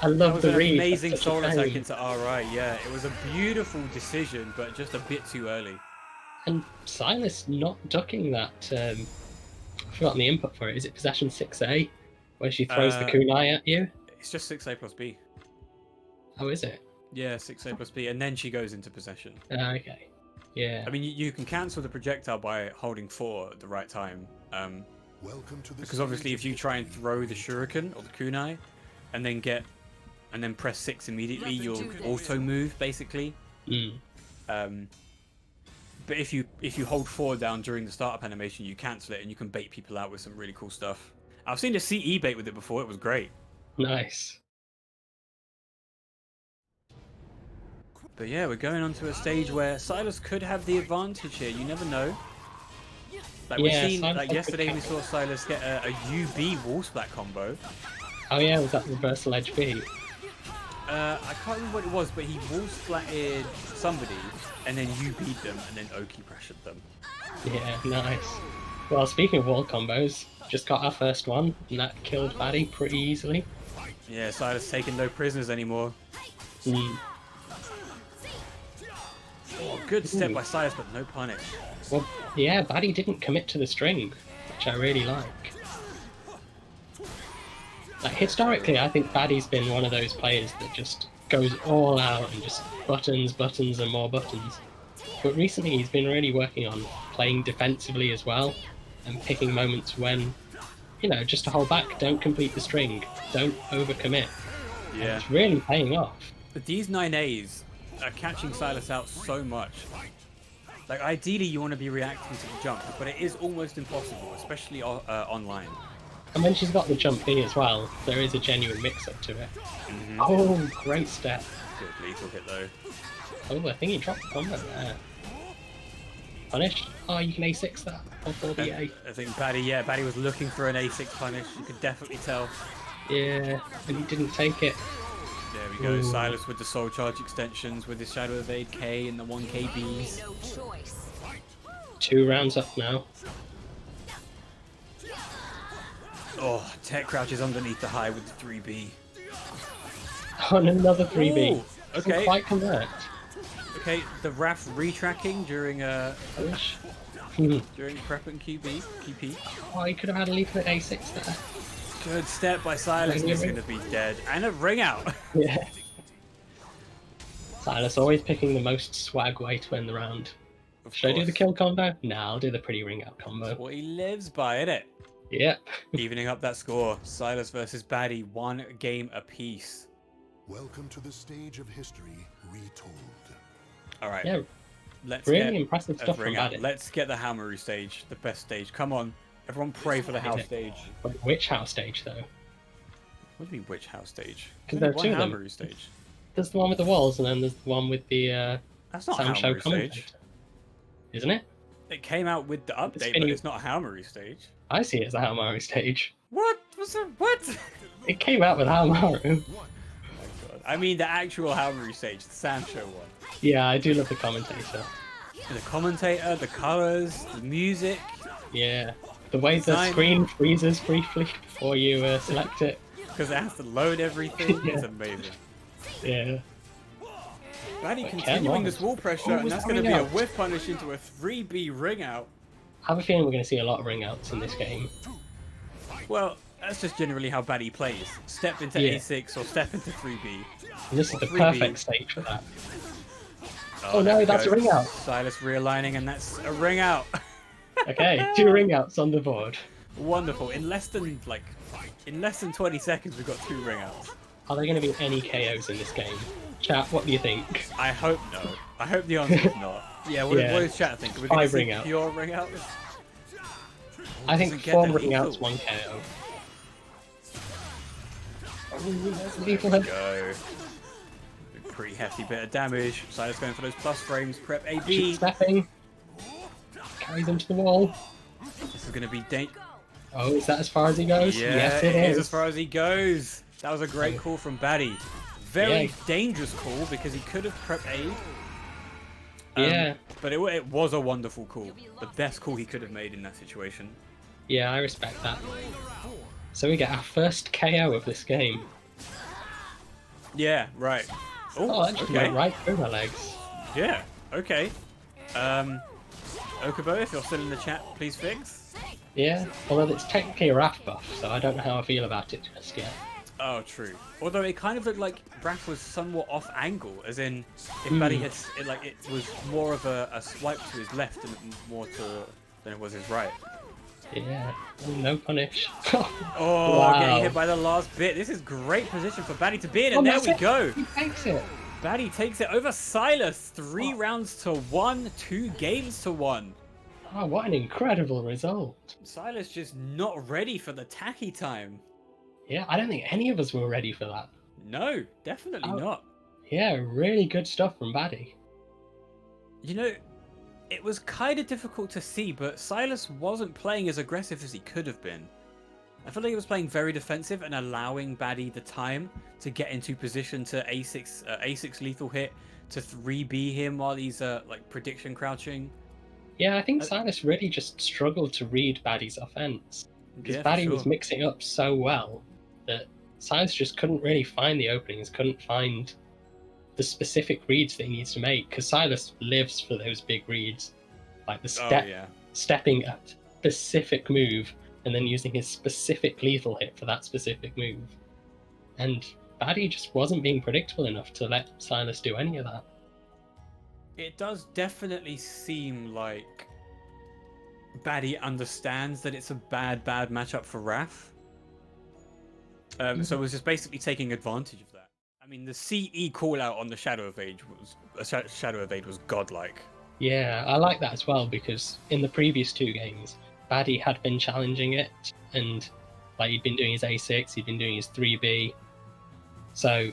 I love the read. An amazing soul attack into RI, yeah. It was a beautiful decision, but just a bit too early. And Silas not ducking that. I've forgotten the input for it. Is it possession 6A, where she throws the kunai at you? It's just 6A plus B. Oh, is it? Yeah, 6A plus B, and then she goes into possession. Okay. Yeah. I mean, you can cancel the projectile by holding 4 at the right time. Because obviously, if you try and throw the shuriken or the kunai, and then press 6 immediately, you'll auto move basically. But if you hold 4 down during the startup animation, you cancel it and you can bait people out with some really cool stuff. I've seen a CE bait with it before. It was great. Nice. But yeah, we're going on to a stage where Silas could have the advantage here. You never know. Like we've seen, like yesterday we saw Silas get a UB wall splat combo. Oh yeah, was that reversal edge B? I can't remember what it was, but he wall splatted somebody and then UB'd them and then Oki pressured them. Yeah, nice. Well, speaking of wall combos, just got our first one and that killed Batty pretty easily. Yeah, Silas taking no prisoners anymore. Oh, good step by Silas, but no punish. Well, yeah, Batty didn't commit to the string, which I really like. Like, historically, I think Batty's been one of those players that just goes all out and just buttons, buttons, and more buttons. But recently, he's been really working on playing defensively as well, and picking moments when, you know, just to hold back, don't complete the string, don't overcommit. Yeah. And it's really paying off. But these 9As are catching Silas out so much. Like, ideally, you want to be reacting to the jump, but it is almost impossible, especially online. And when she's got the jump B as well, there is a genuine mix-up to it. Oh, great step. Good lethal hit though. Oh, I think he dropped the combo there. Punish? Oh, you can A6 that. Or 4DA. I think Batty was looking for an A6 punish. You could definitely tell. Yeah, and he didn't take it. There we go. Ooh. Silas with the soul charge extensions, with his Shadow Evade K and the 1K Bs. 2 rounds up now. Oh, tech crouches underneath the high with the 3B. On another 3B. Ooh, Doesn't okay. quite convert. Okay, the Raph retracking during Punish. during prep and QP. Oh, he could have had a leaf at A6 there. Good step by Silas. He's gonna be dead. And a ring out. Yeah. Silas always picking the most swag way to win the round. Of Should I do the course. kill combo? Nah, I'll do the pretty ring out combo. What he lives by, innit? Yep. Evening up that score. Silas versus Batty, 1 game apiece. Welcome to the stage of history retold. All right. Yeah, Let's really get impressive a stuff from ring out. Batty. Let's get the Hammeru stage, the best stage. Come on, everyone, pray for the house stage. But which house stage though? What do you mean, which house stage? 'Cause There's there are only two of them. Hammeru stage. There's the one with the walls, and then there's the one with the That's not sound show Hammeru commentator. stage. Isn't it? It came out with the update, but spinning- it's not a Hammeru stage. I see it as a Hamaru stage. What? What's that? What? It came out with Hamaru. Oh my god. I mean the actual Hammeru stage, the sound show one. Yeah, I do love the commentator. The commentator, the colours, the music. Yeah, the way the Design. screen freezes briefly before you select it. Because it has to load everything. Yeah. It's amazing. Yeah. Batty But continuing come on. this wall pressure, Oh, and it's that's going to coming be a out. whiff punish into a 3B ring out. I have a feeling we're going to see a lot of ring outs in this game. Well, that's just generally how Batty plays. Step into Yeah. A6 or step into 3B. And this is the 3B. perfect stage for that. Oh, there no, we that's go. a ring out. Silas realigning, and that's a ring out. Okay, 2 ring outs on the board. Wonderful. In less than 20 seconds, we've got 2 ring outs. Are there going to be any KOs in this game? Chat, what do you think? I hope no. I hope the answer is not. Yeah, what Yeah. does chat think? Are we going to 5 see ring out. pure ring out? I think Doesn't get 4 the ring lethal. outs, 1 KO. Oh, that's lethal hit. Go. Pretty hefty bit of damage. Silas going for those plus frames. Prep Keep AB. stepping. Carries him to the wall. This is going to be dangerous. Oh, is that as far as he goes? Yeah, Yes, it is is. as far as he goes. That was a great call from Batty. Very Yeah. dangerous call because he could have prep aid. Yeah. But it was a wonderful call. The best call he could have made in that situation. Yeah, I respect that. So we get our first KO of this game. Yeah, right. Oh, that just okay. went right through my legs. Yeah, okay. Okubo, if you're still in the chat, please fix. Yeah, although it's technically a Raph buff, so I don't know how I feel about it just yet. Oh, true. Although it kind of looked like Raph was somewhat off angle, as in if Batty had it was more of a swipe to his left and more than it was his right. Yeah, no punish. Oh, Wow. getting hit by the last bit. This is great position for Batty to be in, Oh, and there that's we it. go. He takes it. Batty takes it over Silas. 3 rounds to 1, 2 games to 1. Oh, what an incredible result. Silas just not ready for the tacky time. Yeah, I don't think any of us were ready for that. No, definitely Oh. not. Yeah, really good stuff from Batty. You know, it was kind of difficult to see, but Silas wasn't playing as aggressive as he could have been. I feel like he was playing very defensive and allowing Batty the time to get into position to A6 lethal hit, to 3B him while he's prediction crouching. Yeah, I think Silas really just struggled to read Batty's offense. Because Yeah, for Batty was sure. mixing up so well that Silas just couldn't really find the openings, couldn't find the specific reads that he needs to make. Because Silas lives for those big reads, like the Oh yeah. stepping a specific move and then using his specific lethal hit for that specific move. And Batty just wasn't being predictable enough to let Silas do any of that. It does definitely seem like Batty understands that it's a bad matchup for Raph. So it was just basically taking advantage of that. I mean, the CE call out on the Shadow Evade was godlike. Yeah, I like that as well because in the previous 2 games, Batty had been challenging it and Like, he'd been doing his A6, he'd been doing his 3B. So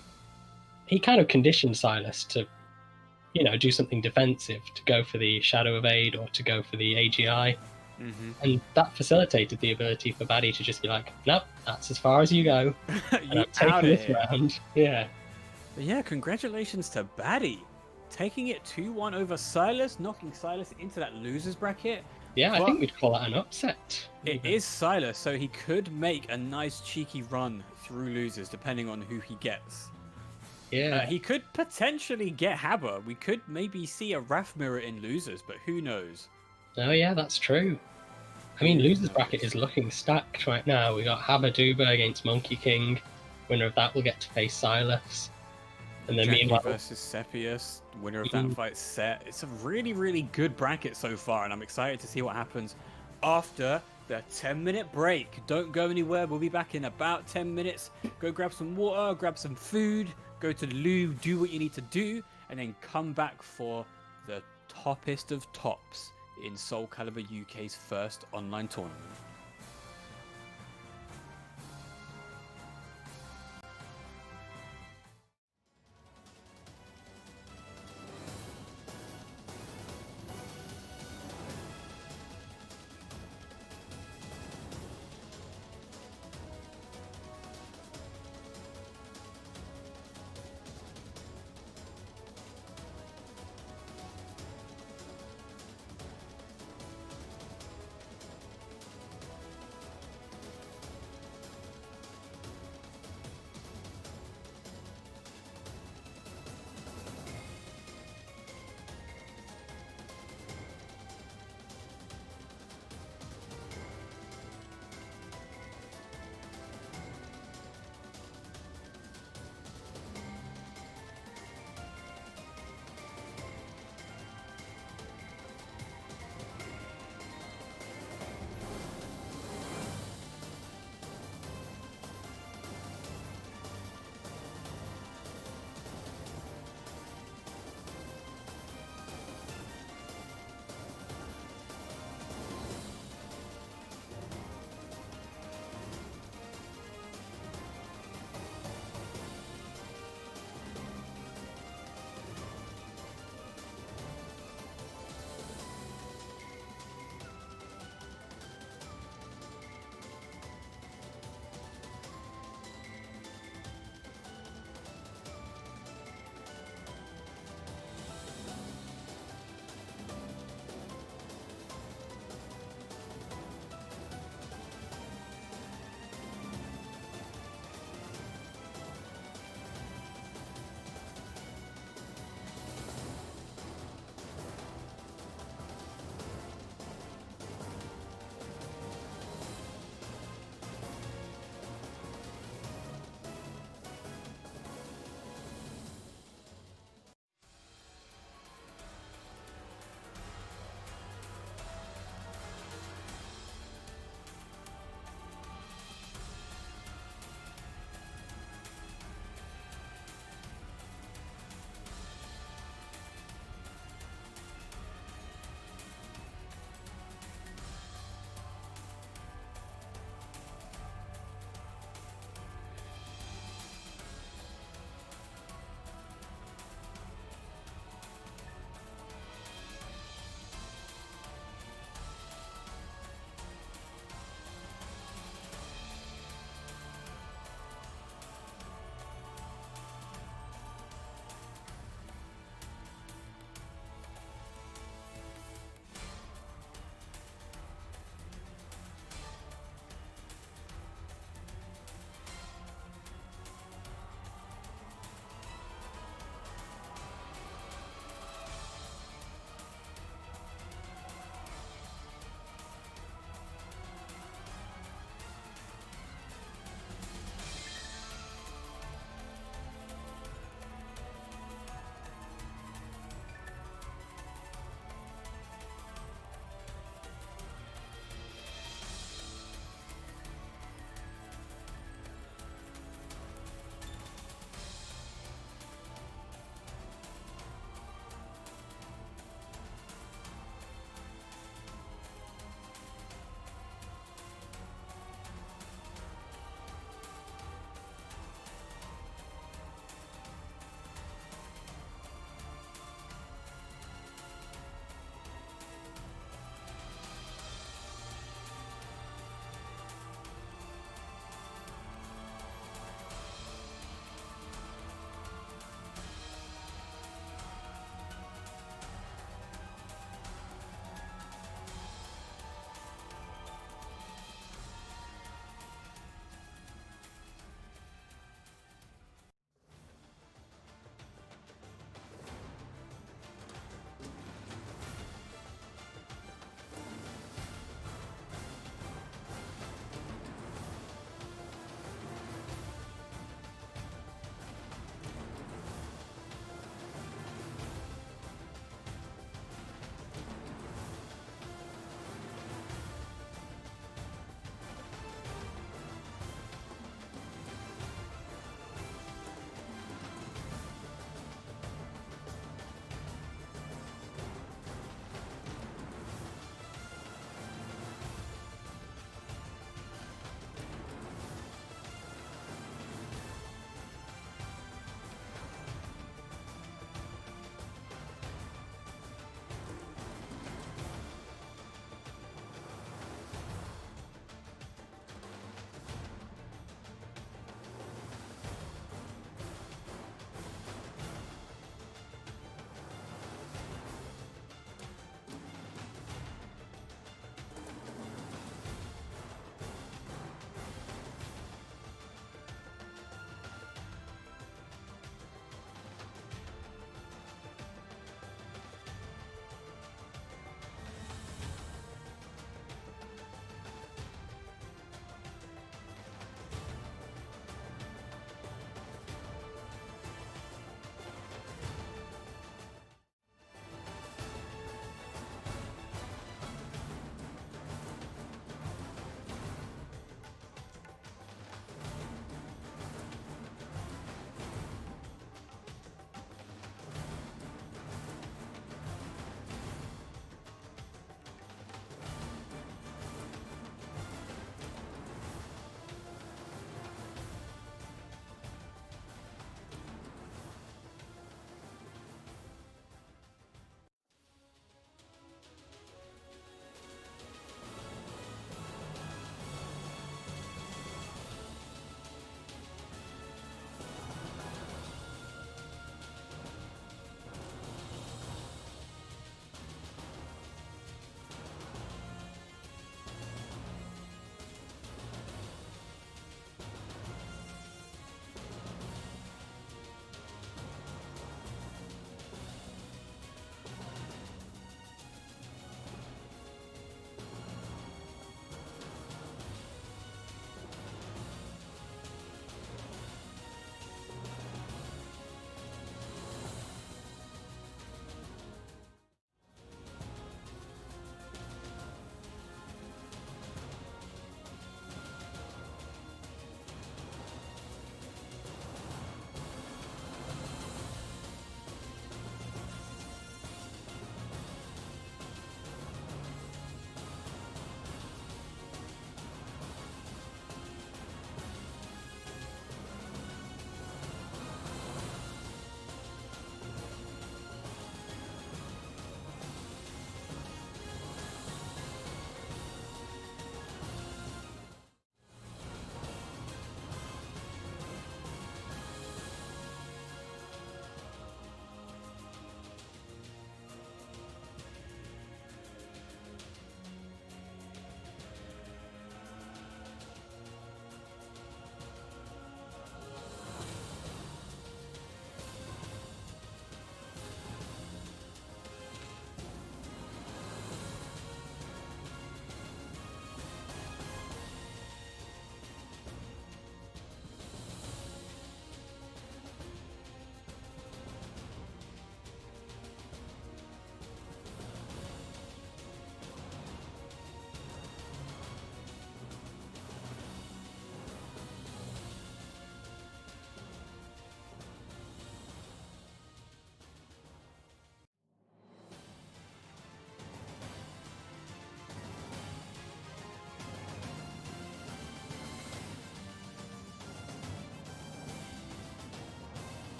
he kind of conditioned Silas to, do something defensive, to go for the Shadow Evade or to go for the AGI. Mm-hmm. And that facilitated the ability for Baddie to just be like, nope, that's as far as you go. And You I'm taking out of this here. round. Yeah. But yeah, congratulations to Baddie. Taking it 2-1 over Silas, knocking Silas into that loser's bracket. Yeah, I But think we'd call that an upset. it is Silas, so he could make a nice cheeky run through losers depending on who he gets. Yeah. He could potentially get Haber. We could maybe see a Wrath Mirror in losers, but who knows? Oh, yeah, that's true. I mean, losers bracket is looking stacked right now. We got Haberduba against Monkey King. Winner of that will get to face Silas. And then Jackie meanwhile, versus Sephius, winner of that fight set. It's a really, really good bracket so far, and I'm excited to see what happens after the 10-minute break. Don't go anywhere. We'll be back in about 10 minutes. Go grab some water, grab some food, go to the loo, do what you need to do, and then come back for the toppest of tops in SoulCalibur UK's first online tournament.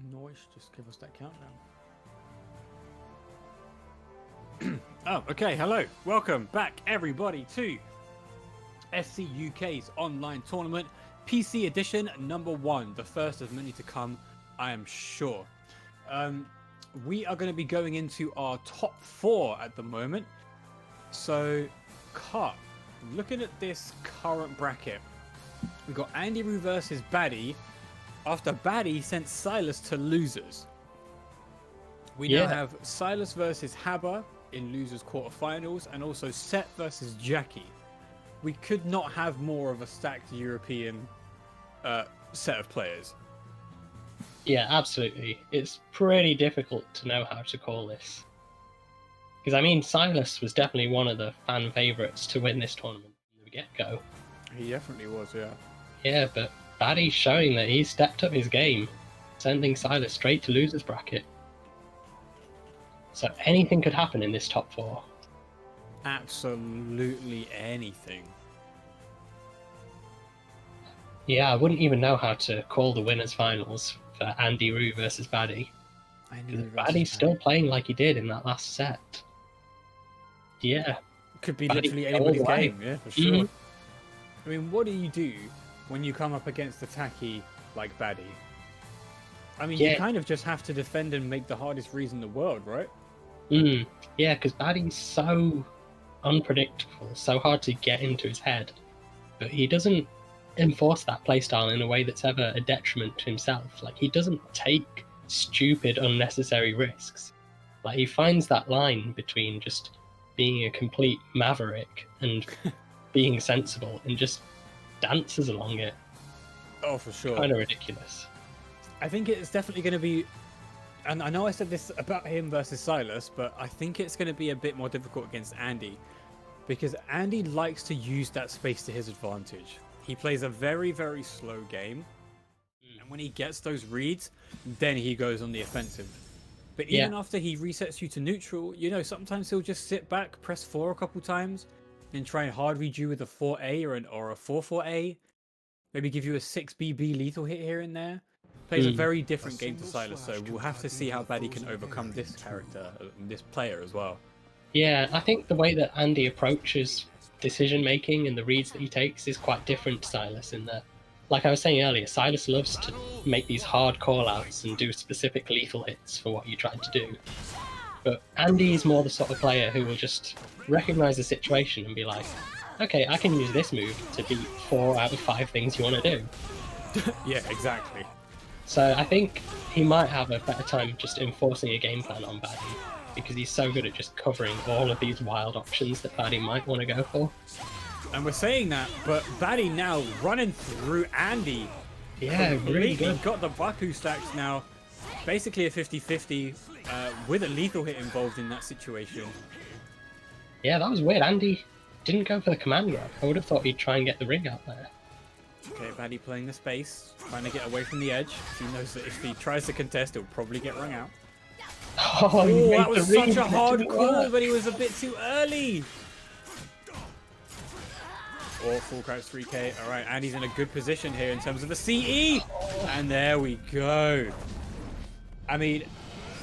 Noise, just give us that countdown. Oh, okay. Hello, welcome back, everybody, to SCUK's online tournament, PC edition number 1, the first of many to come, I am sure. We are going to be going into our top 4 at the moment. So, Cut, looking at this current bracket, we got Andy Roo versus Baddie. After Baddie sent Silas to losers, we now have Silas versus Habba in losers quarterfinals, and also Set versus Jackie. We could not have more of a stacked European set of players. Yeah, absolutely. It's pretty difficult to know how to call this. Because, I mean, Silas was definitely one of the fan favourites to win this tournament from the get-go. He definitely was, yeah. Yeah, but Baddie's showing that he's stepped up his game, sending Silas straight to losers bracket. So anything could happen in this top 4. Absolutely anything. Yeah, I wouldn't even know how to call the winners finals for Andy Roo versus Baddie. Baddie's still playing like he did in that last set. Yeah. Could be Baddie literally anybody's all the way. game, yeah, for sure. I mean, what do you do when you come up against a tacky like Baddie? I mean, you kind of just have to defend and make the hardest reads in the world, right? Yeah, because Baddie's so unpredictable, so hard to get into his head. But he doesn't enforce that playstyle in a way that's ever a detriment to himself. Like, he doesn't take stupid, unnecessary risks. Like, he finds that line between just being a complete maverick and being sensible, and just dances along it. Oh, for sure. Kind of ridiculous. I think it's definitely going to be, and I know I said this about him versus Silas, but I think it's going to be a bit more difficult against Andy, because Andy likes to use that space to his advantage. He plays a very, very slow game, and when he gets those reads, then he goes on the offensive. But even after he resets you to neutral, you know, sometimes he'll just sit back, press 4 a couple times, and try and hard read you with a 4A or a 4-4A. Maybe give you a 6BB lethal hit here and there. Plays a very different game to Silas, so we'll have to see how Baddie can overcome this character, this player as well. Yeah, I think the way that Andy approaches decision making and the reads that he takes is quite different to Silas in that, like I was saying earlier, Silas loves to make these hard call-outs and do specific lethal hits for what you tried to do. But Andy is more the sort of player who will just recognise the situation and be like, okay, I can use this move to beat 4 out of 5 things you want to do. Yeah, exactly. So I think he might have a better time just enforcing a game plan on Baddie, because he's so good at just covering all of these wild options that Baddie might want to go for. And we're saying that, but Baddie now running through Andy. Yeah, really good. Got the Baku stacks now. Basically a 50-50 with a lethal hit involved in that situation. Yeah, that was weird. Andy didn't go for the command grab. I would have thought he'd try and get the ring out there. Okay, Baddie playing the space, trying to get away from the edge. He knows that if he tries to contest, he'll probably get rung out. Oh, that was such a hard call, but he was a bit too early. Or full crouch 3K. All right, Andy's in a good position here in terms of the CE. And there we go. I mean,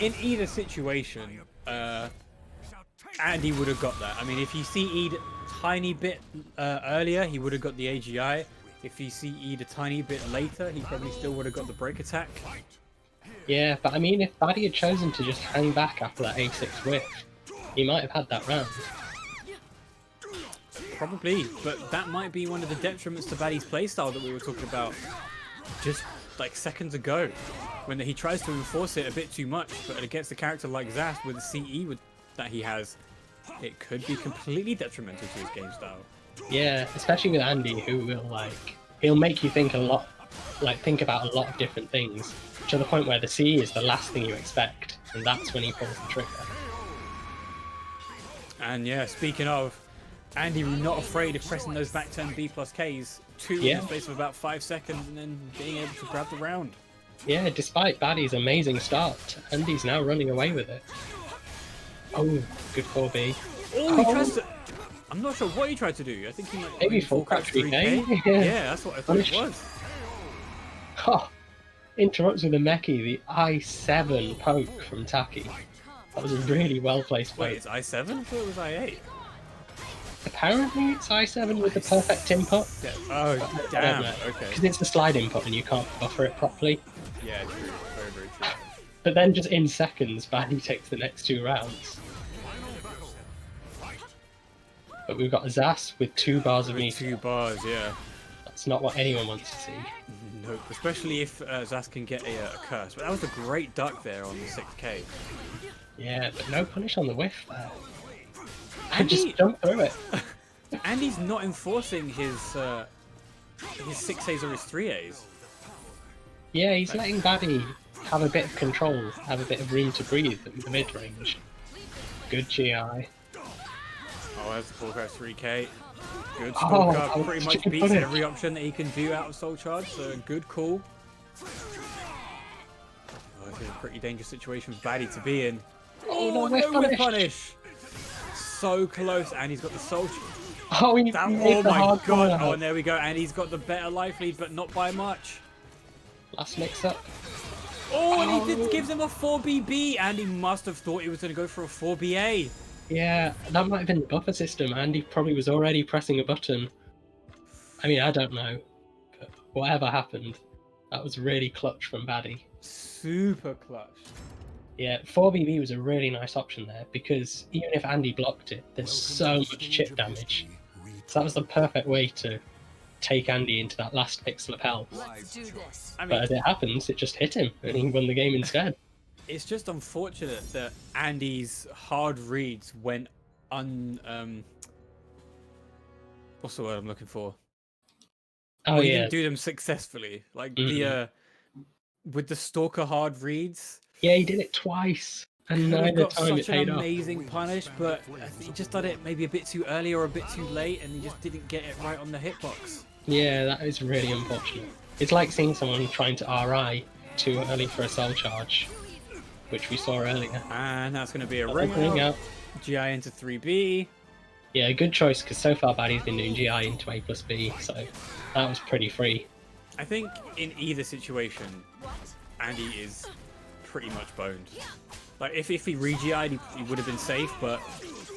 in either situation, Andy would have got that. I mean, if he CE'd a tiny bit earlier, he would have got the AGI. If he CE'd a tiny bit later, he probably still would have got the break attack. Yeah, but I mean, if Baddie had chosen to just hang back after that A6 whiff, he might have had that round. Probably, but that might be one of the detriments to Baddie's playstyle that we were talking about just like seconds ago, when he tries to enforce it a bit too much, but against a character like Zast with the CE that he has, it could be completely detrimental to his game style. Yeah, especially with Andy, who will he'll make you think about a lot of different things, to the point where the CE is the last thing you expect, and that's when he pulls the trigger. And yeah, speaking of, Andy not afraid of pressing those back turn B plus Ks, 2 in the space of about 5 seconds, and then being able to grab the round. Yeah, despite Baddie's amazing start, Andy's now running away with it. Oh, good 4B. Oh, he tries to... I'm not sure what he tried to do. I think he might... Maybe full crouch 3K? Yeah, that's what I thought it was. Oh, interrupts with a Meki, the I7 poke from Taki. That was a really well placed poke. Wait, it's I7? I thought it was I8. Apparently it's I7 with the perfect input. Yeah. Oh, damn. Okay. Because it's the slide input and you can't buffer it properly. Yeah, true. Very, very true. But then just in seconds, Baddy takes the next 2 rounds. But we've got Zas with 2 bars of meter. 2 bars, yeah. That's not what anyone wants to see. Nope, especially if Zas can get a curse. But that was a great duck there on the 6k. Yeah, but no punish on the whiff there. And just jump through it. And he's not enforcing his 6As or his 3As. Yeah, he's letting Baddy have a bit of control, have a bit of room to breathe in the mid-range. Good GI. Oh, there's the full crash 3k. Good Oh, stalker. Pretty much beats punish. every option that he can do out of Soul Charge, so good call. Oh, this is a pretty dangerous situation for Baddy to be in. Oh, no, no whiff whiff punish! So close, and he's got the Soul Charge. Oh, he Oh made the my hard god! corner. Oh, and there we go, and he's got the better life lead, but not by much. Last mix-up. Oh, and he gives him a 4BB, and he must have thought he was going to go for a 4BA. Yeah, that might have been the buffer system, and he probably was already pressing a button. I mean, I don't know. But whatever happened, that was really clutch from Baddy. Super clutch. Yeah, 4BB was a really nice option there, because even if Andy blocked it, there's so much chip damage. So that was the perfect way to take Andy into that last pixel of health. Let's do this. I mean, But as it happens, it just hit him, and he won the game instead. it's just unfortunate that Andy's hard reads went what's the word I'm looking for? Oh, Well, he yeah. didn't do them successfully. Like the with the stalker hard reads. Yeah, he did it twice, and Could have neither got time it such an paid off. amazing punish, but he just done it maybe a bit too early or a bit too late, and he just didn't get it right on the hitbox. Yeah, that is really unfortunate. It's like seeing someone trying to RI too early for a soul charge, which we saw earlier. And that's going to be a Ring ring out. out. GI into 3B. Yeah, good choice, because so far Baddy's been doing GI into A plus B, so that was pretty free. I think in either situation, Andy is pretty much boned. Like, if he re-GI'd, he would have been safe, but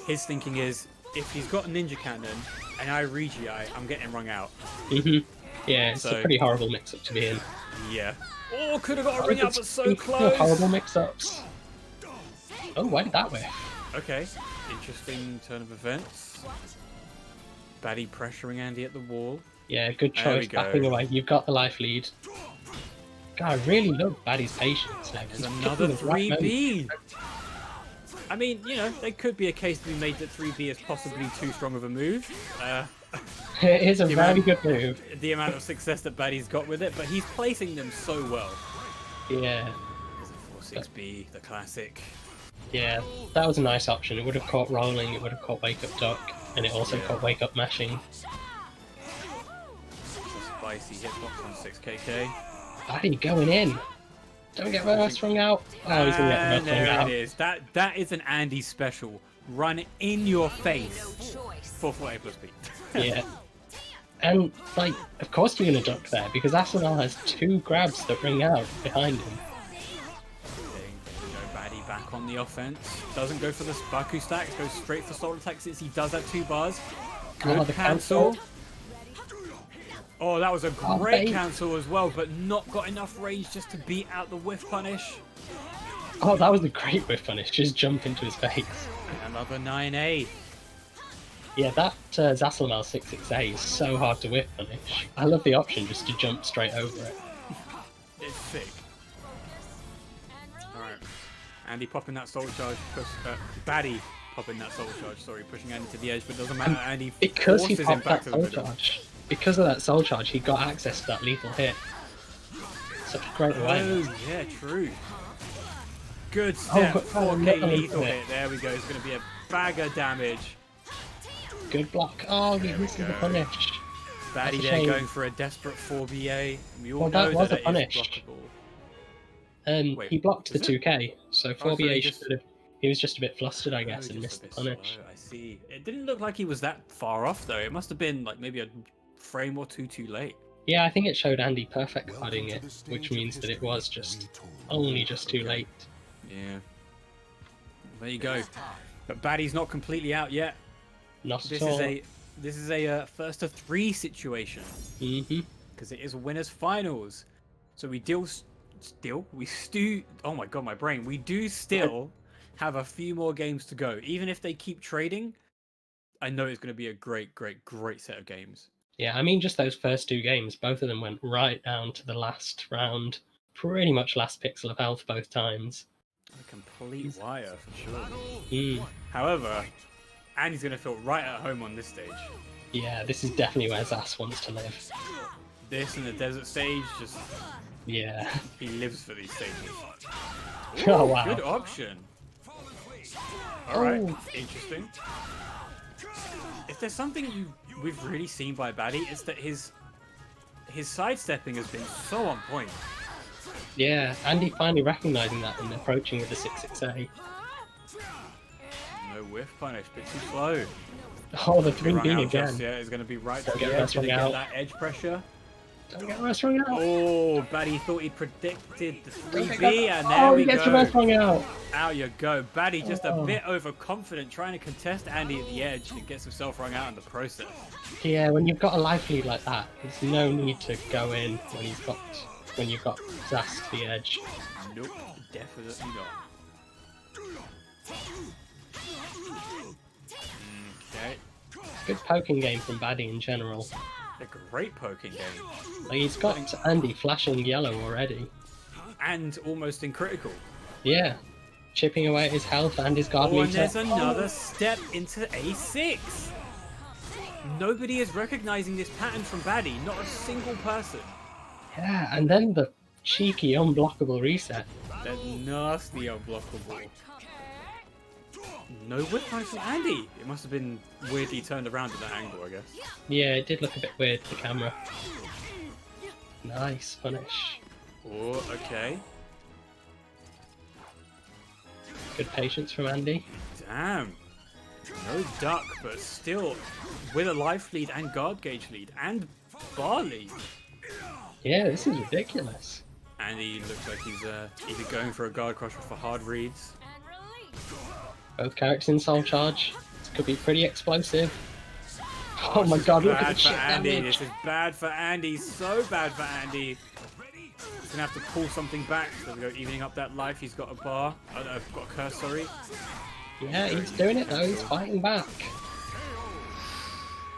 his thinking is, if he's got a ninja cannon and I re-GI, I'm getting rung out. Yeah, it's a pretty horrible mix-up to be in. Yeah. Oh, could have got a ring out, but so close. Horrible mix-ups. Oh, why did that whiff? Okay, interesting turn of events. Baddy pressuring Andy at the wall. Yeah, good There we choice, go. backing away. You've got the life lead. God, I really love Baddy's patience now. There's He's another picking the right moment. 3B. I mean, you know, there could be a case to be made that 3B is possibly too strong of a move. It is a The very amount- good move. The amount of success that Baddy's got with it, but he's placing them so well. Yeah, There's a 4-6B, the classic. yeah, that was a nice option. It would have caught rolling, it would have caught wake up duck, and it also caught wake up mashing. It's a spicy hitbox on 6KK. Baddy going in. Don't get reverse strung out. Oh, he's gonna get And reverse there strung out. it is. That is an Andy special. Run in your face Choice. for A plus B. Yeah. And, like, of course you're gonna duck there, because Arsenal has 2 grabs that ring out behind him. Baddy back on the offense. Doesn't go for the Baku stacks, goes straight for soul attack since he does have 2 bars. Good the cancel. Oh, that was a Oh, great babe. cancel as well, but not got enough range just to beat out the whiff punish. Oh, that was a great whiff punish, just jump into his face. Another 9A. Yeah, that Zasselmal 66A is so hard to whiff punish. I love the option just to jump straight over it. It's sick. Alright. Andy popping that soul charge. Baddy popping that soul charge, sorry, pushing Andy to the edge, but doesn't matter. Andy Because he forces him popped back that to the soul middle. charge. Because of that soul charge, he got access to that lethal hit. Such a great way. Oh, yeah, true. Good step. but 4K no, lethal no. hit. There we go. It's going to be a bag of damage. Good block. Oh, he missed the go. punish. Baddy That's a there shame. going for a desperate 4BA. We all Well, that know was that a it punish. is blockable. Wait, He blocked the was it? 2K, so so 4BA he just- should have. He was just a bit flustered, I Oh, guess, and just missed a the bit punish. slow, I see. It didn't look like he was that far off, though. It must have been like maybe a frame or two too late. Yeah, I think it showed Andy perfect carding it, which means that it was just only just too late. Yeah. There you go. But Batty's not completely out yet. Not This at all. is a first of 3 situation. Mm-hmm. Because it is winners finals. So we oh my god, my brain. We do still have a few more games to go. Even if they keep trading, I know it's going to be a great, great, great set of games. Yeah, I mean, just those first 2 games, both of them went right down to the last round. Pretty much last pixel of health both times. A complete wire for sure. Mm. However, Andy's going to feel right at home on this stage. Yeah, this is definitely where Zas wants to live. This and the desert stage, just Yeah. he lives for these stages. Oh, wow. Good option. Alright, Oh. interesting. If there's something we've really seen by Batty, it's that his sidestepping has been so on point. Yeah, Andy finally recognising that and approaching with the 6-6A. No whiff punish, bit too slow. Oh, the Rung 3B out just again. yet, is going to be right Don't to get the edge, rest going to rung get out. that edge pressure. Don't get rest rung out. Oh, Batty thought he predicted the Don't 3B, get and that- there oh, we he gets go. the rest rung out. Out you go. Batty just a Oh. bit overconfident, trying to contest Andy at the edge and gets himself rung out in the process. Yeah, when you've got a life lead like that, there's no need to go in when you've got Zas to the edge. Nope, definitely not. Okay, Good poking game from Baddy in general. a great poking game. Like, he's got Andy flashing yellow already. And almost in critical. Yeah, chipping away at his health and his guard Oh, and meter. there's another step into A6. Nobody is recognizing this pattern from Batty, not a single person. Yeah, and then the cheeky unblockable reset. That nasty unblockable. No whip punish from Andy. It must have been weirdly turned around at that angle, I guess. Yeah, it did look a bit weird, the camera. Nice punish. Oh, okay. Good patience from Andy. Damn. No duck, but still with a life lead and guard gauge lead and bar lead. Yeah, this is ridiculous. Andy looks like he's either going for a guard crush or for hard reads. Both characters in soul charge. This could be pretty explosive. Oh my god, look at the Bad for shit Andy. damage. This is bad for Andy. So bad for Andy. He's gonna have to pull something back. So we go evening up that life. He's got a bar. I've got a curse. Sorry. Yeah, he's doing it though. He's fighting back.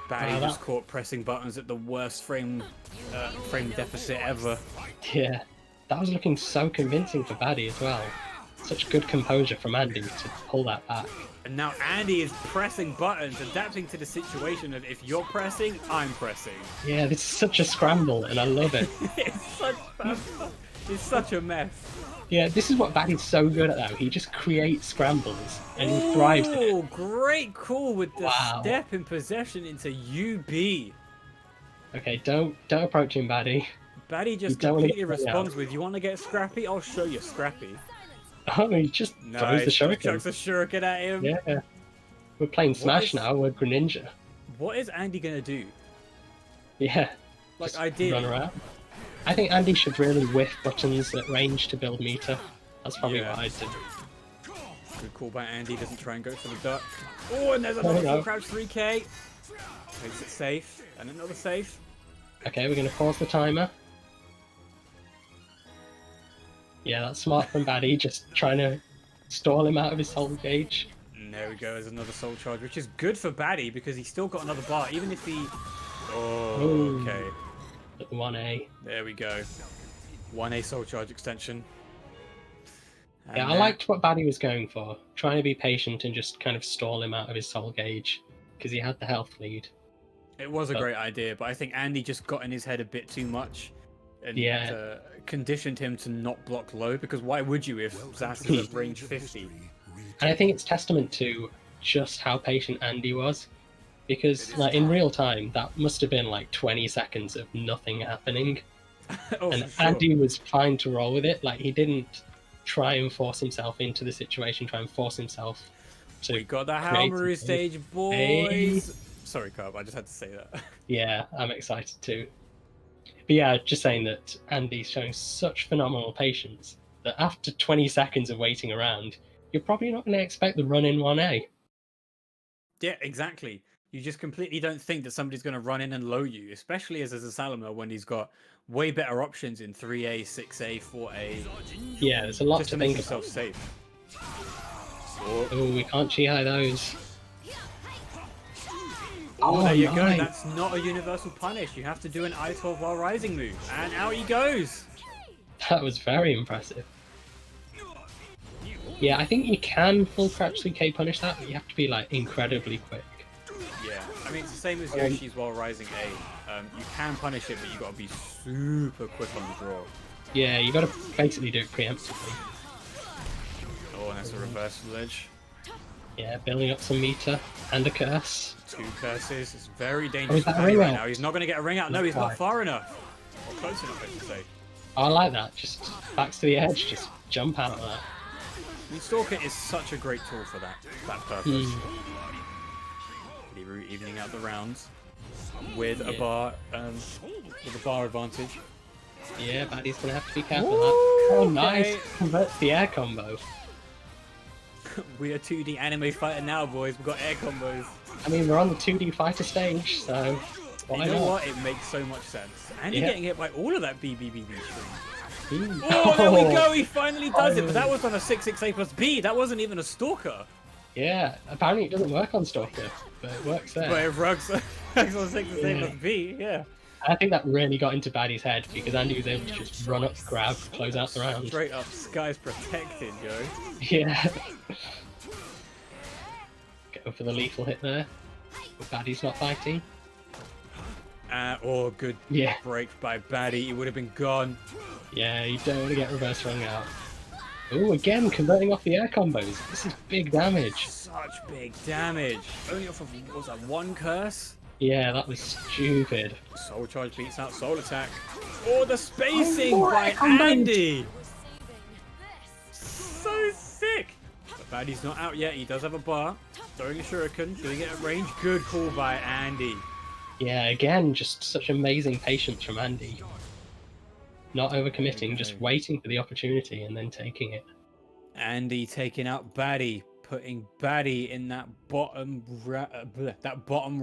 Batty Wow, just that- caught pressing buttons at the worst frame deficit ever. Yeah, that was looking so convincing for Baddy as well. Such good composure from Andy to pull that back. And now Andy is pressing buttons, adapting to the situation of if you're pressing, I'm pressing. Yeah, this is such a scramble, and I love it. It's such a mess. Yeah, this is what Baddy's so good at though. He just creates scrambles, and he thrives in it. Oh, great call with the Wow. step in possession into UB. Okay, don't approach him, Baddy. Batty just You don't wanna completely get- responds with, "You want to get scrappy? I'll show you scrappy." Oh, he just throws the shuriken. Chucks a shuriken at him. Yeah. We're playing Smash is- now, we're Greninja. What is Andy gonna do? Yeah. Like, just ideally. run around. I think Andy should really whiff buttons at range to build meter. That's probably Yeah. what I'd do. Good call by Andy. Doesn't try and go for the duck. Oh, and there's another no. full crouch 3K. Makes it safe. And another safe. Okay, we're gonna pause the timer. Yeah, that's smart from Baddy, just trying to stall him out of his soul gauge. And there we go. There's another soul charge, which is good for Batty because he's still got another bar. Even if he... Oh, Ooh. okay. At 1A. There we go. 1A soul charge extension. Yeah, And I that- liked what Baddy was going for. Trying to be patient and just kind of stall him out of his soul gauge. Because he had the health lead. It was a great idea, but I think Andy just got in his head a bit too much. And Yeah. conditioned him to not block low, because why would you if Zas is at range 50? And I think it's testament to just how patient Andy was. Because like in real time, that must have been like 20 seconds of nothing happening. Oh, And for sure. Andy was fine to roll with it. Like he didn't try and force himself into the situation, try and force himself to We got the create Halmaru something. stage, boys! Sorry, Carb, I just had to say that. Yeah, I'm excited too. But yeah, just saying that Andy's showing such phenomenal patience that after 20 seconds of waiting around, you're probably not going to expect the run in 1A. Yeah, exactly. You just completely don't think that somebody's going to run in and low you, especially as a Salamer when he's got way better options in 3A, 6A, 4A. Yeah, there's a lot Just to to make think yourself about. safe. Oh, we can't Chi-High those. Oh, there you go. nice. That's not a universal punish. You have to do an I-12 while rising move. And out he goes. That was very impressive. Yeah, I think you can full crouch CK punish that, but you have to be like incredibly quick. Yeah, I mean, it's the same as Yoshi's while rising A. You can punish it, but you got to be super quick on the draw. Yeah, you got to basically do it preemptively. Oh, and that's a reversal edge. Yeah, building up some meter and a curse. 2 curses. It's very dangerous for that a Paddy ring right out? now. He's not going to get a ring out. No, he's not Right. far enough. Or close enough, I should say. I like that. Just backs to the edge, just jump out of that. I mean, Stalker is such a great tool for that purpose. Root evening out the rounds with a bar advantage. Yeah, Baddy's gonna have to be careful of that. Oh, nice! Okay. Converts the air combo. We are 2D anime fighter now, boys. We've got air combos. I mean, we're on the 2D fighter stage, so why You know not? what? It makes so much sense. And you're Yeah. getting hit by all of that BBBB string. Ooh. Oh, there we go. He finally does it. But that was on a 668 plus B. That wasn't even a Stalker. Yeah, apparently it doesn't work on Stalker, but it works there. But it rugs on 668 plus B. Yeah. I think that really got into Baddy's head because Andy was able to just run up, grab, close out the round. Straight up, Sky's protected, yo. Yeah. Go for the lethal hit there. But Baddy's not fighting. Oh, good Yeah. break by Baddy. He would have been gone. Yeah, you don't want to get reverse rung out. Oh, again, converting off the air combos. This is big damage. Such big damage. Only off of, what was that, 1 curse? Yeah, that was stupid. Soul Charge beats out Soul Attack. Oh, the spacing Oh, by air combos. Andy! So sick! But Baddy's not out yet. He does have a bar. Throwing a shuriken, doing it at range. Good call by Andy. Yeah, again, just such amazing patience from Andy. Not overcommitting, just waiting for the opportunity and then taking it. Andy taking out Baddy, putting Baddy in that bottom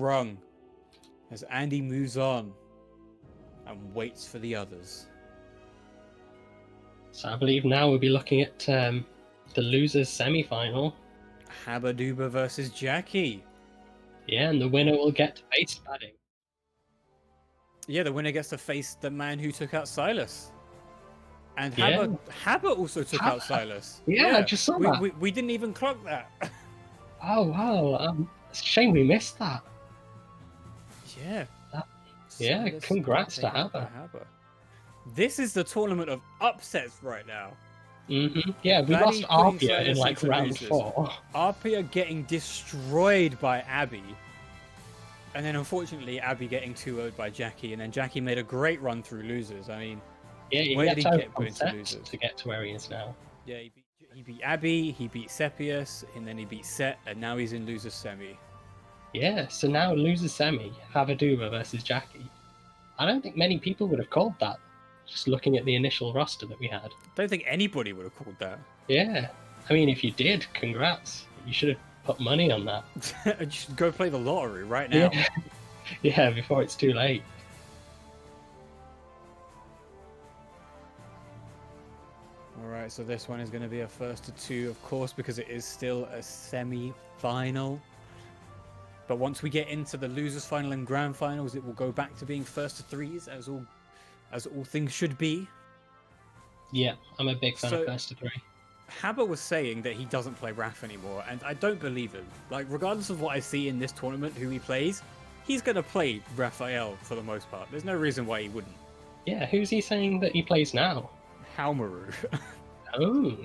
rung. As Andy moves on and waits for the others. So I believe now we'll be looking at the losers semi-final. Habaduba versus Jackie. Yeah, and the winner will get to face Baddy. Yeah, the winner gets to face the man who took out Silas. And Yeah. Haba also took out Silas. Yeah, I just saw that. We didn't even clock that. Oh, wow. It's a shame we missed that. Yeah. Yeah, Silas congrats to taken out Haba. by Haba. This is the tournament of upsets right now. Yeah, we Baddy lost putting Arpia in Silas like into round losers. 4. Arpia getting destroyed by Abby. And then unfortunately Abby getting 2-0'd by Jackie. And then Jackie made a great run through losers. I mean, Yeah, you where get did to he get put into concept losers? to get to where he is now. Yeah, he beat Abby, he beat Sepius, and then he beat Set, and now he's in losers semi. Yeah, so now losers semi, Havaduba versus Jackie. I don't think many people would have called that, just looking at the initial roster that we had. Don't think anybody would have called that. Yeah, I mean, if you did, congrats. You should have put money on that. You should go play the lottery right now. Yeah, yeah, before it's too late. Alright, so this one is going to be a first to 2, of course, because it is still a semi-final. But once we get into the losers final and grand finals, it will go back to being first to 3s, as all things should be. Yeah, I'm a big fan So- of first to 3. Haba was saying that he doesn't play Raph anymore, and I don't believe him. Like, regardless of what I see in this tournament, who he plays, he's going to play Raphael for the most part. There's no reason why he wouldn't. Yeah, who's he saying that he plays now? Halmaru. Oh,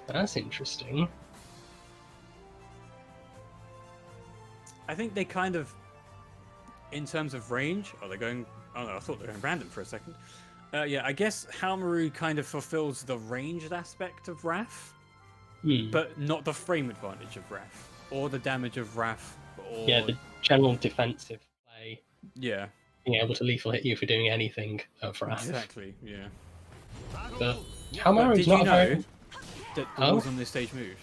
that's interesting. I think they kind of, in terms of range, are they going? Oh no, I thought they were going random for a second. Yeah, I guess Halmaru kind of fulfills the ranged aspect of Raph, but not the frame advantage of Raph, or the damage of Raph, or Yeah, the general defensive play. yeah. being able to lethal hit you for doing anything for us. Exactly. Yeah. But But Hamaru's did not you a know very... that the Oh? rules on this stage move?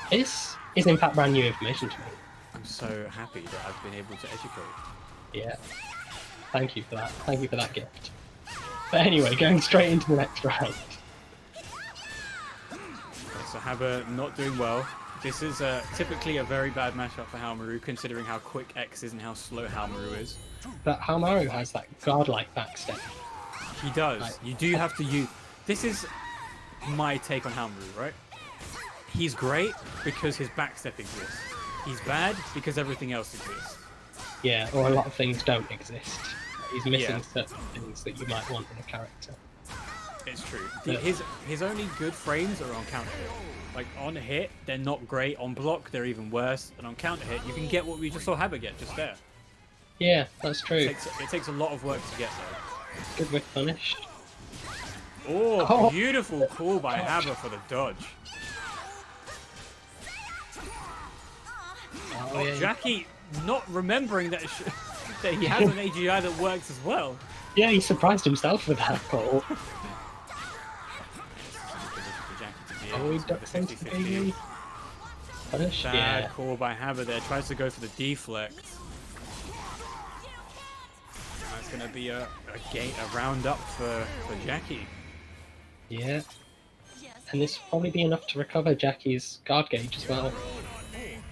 This is in fact brand new information to me. I'm so happy that I've been able to educate. Yeah. Thank you for that. Thank you for that gift. But anyway, going straight into the next round. So Haber not doing well. This is typically a very bad matchup for Haomaru, considering how quick X is and how slow Haomaru is. But Hamaru has that godlike backstep. He does. Right. You do have to use... This is my take on Haomaru, right? He's great because his backstep exists. He's bad because everything else exists. Yeah, or a lot of things don't exist. He's missing Yeah. certain things that you might want in a character. It's true. Yeah. His only good frames are on counter hit. Like on hit, they're not great. On block, they're even worse. And on counter hit, you can get what we just saw Haber get just there. Yeah, that's true. It takes a lot of work to get there. Good with punish. Oh, Oh. beautiful call by Haber for the dodge. Oh, yeah. Jackie not remembering that that he has an AGI that works as well. Yeah, he surprised himself with that call. Oh, he ducks into the baby. Punish? Bad Yeah. call by Haber there. Tries to go for the deflect. That's going to be a round up for Jackie. Yeah. And this will probably be enough to recover Jackie's guard gauge as well.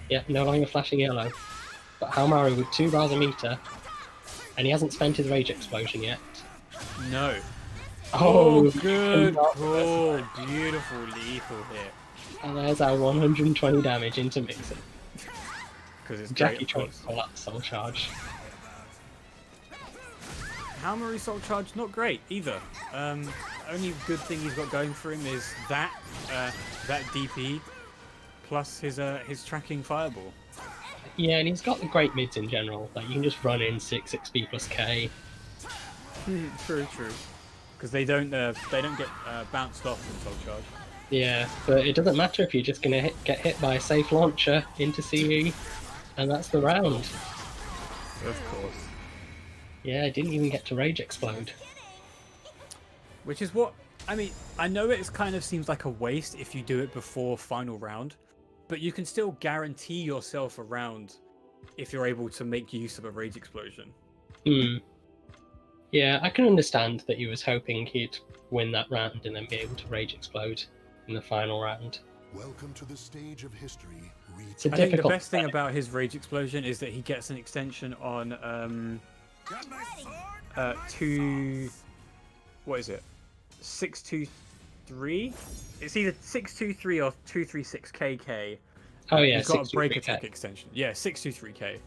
Yeah, no longer flashing yellow. But Hamaru with 2 bars a meter, and he hasn't spent his rage explosion yet. No. Oh, good cannot call. reverse that. Beautiful lethal hit. And there's our 120 damage into Mixer. Because it's Jackie great, of trying course. to pull out Soul Charge. Haomaru Soul Charge, not great either. Only good thing he's got going for him is that DP plus his tracking fireball. Yeah, and he's got the great mids in general. Like you can just run in 6 XP plus K. True. Because they don't get bounced off from Soul Charge. Yeah, but it doesn't matter if you're just gonna get hit by a safe launcher into CE, and that's the round. Of course. Yeah, I didn't even get to rage explode. Which is what I mean. I know it kind of seems like a waste if you do it before final round, but you can still guarantee yourself a round if you're able to make use of a rage explosion. Yeah, I can understand that he was hoping he'd win that round and then be able to rage explode in the final round. Welcome to the stage of history. It's a I think the difficult best thing about his rage explosion is that he gets an extension on what is it? 623? It's either 623 or 236 KK. Oh yeah, He's got a break 623K. attack extension. Yeah, 623K.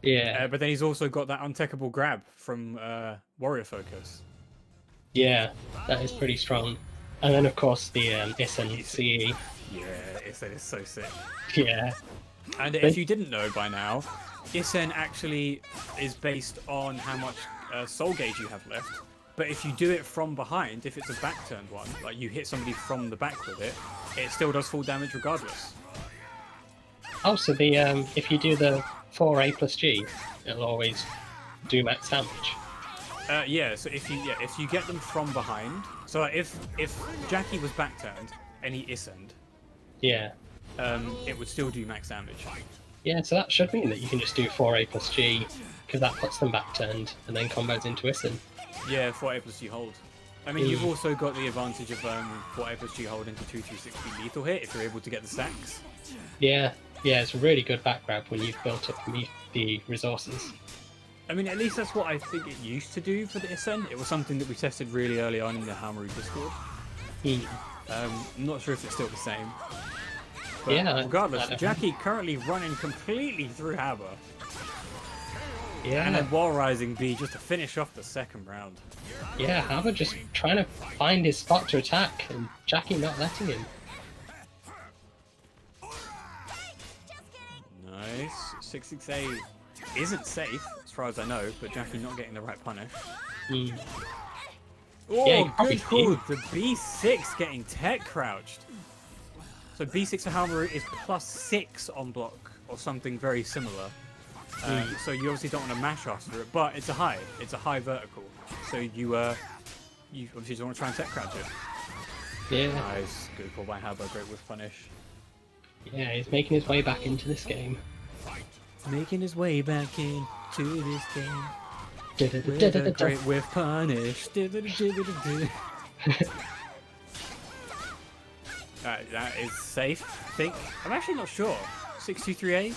Yeah, But then he's also got that untechable grab from Warrior Focus. yeah, that is pretty strong. And then of course the Isen CE. Yeah, Isen is so sick. Yeah, And if you didn't know by now, Isen actually is based on how much soul gauge you have left. But if you do it from behind, if it's a back-turned one, like you hit somebody from the back with it, it still does full damage regardless. oh, so the if you do the 4A plus G, it'll always do max damage. Yeah, so if you get them from behind, so if Jackie was back-turned and he Isen'd, Yeah. it would still do max damage. Yeah, so that should mean that you can just do 4A plus G, because that puts them back turned, and then combos into Isen. Yeah, 4A plus G hold. I mean, you've also got the advantage of 4A plus G hold into 260 lethal hit if you're able to get the stacks. Yeah, it's a really good back grab when you've built up the resources. I mean, at least that's what I think it used to do for the Isen. It was something that we tested really early on in the Haomaru Discord. I'm not sure if it's still the same. But Yeah, regardless, I- Jackie currently running completely through Haber. Yeah, And then wall rising B just to finish off the second round. yeah, Haber just trying to find his spot to attack, and Jackie not letting him. Nice. 668 isn't safe, as far as I know, but Jackie not getting the right punish. Mm. Oh, Yeah, he probably good call. did. The B6 getting tech crouched. So B6 for Haomaru is +6 on block, or something very similar. So you obviously don't want to mash after it, but it's a high vertical. So you obviously don't want to try and tech crouch it. Yeah. Nice, good call by Habo, great whiff punish. Yeah, he's making his way back into this game. Making his way back into this game. With a great whiff punish. That is safe, I think. I'm actually not sure. 623A? I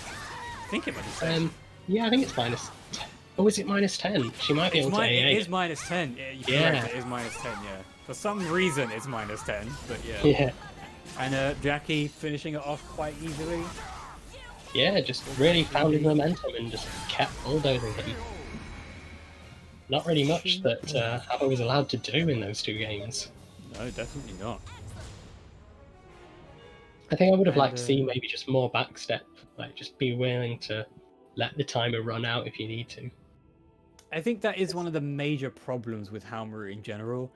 think it might be safe. Yeah, I think it's minus 10. Oh, is it minus 10? She might be able to AA. It is minus 10. Yeah, correct, it is minus 10, yeah. For some reason, it's minus 10, but yeah. Yeah. And Jackie finishing it off quite easily. Yeah, just really found his momentum and just kept bulldozing him. Not really much that Habo was allowed to do in those 2 games. No, definitely not. I think I would have liked to see maybe just more backstep. Like, just be willing to let the timer run out if you need to. I think that is one of the major problems with Haomaru in general,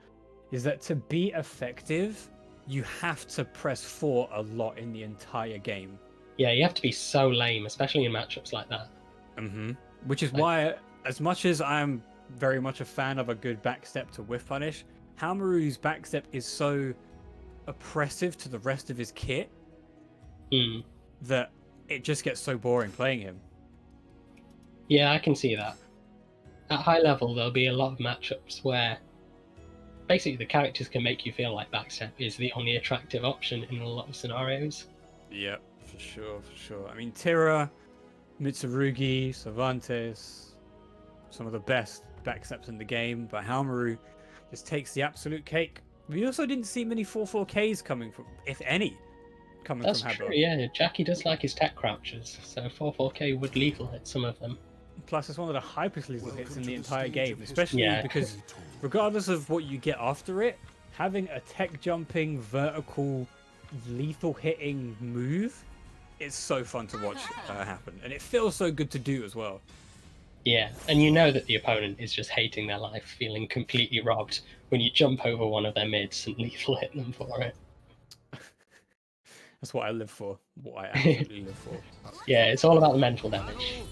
is that to be effective, you have to press 4 a lot in the entire game. Yeah, you have to be so lame, especially in matchups like that. Which is why, as much as I'm very much a fan of a good backstep to whiff punish, Haomaru's backstep is so oppressive to the rest of his kit that it just gets so boring playing him. Yeah, I can see that. At high level, there'll be a lot of matchups where basically the characters can make you feel like backstep is the only attractive option in a lot of scenarios. Yep, for sure. I mean, Tira, Mitsurugi, Cervantes, some of the best backsteps in the game, but Haomaru just takes the absolute cake. We also didn't see many 4-4Ks coming from, if any, coming That's from Habo. true, yeah. Jackie does like his tech crouches, so 4-4K would lethal hit some of them. Plus, it's one of the hypest lethal hits in the entire game, especially because regardless of what you get after it, having a tech jumping, vertical, lethal hitting move is so fun to watch happen. And it feels so good to do as well. Yeah, and you know that the opponent is just hating their life, feeling completely robbed when you jump over one of their mids and lethal hit them for it. That's what I live for. What I absolutely live for. Yeah, it's all about the mental damage.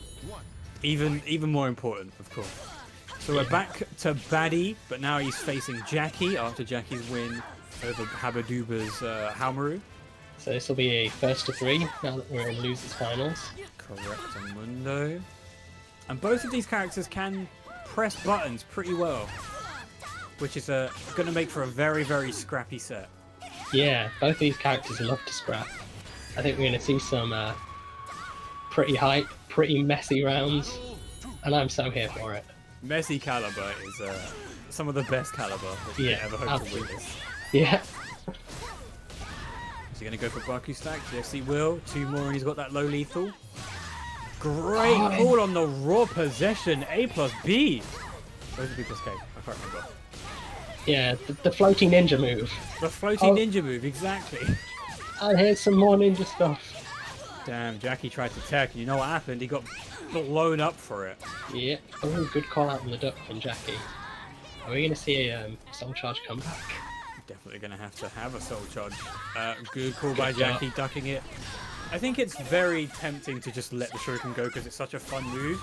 Even more important, of course. So we're back to Baddie, but now he's facing Jackie after Jackie's win over Habaduba's Haomaru. So this will be a first to 3 now that we're in losers finals. Correct, Mundo. And both of these characters can press buttons pretty well, which is going to make for a very, very scrappy set. Yeah, both these characters love to scrap. I think we're going to see some pretty hype, pretty messy rounds, and I'm so here for it. Messy Calibur is some of the best Calibur that you ever hope to witness. Yeah. Is he going to go for Baku stack? Yes, he will. 2 more and he's got that low lethal. Great call on the raw possession. A plus B. Where's the B plus K? I can't remember. Yeah, the floating ninja move. The floating ninja move, exactly. And here's some more ninja stuff. Damn, Jackie tried to tech, and you know what happened? He got blown up for it. Yeah. Oh, good call out on the duck from Jackie. Are we going to see a soul charge comeback? Definitely going to have a soul charge. Good call by Jackie, ducking it. I think it's very tempting to just let the shuriken go because it's such a fun move.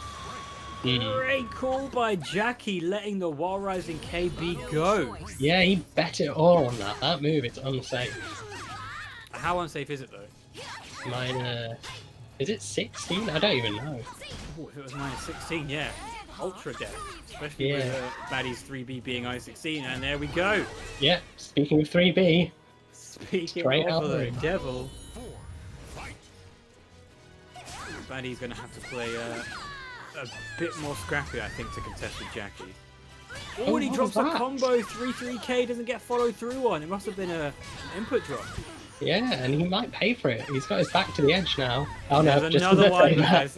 Great call by Jackie, letting the Wild Rising KB go. Yeah, he bet it all on that. That move, it's unsafe. How unsafe is it though? Mine, is it 16? I don't even know. Oh, if it was minus 16, yeah. Ultra death. Especially with Baddie's 3B being I-16, and there we go. Yeah, speaking of 3B. Speaking of the devil. Baddie's going to have to play a bit more scrappy, I think, to contest with Jackie. Oh, and he drops a combo 3-3K, doesn't get followed through on. It must have been an input drop. Yeah, and he might pay for it. He's got his back to the edge now. Oh no, there's just another one, guys.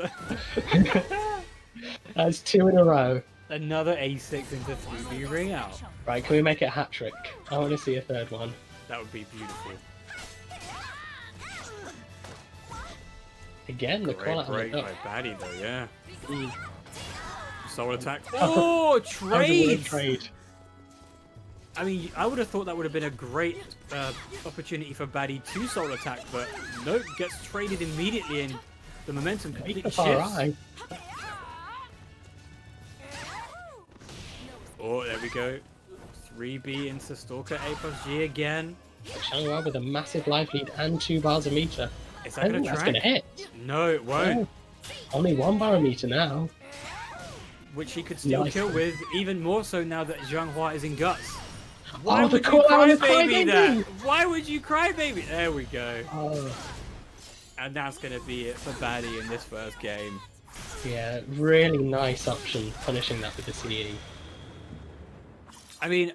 That's 2 in a row. Another A6 into 3B ring out. Right, can we make it a hat trick? I want to see a third one. That would be beautiful. Again, the call out on the break duck. by Baddie though, yeah. Mm. Soul attack. Oh, trade! Trade. I mean, I would have thought that would have been a great opportunity for Baddie to soul attack, but nope, gets traded immediately and the momentum completely shifts. Oh, there we go. 3B into Stalker A plus G again. Shanghai with a massive life lead and 2 bars a meter. Is I that think going to that's track? going to hit. No, it won't. No. Only 1 bar a meter now. Which he could still Nice. kill with, even more so now that Zhanghua is in guts. Oh, Why the would you call out on the crybaby that? crybaby! Why would you crybaby? There we go. Oh, And that's going to be it for Baddie in this first game. yeah, really nice option, punishing that with the CE. I mean,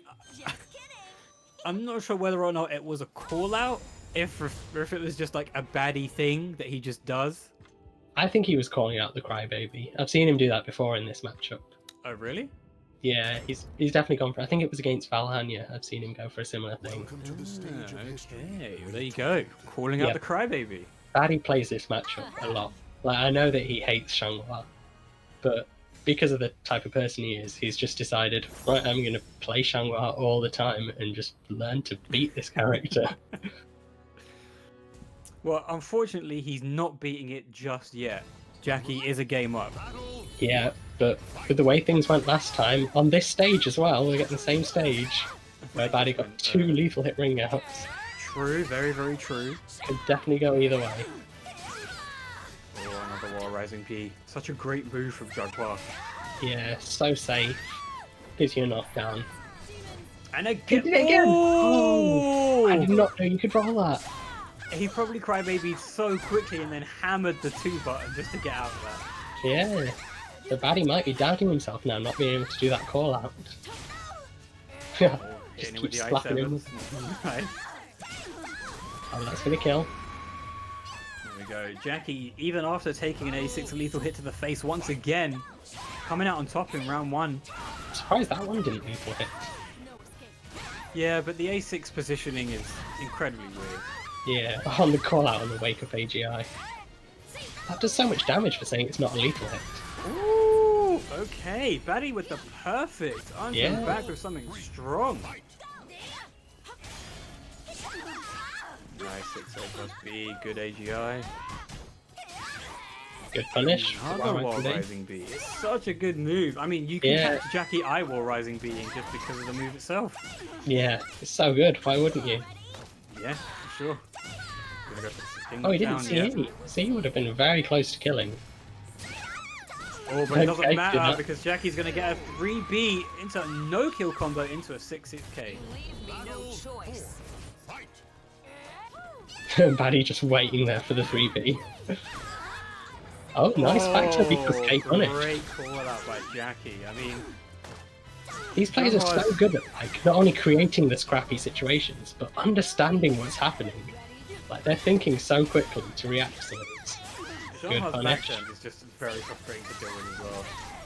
I'm not sure whether or not it was a call out, if it was just like a Baddie thing that he just does. I think he was calling out the crybaby. I've seen him do that before in this matchup. Oh, really? Yeah, he's definitely gone for. I think it was against Valhanya. I've seen him go for a similar thing. Welcome to the stage of history. Okay, well, there you go. Calling out Yep. the crybaby. Baddie plays this matchup a lot. Like, I know that he hates Shanghua, but because of the type of person he is, he's just decided, right, I'm going to play Shanghua all the time and just learn to beat this character. Well, unfortunately, he's not beating it just yet. Jackie is a game up. Yeah, but with the way things went last time, on this stage as well, we're getting the same stage, where Baddie got 2 lethal hit ring outs. True, very, very true. Could definitely go either way. Oh, another wall rising P. Such a great move from Jaguar. Yeah, so safe. Gives you a knockdown. And He again. did it again! Oh! I did not know you could roll that. He probably crybabied so quickly and then hammered the 2 button just to get out of that. Yeah. The Baddie might be doubting himself now, not being able to do that call out. Oh, Just hitting with keep the slapping him. I7s. Nice. Oh, that's gonna kill. There we go. Jackie, even after taking an A6 lethal hit to the face once again, coming out on top in round 1. I'm surprised that one didn't lethal hit. Yeah, but the A6 positioning is incredibly weird. Yeah, on the call out on the wake of AGI. That does so much damage for saying it's not a lethal hit. Ooh, okay. Baddie with the perfect. I'm Yeah. back with something strong. Nice 6A plus B, good AGI. Good punish. Another wall today. rising B. It's such a good move. I mean, you can Yeah. catch Jackie I wall rising B just because of the move itself. Yeah, it's so good. Why wouldn't you? Yeah, for sure. Gonna go for the single Oh, he didn't down, see yeah. any. See, he would have been very close to killing. Oh, but it doesn't Okay, matter good enough. because Jackie's gonna get a 3B into a no-kill combo into a 6-6K. Leave me no choice. Baddie just waiting there for the 3B. Oh, nice factor because K punished. Great call out by Jackie. I mean, These players are so good at like not only creating the scrappy situations, but understanding what's happening. Like they're thinking so quickly to react to things. Good Zhanghwa's punish. backend is just very frustrating to deal with as well.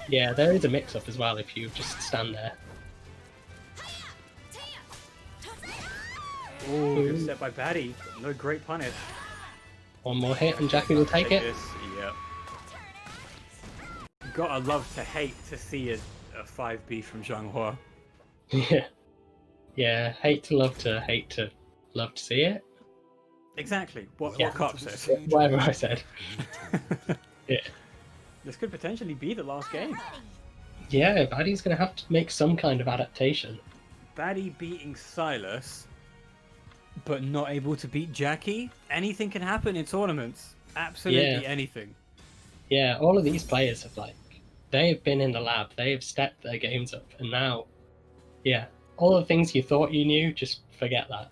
Yeah, there is a mix-up as well if you just stand there. Oh, good set by Baddie. No great punish. One more hit and Jackie will take it. This. Yep. Gotta love to hate to see a 5B from Zhanghua. Yeah. Yeah, hate to love to see it. Exactly. What Yeah. Cup says. Whatever I said. Yeah. This could potentially be the last game. Yeah, Baddie's gonna have to make some kind of adaptation. Baddie beating Silas, but not able to beat Jackie. Anything can happen in tournaments. Absolutely Yeah. anything. Yeah, all of these players have they have been in the lab, they have stepped their games up, and now, yeah, all the things you thought you knew, just forget that.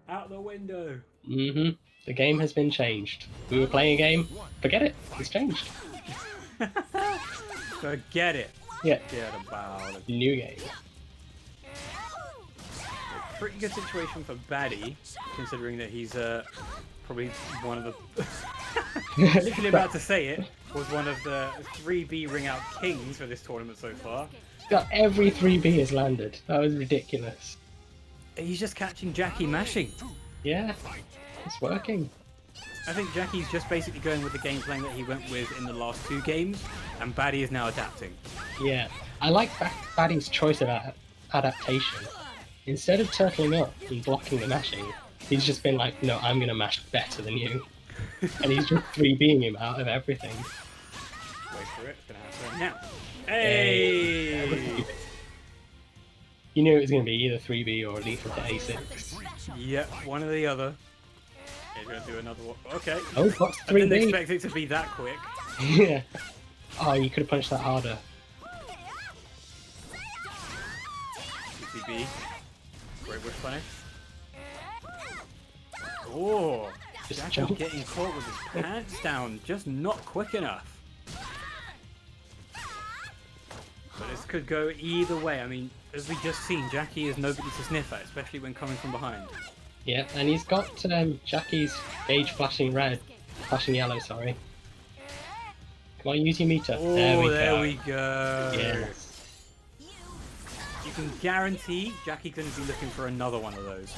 Out the window. The game has been changed. We were playing a game, forget it, it's changed. Forget it. Yeah, Get about it. new game. Pretty good situation for Baddie, considering that he's probably one of the... literally about to say it, was one of the 3B ring out kings for this tournament so far. Got every 3B has landed. That was ridiculous. He's just catching Jackie mashing. Yeah, it's working. I think Jackie's just basically going with the game plan that he went with in the last 2 games, and Baddie is now adapting. Yeah, I like Baddie's choice of adaptation. Instead of turtling up and blocking the mashing, he's just been like, no, I'm going to mash better than you. And he's just 3Bing him out of everything. Wait for it, it's gonna happen now. Hey! You knew it was going to be either 3B or lethal to A6. Yep, one or the other. Okay, we're gonna do another one. Okay. Oh, what's I didn't 3B? expect it to be that quick. Yeah. Oh, you could have punched that harder. 2B. Great bush punish. Oh, Just Jackie jump. getting caught with his pants down, just not quick enough. But this could go either way. I mean, as we just seen, Jackie is nobody to sniff at, especially when coming from behind. Yeah, and he's got Jackie's gauge flashing red. Flashing yellow, sorry. Come on, use your meter. Oh, there we go. Yes. You can guarantee Jackie's going to be looking for another one of those.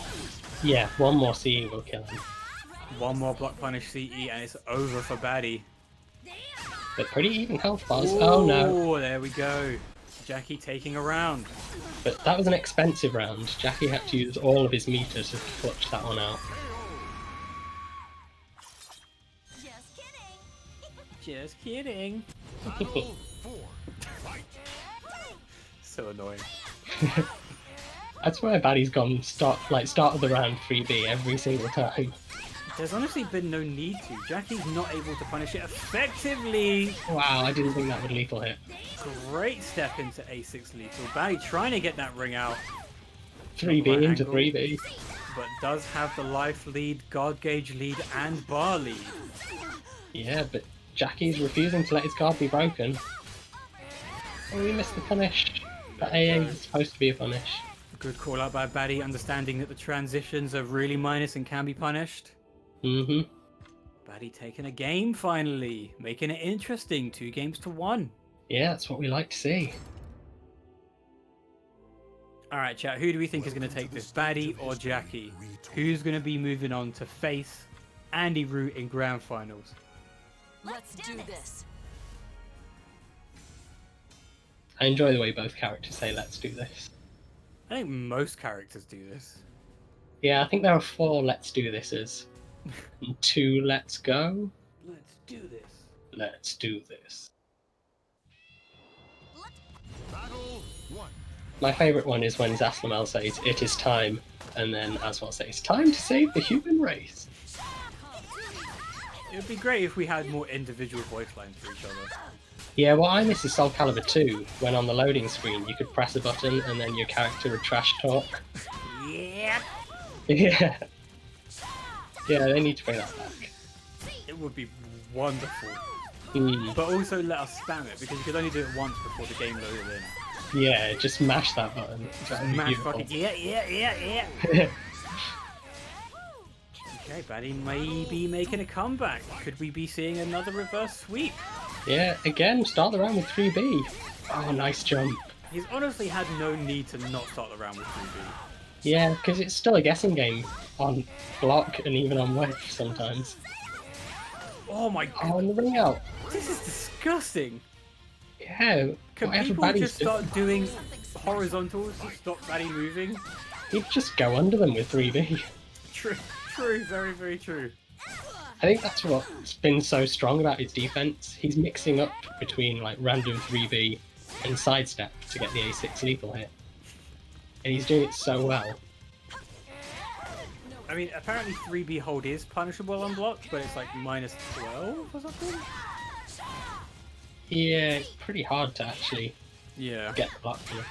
Yeah, one more CE will kill him. One more block punish CE and it's over for Baddie. But pretty even health bars. Oh no. Oh, there we go. Jackie taking a round. But that was an expensive round. Jackie had to use all of his meter to clutch that one out. Just kidding. Battle 4. Fight. So annoying. I swear Baddie's gone start of the round 3B every single time. There's honestly been no need to. Jackie's not able to punish it effectively. Wow, I didn't think that would lethal hit. Great step into A6 lethal. Baddie trying to get that ring out. 3B Right into angle. 3B. But does have the life lead, guard gauge lead, and bar lead. Yeah, but Jackie's refusing to let his guard be broken. Oh, he missed the punish. But AA is supposed to be a punish. Good call out by Baddie, understanding that the transitions are really minus and can be punished. Mm-hmm. Baddie taking a game finally, making it interesting. 2-1. Yeah, that's what we like to see. Alright, chat, who do we think is going to take this, Baddie or Jackie? Who's going to be moving on to face Andy Root in grand finals? Let's do this. I enjoy the way both characters say let's do this. I think most characters do this. Yeah, I think there are 4 let's do thises. And 2 let's go. Let's do this. Let's do this. Battle 1. My favourite one is when Zaslamel says, "It is time," and then Aswell says, "Time to save the human race." It would be great if we had more individual voice lines for each other. Yeah, what I miss is SoulCalibur 2, when on the loading screen you could press a button and then your character would trash talk. Yeah. Yeah. Yeah, they need to bring that back. It would be wonderful. Mm. But also let us spam it, because you could only do it once before the game loaded in. Yeah, just mash that button. That would be Mash beautiful. fucking yeah. Okay, Baddie may be making a comeback. Could we be seeing another reverse sweep? Yeah, again, start the round with 3B. Oh, nice jump. He's honestly had no need to not start the round with 3B. Yeah, because it's still a guessing game on block and even on whiff sometimes. Oh my Oh, god, and the ring out. this is disgusting. Yeah, Can whatever people Baddie's just start doing horizontals to stop Baddie moving? he'd just go under them with 3B. True, very, very true. I think that's what's been so strong about his defense. He's mixing up between like random 3B and sidestep to get the A6 lethal hit. And he's doing it so well. I mean, apparently 3B hold is punishable on block, but it's like minus 12 or something? Yeah, it's pretty hard to actually Yeah. get the block finish.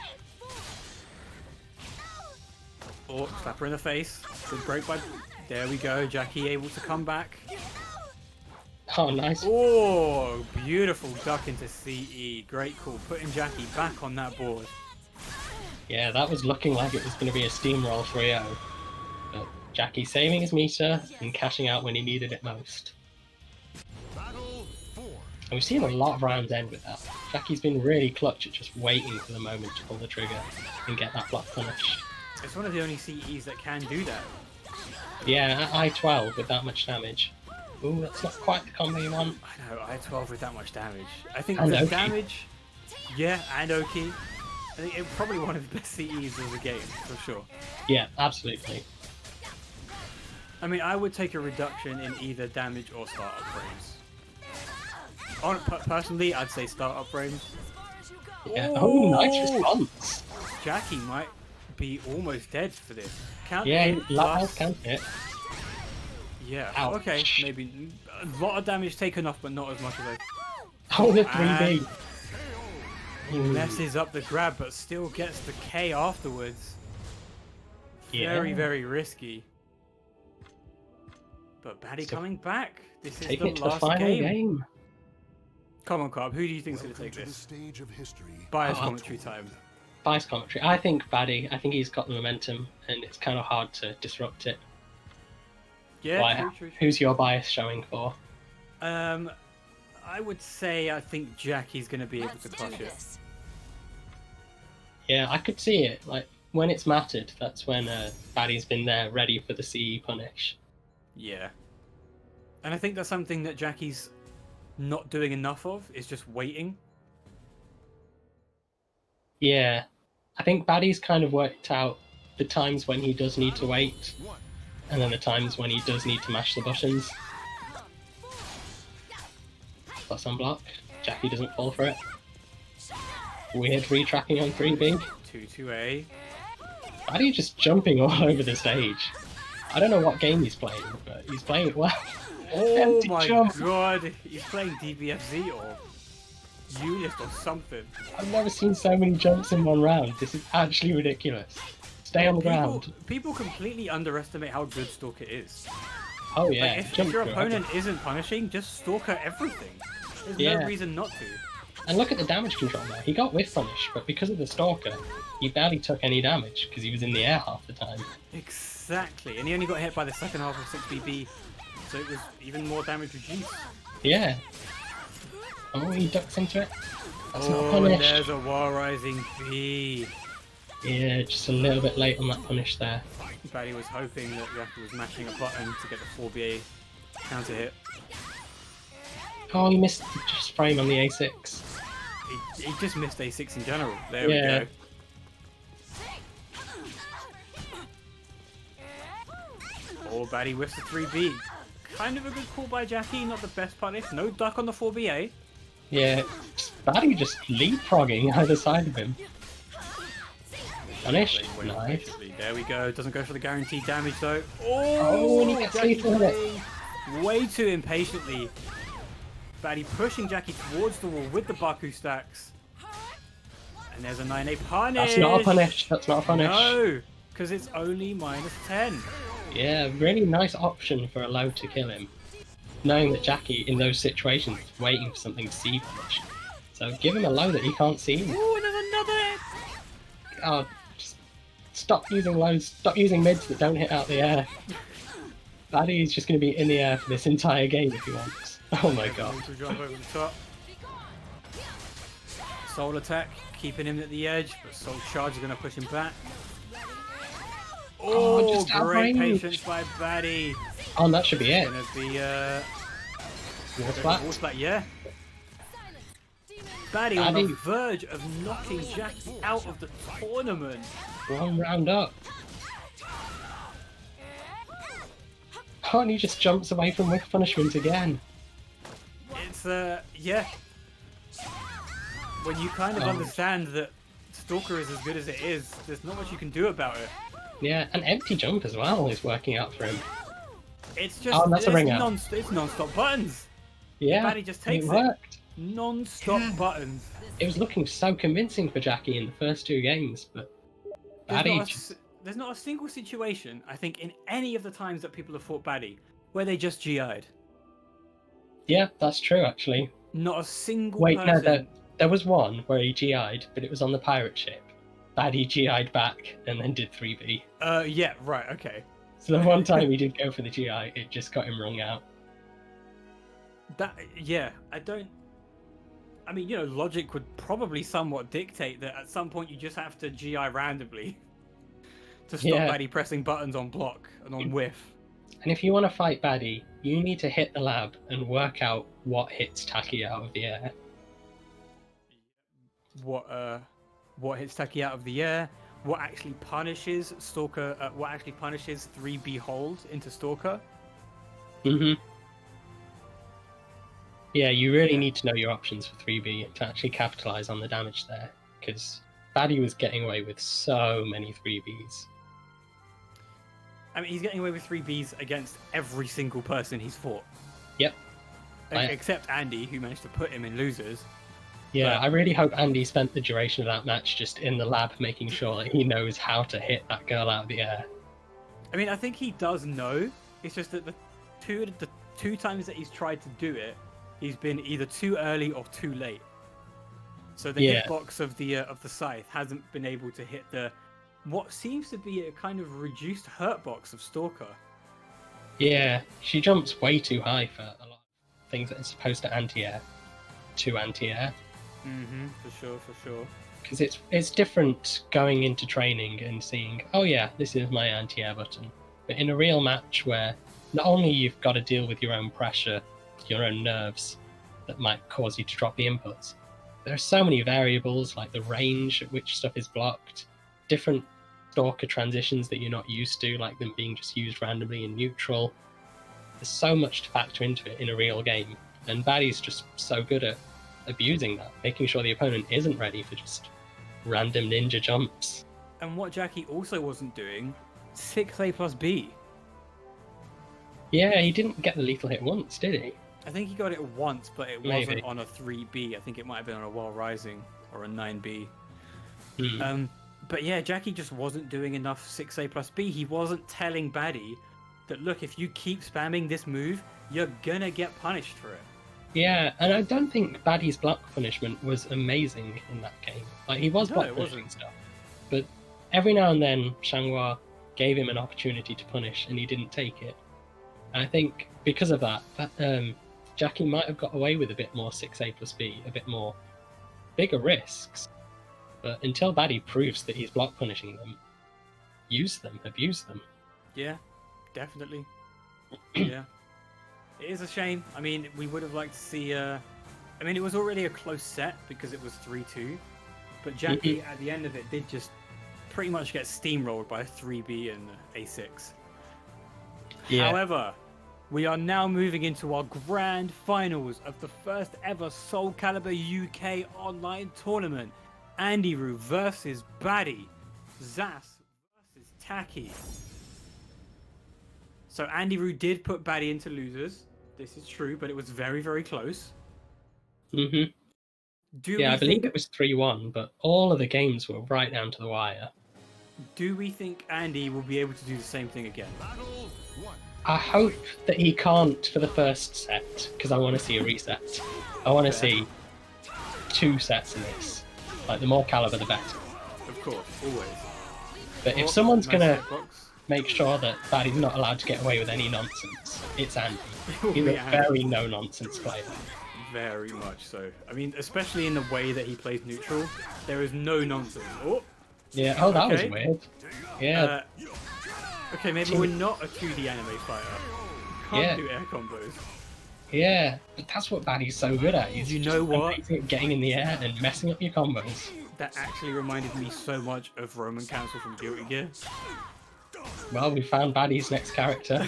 Oh, slap her in the face. Good break by... There we go, Jackie able to come back. Oh, nice. Oh, beautiful duck into CE. Great call. Putting Jackie back on that board. Yeah, that was looking like it was going to be a steamroll 3-0. But Jackie saving his meter and cashing out when he needed it most. Battle 4. And we've seen a lot of rounds end with that. Jackie's been really clutch at just waiting for the moment to pull the trigger and get that block punish. It's one of the only CEs that can do that. Yeah, at I-12 with that much damage. Ooh, that's not quite the combo you want. I know, I-12 with that much damage. I think And the Oki. damage... Yeah, and Oki. I think it's probably one of the best CEs of the game, for sure. Yeah, absolutely. I mean, I would take a reduction in either damage or startup frames. Personally, I'd say startup frames. Yeah. Oh, nice response. Jackie might be almost dead for this. Count Yeah, in I'll plus... count it. Yeah, Ouch. okay, maybe a lot of damage taken off, but not as much as I... Oh, the 3B. He messes up the grab, but still gets the K afterwards. Very, Yeah. very risky. But Batty So coming back. This is Taking the it to the last final game. game. Come on, Carb. Who do you think's going to Welcome take to the this? stage of history. Bias Oh, commentary time. Bias commentary. I think Baddy. I think he's got the momentum, and it's kind of hard to disrupt it. Yeah, Why? true. Who's your bias showing for? I would say I think Jackie's going to be able Let's to do crush it. this. Yeah, I could see it. Like when it's mattered, that's when Baddy's been there, ready for the CE punish. Yeah. And I think that's something that Jackie's not doing enough of, is just waiting. Yeah, I think Baddy's kind of worked out the times when he does need to wait, and then the times when he does need to mash the buttons. Plus unblock. Jackie doesn't fall for it. Weird retracking on 3B. 2-2-A. Baddy just jumping all over the stage. I don't know what game he's playing, but he's playing it well. Oh Empty my jump. god! He's playing DBFZ or Unist or something. I've never seen so many jumps in one round. This is actually ridiculous. Stay on the ground. People completely underestimate how good Stalker is. Oh yeah. Like, if jump your through opponent isn't punishing, just Stalker everything. There's Yeah. no reason not to. And look at the damage control there. He got whiff punish, but because of the Stalker, he barely took any damage because he was in the air half the time. Exactly, and he only got hit by the second half of 6BB, so it was even more damage reduced. Yeah. Oh, he ducks into it. That's not Oh, and punished. there's a War Rising B. Yeah, just a little bit late on that punish there. Batty was hoping that Jackie was mashing a button to get the 4BA counter hit. Oh, he missed the just frame on the A6. He just missed A6 in general. There Yeah. we go. Oh, Batty whiffs the 3B. Kind of a good call by Jackie, not the best punish. No duck on the 4BA. Yeah, Baddy just leapfrogging either side of him. Punished. Wait, Nice. basically. There we go. Doesn't go for the guaranteed damage though. Oh, and he gets Jackie lethal with it. way too impatiently. Batty pushing Jackie towards the wall with the Baku stacks. And there's a 9A punish. That's not a punish. That's not a punish. No, because it's only -10. Yeah, really nice option for a low to kill him. Knowing that Jackie, in those situations, is waiting for something to see punish. So give him a low that he can't see. Ooh, and there's another. Oh, just stop using lows, stop using mids that don't hit out the air. Baddy is just going to be in the air for this entire game if he wants. Oh my god. To jump over the top. Soul attack, keeping him at the edge, but Soul charge is going to push him back. Oh, just great outrange. patience by Batty. Oh, that should be it. Gonna be Wall splat. wall splat, yeah. Batty on the Batty. verge of knocking Jackie out of the tournament. One round up. Oh, and he just jumps away from whiff punishment again. It's yeah. When you kind of Oh. understand that Stalker is as good as it is, there's not much you can do about it. Yeah, an empty jump as well is working out for him. It's just Oh, that's a it's ring out. it's non-stop buttons. Yeah, Batty just takes it it. worked. Non-stop buttons. It was looking so convincing for Jackie in the first two games, but There's Batty not, just... there's not a single situation, I think, in any of the times that people have fought Batty, where they just GI'd. Yeah, that's true actually. Not a single Wait, no, person. there was one where he GI'd, but it was on the pirate ship. Batty GI'd back and then did 3B. Yeah, right, okay. So the one time he did go for the GI, it just got him wrung out. Yeah, I mean, you know, logic would probably somewhat dictate that at some point you just have to GI randomly to stop Yeah. Batty pressing buttons on block and on whiff. And if you want to fight Baddy, you need to hit the lab and work out what hits Taki out of the air. What hits Taki out of the air? What actually punishes Stalker? What actually punishes 3B hold into Stalker? Yeah, you really need to know your options for 3B to actually capitalize on the damage there, because Baddie was getting away with so many 3Bs. I mean, he's getting away with 3Bs against every single person he's fought. Yep. Except Andy, who managed to put him in losers. Yeah, But- I really hope Andy spent the duration of that match just in the lab making sure that he knows how to hit that girl out of the air. I mean, I think he does know. It's just that the two times that he's tried to do it, he's been either too early or too late. So the hitbox of the scythe hasn't been able to hit what seems to be a kind of reduced hurt box of Stalker. Yeah, she jumps way too high for a lot of things that are supposed to anti-air. For sure. Because it's different going into training and seeing, oh yeah, this is my anti-air button. But in a real match where not only you've got to deal with your own pressure, your own nerves that might cause you to drop the inputs, there are so many variables like the range at which stuff is blocked, different Stalker transitions that you're not used to, like them being just used randomly in neutral. There's so much to factor into it in a real game, and Baddie's just so good at abusing that, making sure the opponent isn't ready for just random ninja jumps. And what Jackie also wasn't doing, 6A plus B. Yeah, he didn't get the lethal hit once, did he? I think he got it once, but it Maybe. wasn't on a 3B. I think it might have been on a While Rising or a 9B. Hmm. But yeah, Jackie just wasn't doing enough 6A plus B. He wasn't telling Baddie that, look, if you keep spamming this move, you're gonna get punished for it. Yeah, and I don't think Baddie's block punishment was amazing in that game. Like, he was No, block it punishing wasn't. stuff, but every now and then Changhua gave him an opportunity to punish, and he didn't take it. And I think because of that, Jackie might have got away with a bit more 6A plus B, a bit more bigger risks. But until Baddie proves that he's block punishing them, use them, abuse them. Yeah, definitely. Yeah. It is a shame. I mean, we would have liked to see... I mean, it was already a close set because it was 3-2. But Jackie, at the end of it, did just pretty much get steamrolled by a 3B and A6. Yeah. However, we are now moving into our grand finals of the first ever SoulCalibur UK online tournament. Andy Roo versus Baddie. Zas versus Taki. So Andy Roo did put Baddie into losers. This is true, but it was very, very close. Mm-hmm. Do Yeah, we I believe think, it was 3-1, but all of the games were right down to the wire. do we think Andy will be able to do the same thing again? Battle 1. I hope that he can't for the first set, because I want to see a reset. I want to see 2 sets of this. Like, the more caliber, the better. Of course, always. But if Oh, someone's nice going to hitbox. make sure that Baddie's not allowed to get away with any nonsense, it's Andy. will He's be a Andy. very no-nonsense player. Very much so. I mean, especially in the way that he plays neutral, there is no nonsense. Oh, Yeah, oh, that Okay. was weird. Yeah, okay, maybe we're not a 2D anime fighter. Can't Yeah. do air combos. yeah. But that's what Baddie's so good at. He's You just know what? amazing at getting in the air and messing up your combos. That actually reminded me so much of Roman Council from Guilty Gear. Well, we found Baddie's next character.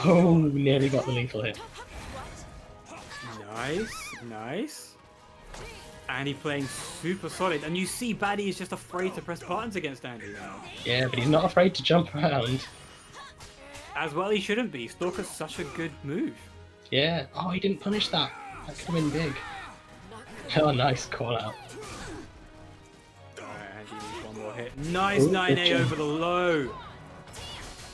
Oh, nearly got the lethal hit. Nice. Andy playing super solid. And you see Baddie is just afraid to press buttons against Andy now. Yeah, but he's not afraid to jump around. As well he shouldn't be. Stalker's such a good move. Yeah. Oh, he didn't punish that. That could have been big. Oh, nice call out. Alright, Andy needs one more hit. Nice Ooh, 9A good job. over the low.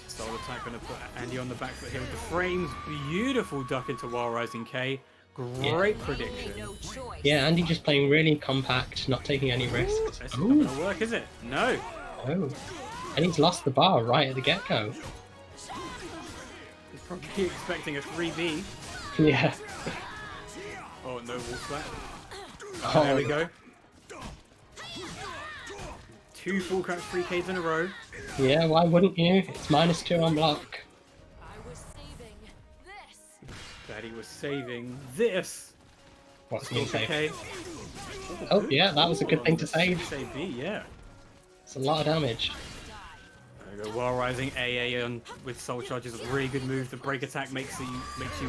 Soul attack gonna put Andy on the back foot here with the frames. Beautiful duck into While Rising K. Great prediction. No choice. Yeah, Andy just playing really compact, not taking any risks. That's not Ooh, gonna work, is it? No. oh. And he's lost the bar right at the get-go. He's probably expecting a 3B. Yeah. Oh, no wall slap. Oh, There we go. 2 full crouch 3Ks in a row. Yeah, why wouldn't you? It's -2 on block. I was saving this. Daddy was saving this. What's he Okay. say? Oh, yeah, that was a good thing to save. Save B, yeah. It's a lot of damage. There we go. While Rising AA on with Soul Charge is a really good move. The break attack makes you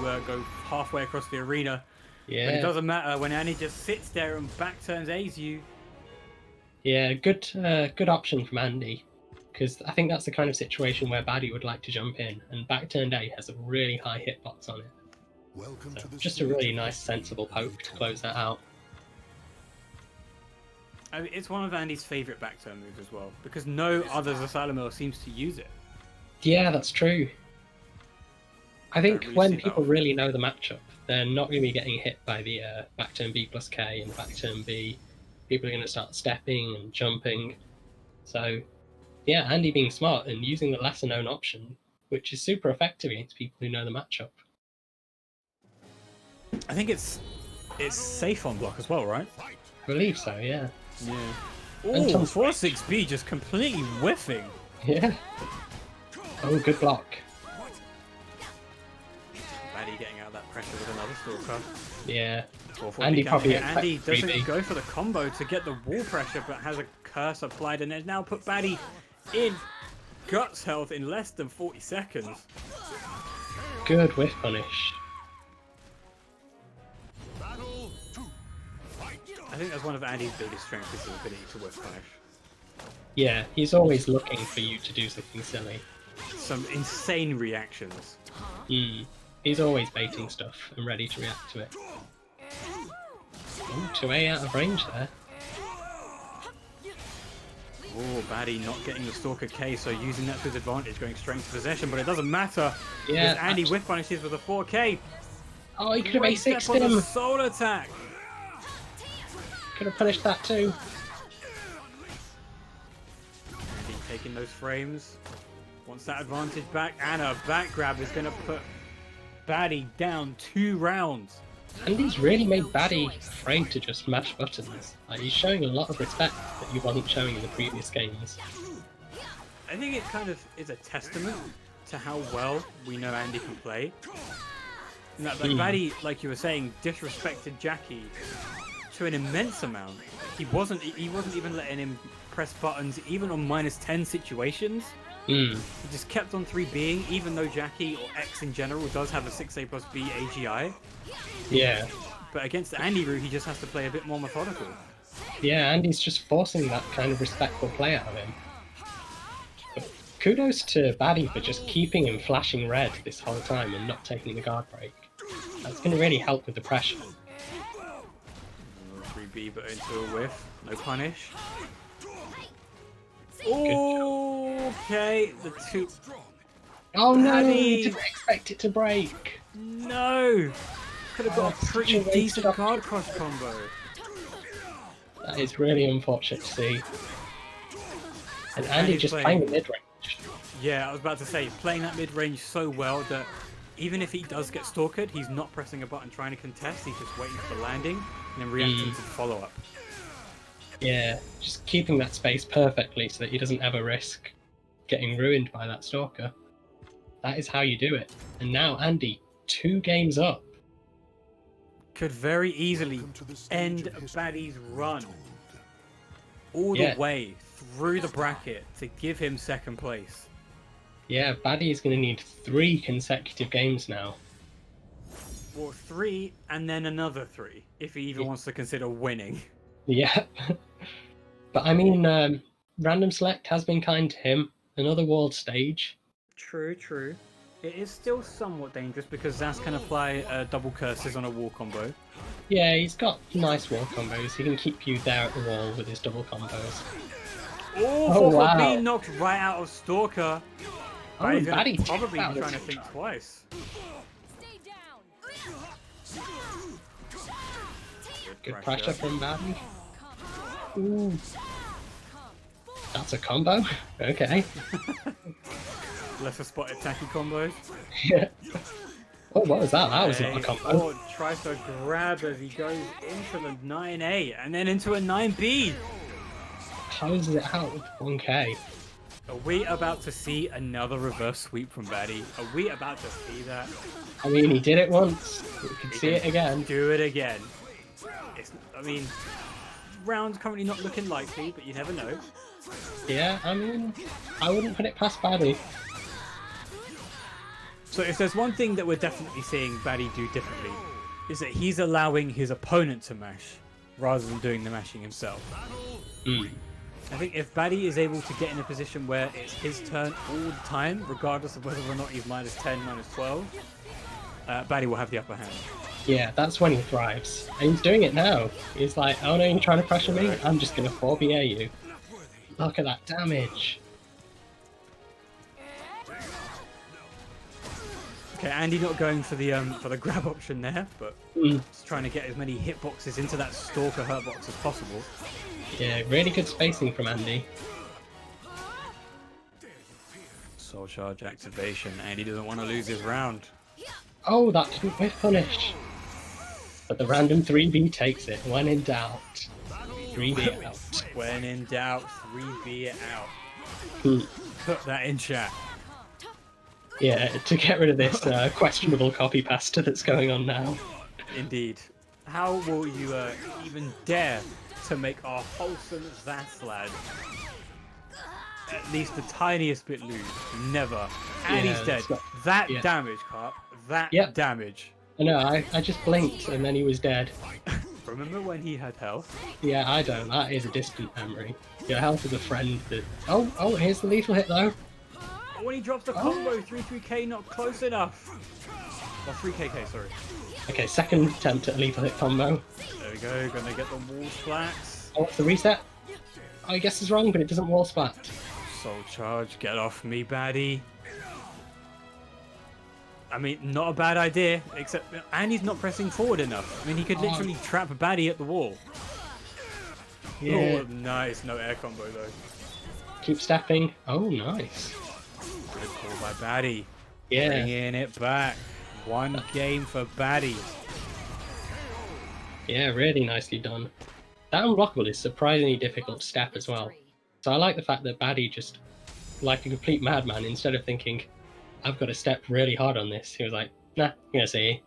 go halfway across the arena. Yeah. But it doesn't matter when Andy just sits there and back turns A's you. Yeah, good option from Andy, because I think that's the kind of situation where Baddie would like to jump in, and back turned A has a really high hitbox on it. Welcome So to the just a really nice, sensible poke to close that out. I mean, it's one of Andy's favourite back turn moves as well, because no other SoulCalibur seems to use it. Yeah, that's true. I think really when see that people often. really know the matchup, they're not going to be getting hit by the back turn B plus K and back turn B. People are going to start stepping and jumping. So, yeah, Andy being smart and using the lesser known option, which is super effective against people who know the matchup. I think it's safe on block as well, right? I believe so, yeah. Yeah. And Ooh, Tom's 4-6B just completely whiffing. Yeah. Oh, good block. Baddie getting out of that pressure with another stalker. Yeah. 4-4B Andy coming probably in. Andy expects doesn't 3B. go for the combo to get the wall pressure, but has a curse applied and has now put Baddie in guts health in less than 40 seconds. Good whiff punish. battle 2. Fight. I think that's one of Andy's biggest strengths is his ability to whiff punish. Yeah, he's always looking for you to do something silly. Some insane reactions. He's always baiting stuff and ready to react to it. Ooh, 2A out of range there. Oh, Baddie not getting the Stalker K, so using that to his advantage, going straight to possession, but it doesn't matter. Yeah, because Andy whiff punishes with a 4K. Oh, he could have Great step A6'd on the him. soul attack. Could have punished that too. Andy taking those frames. Wants that advantage back, and a back grab is going to put Baddie down 2 rounds. Andy's really made Baddie afraid to just mash buttons. Like, he's showing a lot of respect that he wasn't showing in the previous games. I think it kind of is a testament to how well we know Andy can play. And that, like, Baddie, like you were saying, disrespected Jackie to an immense amount. He wasn't even letting him press buttons, even on -10 situations. He just kept on 3Bing, even though Jackie, or X in general, does have a 6A plus B AGI. Yeah. But against the Andy route, he just has to play a bit more methodical. Yeah, Andy's just forcing that kind of respectful play out of him. But kudos to Baddie for just keeping him flashing red this whole time and not taking the guard break. That's going to really help with the pressure. 3B, but into a whiff. No punish. job. Okay, the 2... Oh no, Baddie! didn't expect it to break. No! Could have got a Such pretty a waste decent of- guard cross combo. That is really unfortunate to see. And Andy Andy's just playing- playing the mid-range. Yeah, I was about to say, playing that mid-range so well that even if he does get stalkered, he's not pressing a button trying to contest, he's just waiting for the landing and then reacting to the follow-up. Yeah, just keeping that space perfectly so that he doesn't ever risk getting ruined by that stalker. That is how you do it. And now Andy, 2 games up. Could very easily Welcome to the stage end of history Baddie's run all Yeah. the way through the bracket to give him second place. Yeah, Baddie is going to need 3 consecutive games now. Well, 3 and then another 3, if he even wants to consider winning. Yeah. But I mean, Random Select has been kind to him. Another world stage. True, true. It is still somewhat dangerous because Zaz can apply double curses on a wall combo. Yeah, he's got nice wall combos. He can keep you there at the wall with his double combos. Oh, wow. being knocked right out of Stalker. Oh, Baddie's gonna Baddie probably checked be out trying to his think shot. twice. Stay down. Good pressure from Baddie. Ooh. That's a combo? Okay. Lesser spotted tacky combos. Yeah. Oh, what was that? That was not a Hey, combo. oh, tries to grab as he goes into the 9A and then into a 9B. Closes it out with 1K. Are we about to see another reverse sweep from Baddie? Are we about to see that? I mean, he did it once. We could see it again. Do it again. I mean, round's currently not looking likely, but you never know. Yeah, I mean, I wouldn't put it past Baddie. So if there's one thing that we're definitely seeing Baddie do differently, is that he's allowing his opponent to mash rather than doing the mashing himself. Mm. I think if Batty is able to get in a position where it's his turn all the time, regardless of whether or not he's -10, -12, Batty will have the upper hand. Yeah, that's when he thrives. And he's doing it now. He's like, oh no, you're trying to pressure me? I'm just going to 4BA you. Look at that damage. Okay, Andy not going for the grab option there, but just trying to get as many hitboxes into that Stalker hurt box as possible. Yeah, really good spacing from Andy. Soul Charge activation. Andy doesn't want to lose his round. Oh, that didn't whiff punish. But the random 3B takes it. When in doubt, 3B out. When in doubt, 3B it out. Hmm. Put that in chat. Yeah, to get rid of this questionable copy pasta that's going on now. Indeed. How will you even dare to make our wholesome Zas lad at least the tiniest bit lose? Never. And Yeah, he's dead. it's not- That yeah. damage, Carp. That Yep. damage. I know, I just blinked and then he was dead. Remember when he had health? Yeah, I don't. That is a distant memory. Your health is a friend that... Oh, here's the lethal hit though. When he drops the combo, 3-3K not close enough. Or 3KK, sorry. Okay, second attempt at a lethal hit combo. There we go, gonna get the wall splats. Oh, what's the reset? I guess it's wrong, but it doesn't wall splat. Soul Charge, get off me, baddie. I mean, not a bad idea, except Andy's not pressing forward enough. I mean, he could literally trap a baddie at the wall. Yeah, Oh, nice. No air combo, though. keep stepping. Oh, nice. Good call by baddie. Yeah, Bringing it back. One game for baddie. yeah, really nicely done. That unblockable is surprisingly difficult to step as well. So I like the fact that Baddie just, like a complete madman, instead of thinking, I've got to step really hard on this, he was like, nah, I'm gonna see.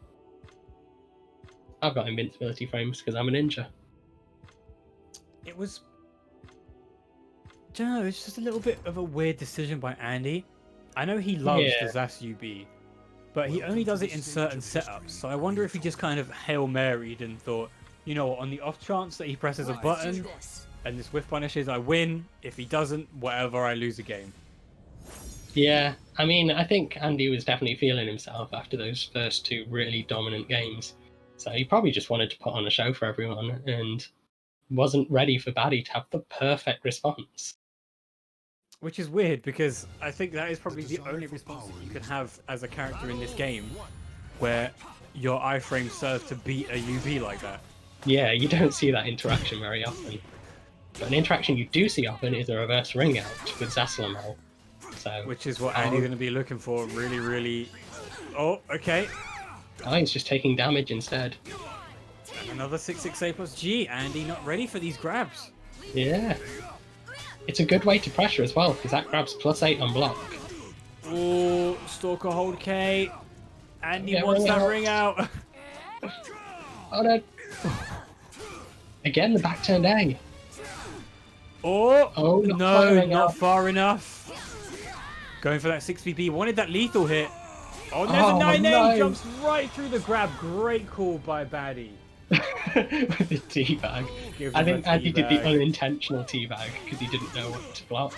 I've got invincibility frames because I'm a ninja. It was... I don't know, it's just a little bit of a weird decision by Andy. I know he loves Yeah. the Zas UB, but he only does it in certain setups, so I wonder if he just kind of Hail Married and thought, you know what, on the off chance that he presses a button and this whiff punishes, I win. If he doesn't, whatever, I lose a game. Yeah, I mean, I think Andy was definitely feeling himself after those first two really dominant games. So he probably just wanted to put on a show for everyone and wasn't ready for Baddie to have the perfect response. Which is weird, because I think that is probably the only response that you can have as a character in this game where your iframe serves to beat a UV like that. Yeah, you don't see that interaction very often. But an interaction you do see often is a reverse ring out with Zaslamel. So, Which is what Andy's going to be looking for, really, really... Oh, okay. oh, he's just taking damage instead. And another 668 plus G. Andy not ready for these grabs. Yeah. It's a good way to pressure as well, because that grabs +8 on block. Oh, Stalker hold K. Andy Yeah, wants ring that out. ring out. Oh no! Again, the back turned A. Oh, not no, firing not out. far enough. Going for that 6VB. Wanted that lethal hit. Oh, there's Oh, a 9A. no. Jumps right through the grab. Great call by Baddie. With the teabag. Give I him think a Andy did the teabag. unintentional teabag because he didn't know what to block.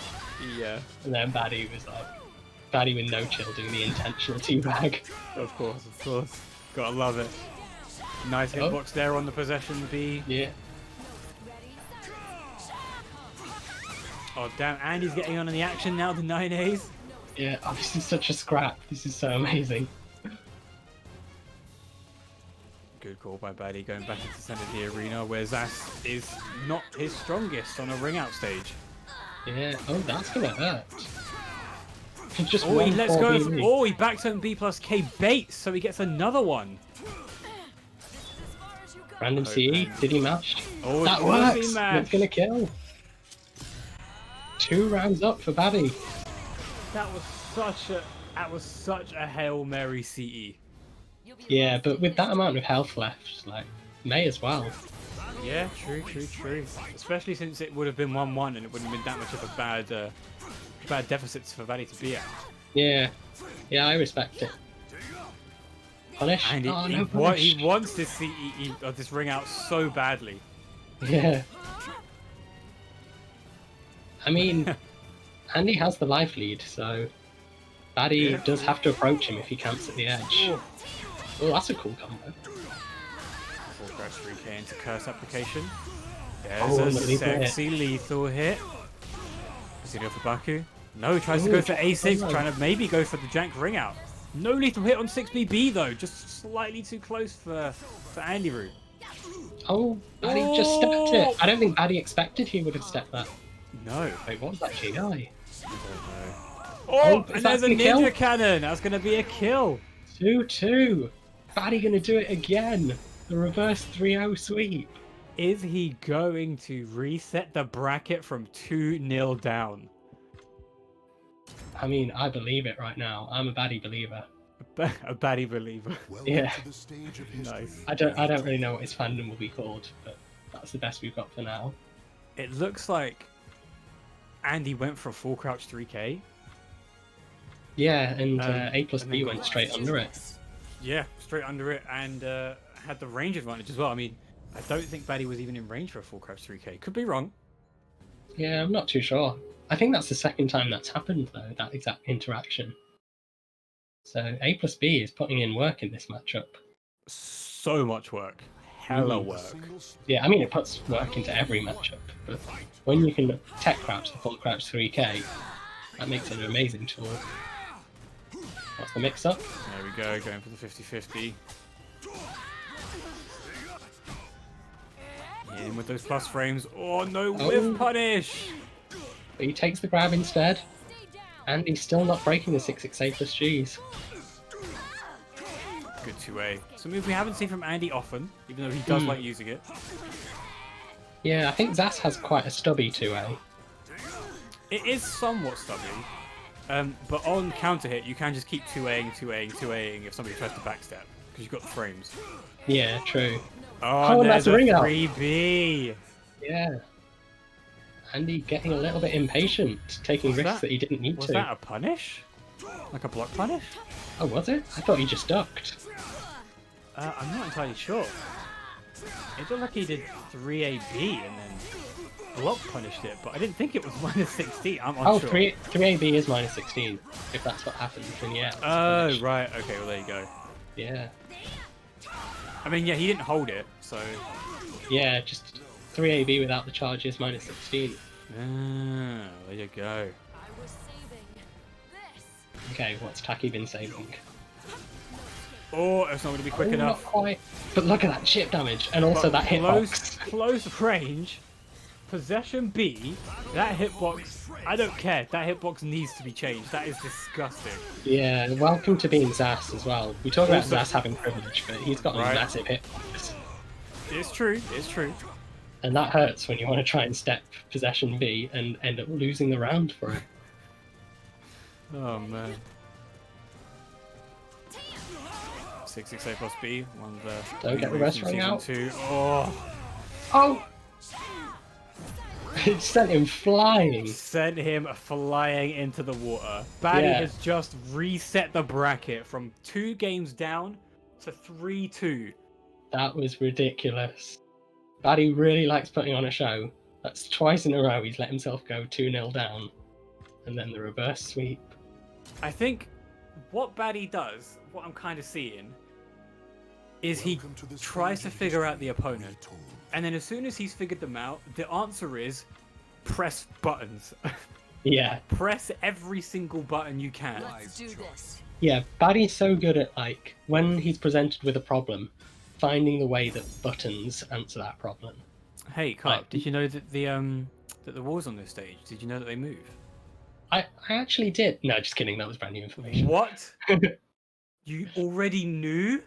Yeah, And then Baddie was like, Baddie with no chill doing the intentional teabag. of course, of course. Gotta love it. Nice Oh. hitbox there on the possession B. Yeah. Oh, damn. Andy's getting on in the action now, the 9As. Yeah, oh, this is such a scrap. This is so amazing. Good call by Baddie, going back into center of the arena where Zas is not his strongest on a ring out stage. Yeah, oh, that's gonna hurt. Just Oh, he one lets 4 go. BB. Oh, he backs him B plus K baits, so he gets another one. Random CE, did he mash? Oh, That it was works! a That's gonna kill. 2 rounds up for Baddie. That was such a Hail Mary CE. Yeah, but with that amount of health left, like, may as well. Yeah, true. Especially since it would have been 1-1 and it wouldn't have been that much of a bad deficit for Baddie to be at. Yeah, I respect it. Punish. And Oh, he no punish. wants this this ring out so badly. Yeah. I mean, Andy has the life lead, so Baddie does have to approach him if he camps at the edge. Oh, that's a cool combo. Full crouch 3K into curse application. Oh, There's and a the lethal hit. sexy lethal hit. Is he go for Baku? No, he tries to go for A6, no. trying to maybe go for the jank ring out. No lethal hit on 6BB though, just slightly too close for Andy Root. Oh, Baddie just stepped it. I don't think Baddie expected he would have stepped that. No. Wait, what was that GI? Oh, is and that there's a gonna kill? ninja cannon. That's gonna be a kill. 2-2. Baddie gonna do it again. The reverse 3-0 sweep. Is he going to reset the bracket from 2-0 down? I mean, I believe it right now. I'm a Baddie believer. A baddie believer. Welcome Yeah. to the stage of history. Nice. I don't really know what his fandom will be called, but that's the best we've got for now. It looks like Andy went for a full crouch 3K. Yeah, and A plus and B then went got- straight under it. Yeah, straight under it, and had the range advantage as well. I mean, I don't think Baddie was even in range for a full crouch 3K. Could be wrong. Yeah, I'm not too sure. I think that's the second time that's happened, though, that exact interaction. So A plus B is putting in work in this matchup. So much work. Hella A work. single Yeah, I mean, it puts work into every matchup, but when you can tech crouch the full crouch 3K, that makes it an amazing tool. What's the mix-up? There we go, going for the 50-50. In with those plus frames. Oh no, whiff punish! But he takes the grab instead, and he's still not breaking the 6-6 A plus Gs. Good 2A. It's a move we haven't seen from Andy often, even though he does Hmm. like using it. Yeah, I think Zas has quite a stubby 2A. It is somewhat stubby, but on counter hit, you can just keep 2Aing, 2Aing, 2Aing if somebody tries to backstep, because you've got the frames. Yeah, true. Oh, and there's that's a a ring out. 3B! Yeah. Andy getting a little bit impatient, taking Was risks that- that he didn't need Was to. that a punish? Like a block punish? Oh, was it? I thought he just ducked. I'm not entirely sure. It looked like he did 3AB and then block punished it, but I didn't think it was minus 16. I'm Oh, unsure. 3AB is minus 16, if that's what happened. Then yeah. it's Oh, punished. right. Okay, well, there you go. Yeah. I mean, yeah, he didn't hold it, so... Yeah, just 3AB without the charges, minus 16. Ah, there you go. I was saving this. Okay, what's Taki been saving? Oh, it's not going to be quick Oh, enough. Not quite. But look at that chip damage, and also that hitbox. Close range, possession B, that hitbox, I don't care. That hitbox needs to be changed. That is disgusting. Yeah, welcome to being Zas as well. We talk about Also- Zas having privilege, but he's got a Right. massive hitbox. It's true, it's true. And that hurts when you want to try and step possession B and end up losing the round for it. Oh, man. 6-6-A plus B, one of the... Don't get the rest ring out. 2. Oh, Oh! It sent him flying. sent him flying into the water. Baddie Yeah. has just reset the bracket from 2 games down to 3-2. That was ridiculous. Baddie really likes putting on a show. That's twice in a row he's let himself go 2-0 down. And then the reverse sweep. I think what Baddie does, what I'm kind of seeing, is he Welcome to the tries to stage of figure out history, the opponent. told. And then as soon as he's figured them out, the answer is press buttons. Yeah. Press every single button you can. Let's do this. Yeah, Baddie's so good at, like, when he's presented with a problem, finding the way that buttons answer that problem. Hey, Carp, Right. did you know that the walls on this stage, did you know that they move? I actually did. No, just kidding. That was brand new information. What? You already knew?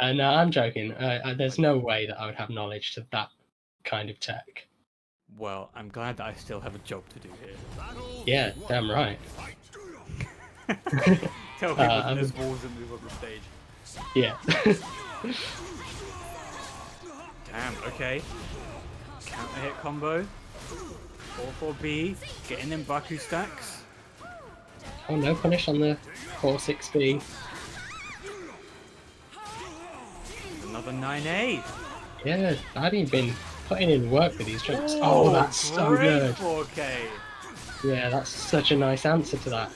No, I'm joking. There's no way that I would have knowledge to that kind of tech. Well, I'm glad that I still have a job to do here. Yeah, damn right. Tell people that I'm- there's walls that move on the stage. Yeah. Damn, okay. Counter hit combo. 4-4-B. Getting them Baku stacks. Oh, no punish on the 4-6B. Another 9A. Yeah, Baddie been putting in work with these drinks. Oh, that's so great good. 4K. Yeah, that's such a nice answer to that.